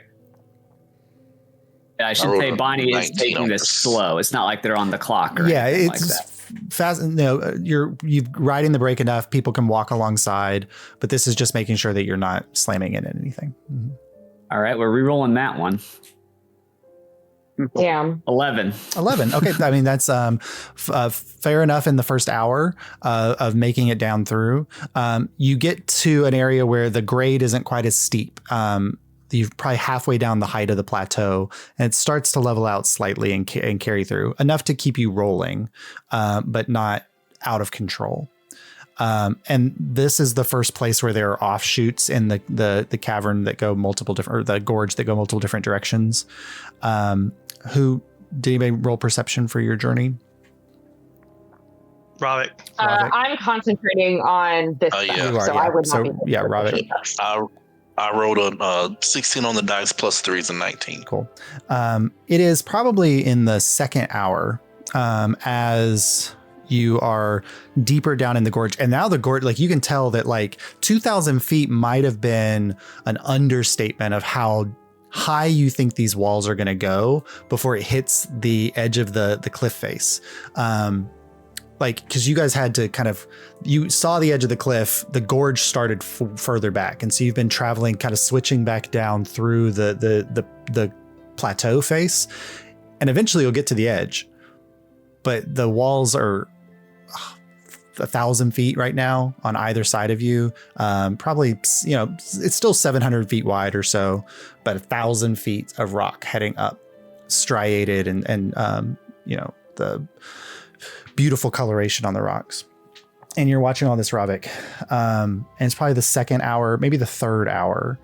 I should say Bonnie is taking this slow. It's not like they're on the clock or anything like that. Fast. No, you're riding the brake enough. People can walk alongside, but this is just making sure that you're not slamming into anything. Mm-hmm. All right, we're re-rolling that one. Damn. 11. Okay, I mean that's fair enough in the first hour of making it down through. You get to an area where the grade isn't quite as steep. You're probably halfway down the height of the plateau, and it starts to level out slightly and carry through enough to keep you rolling, but not out of control. And this is the first place where there are offshoots in the cavern that go multiple different, or the gorge that go multiple different directions. Did anybody roll perception for your journey? Ravik. I'm concentrating on this stuff, so I would not be. Yeah, Ravik. I rolled a 16 on the dice plus 3 is a 19. Cool. It is probably in the second hour as you are deeper down in the gorge. And now the gorge, like you can tell that like 2,000 feet might have been an understatement of how high you think these walls are going to go before it hits the edge of the cliff face. Because you guys had to you saw the edge of the cliff, the gorge started further back. And so you've been traveling, kind of switching back down through the plateau face. And eventually you'll get to the edge. But the walls are 1,000 feet right now on either side of you. Probably, it's still 700 feet wide or so, but 1,000 feet of rock heading up, striated and the beautiful coloration on the rocks. And you're watching all this, Ravik. And it's probably the second hour, maybe the third hour,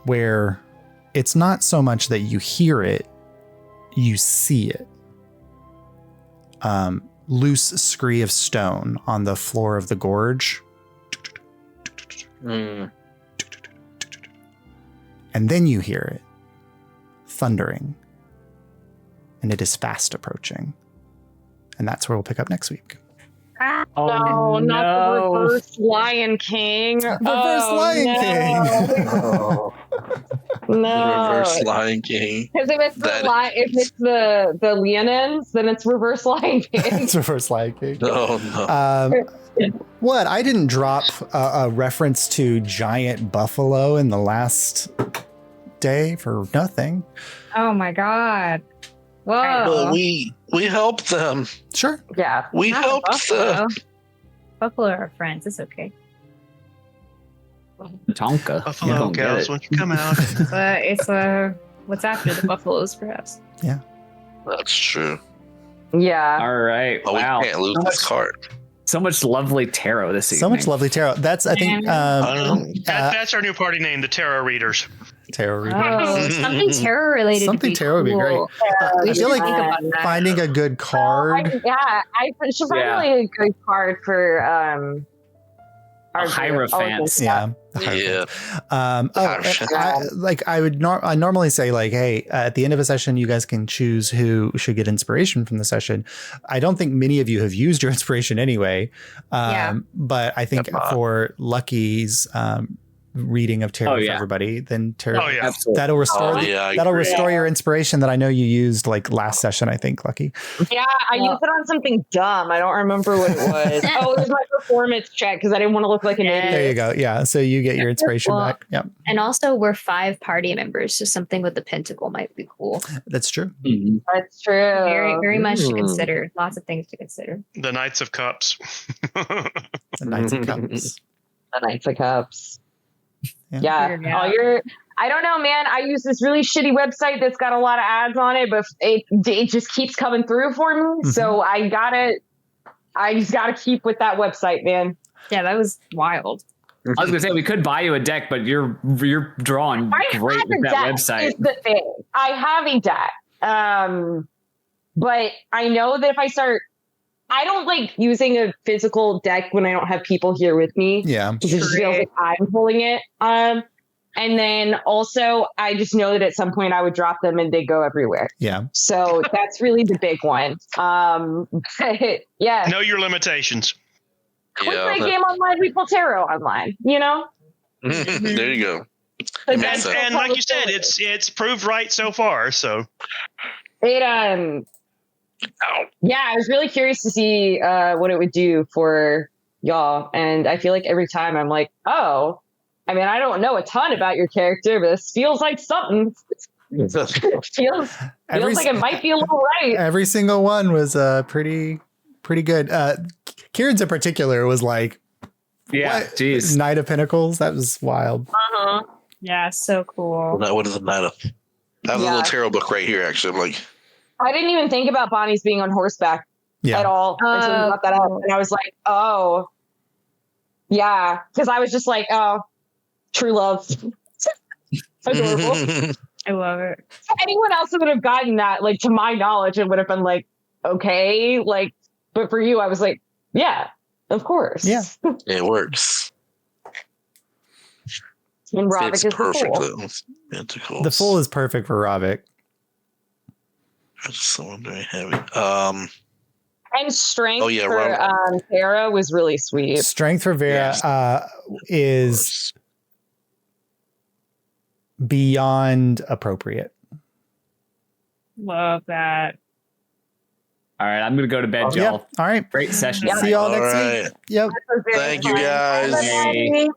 where it's not so much that you hear it, you see it. Loose scree of stone on the floor of the gorge. And then you hear it thundering. And it is fast approaching. And that's where we'll pick up next week. No, not the reverse Lion King. Reverse Lion King. No. The reverse Lion King. Because if it's the Leonins, then it's reverse Lion King. It's reverse Lion King. Oh, no. What? I didn't drop a reference to giant buffalo in the last day for nothing. Oh my god. Whoa. But we helped them. Sure. Yeah. We helped them. Buffalo are friends. It's okay. Tonka. Buffalo gals, won't you come out? It's what's after the buffaloes, perhaps. Yeah. That's true. Yeah. All right. But wow. we can't lose this card. So much lovely tarot this evening. So much lovely tarot. That's, I think, that's our new party name, the Tarot Readers. Tarot readers. Oh, something tarot related. Something tarot would be great. We I feel like think about that. finding a good card. I should find really a good card for a Hierophant. Yeah. Yeah. I normally say like, hey, at the end of a session, you guys can choose who should get inspiration from the session. I don't think many of you have used your inspiration anyway. But I think for Lucky's reading of tarot for everybody, then tarot that'll restore restore your inspiration that I know you used like last session, I think, Lucky. Yeah, I used it on something dumb. I don't remember what it was. It was my performance check because I didn't want to look like an idiot. There you go. Yeah, so you get your inspiration back. Yep. And also we're 5 party members, so something with the pentacle might be cool. That's true. Mm-hmm. That's true. Very, very much to consider. Lots of things to consider. The Knights of Cups. The Knights of Cups. The Knights of Cups. Yeah. I don't know, man. I use this really shitty website that's got a lot of ads on it, but it just keeps coming through for me. Mm-hmm. So I just gotta keep with that website, man. Yeah, that was wild. I was gonna say we could buy you a deck, but you're drawing great with that website. Is the thing. I have a deck, but I know that if I start I don't like using a physical deck when I don't have people here with me. Yeah. Because it just feels like I'm pulling it. And then also, I just know that at some point I would drop them and they go everywhere. Yeah. So that's really the big one. But yeah. Know your limitations. We play game online, we pull tarot online, you know? There you go. And like you said, it's proved right so far. So it yeah, I was really curious to see what it would do for y'all. And I feel like every time I'm like, oh, I mean, I don't know a ton about your character, but this feels like something. feels like it might be a little right. Every single one was pretty good. Kieran's in particular was like, yeah, geez. Knight of Pentacles. That was wild. Uh-huh. Yeah, so cool. What is a Knight of? I have a little tarot book right here, actually. I'm like, I didn't even think about Bonnie's being on horseback at all until you brought that up. And I was like, oh, yeah. Because I was just like, oh, true love. Adorable. I love it. Anyone else who would have gotten that, like, to my knowledge, it would have been like, okay. Like, but for you, I was like, yeah, of course. Yeah. It works. And Ravik It's is perfect. the fool. The fool is perfect for Ravik. That's someone very heavy. And strength Oh, yeah, for Tara was really sweet. Strength for Vera is beyond appropriate. Love that. All right, I'm gonna go to bed, y'all. All right. Great session. See y'all next week. Yep. Thank you, guys. Hey.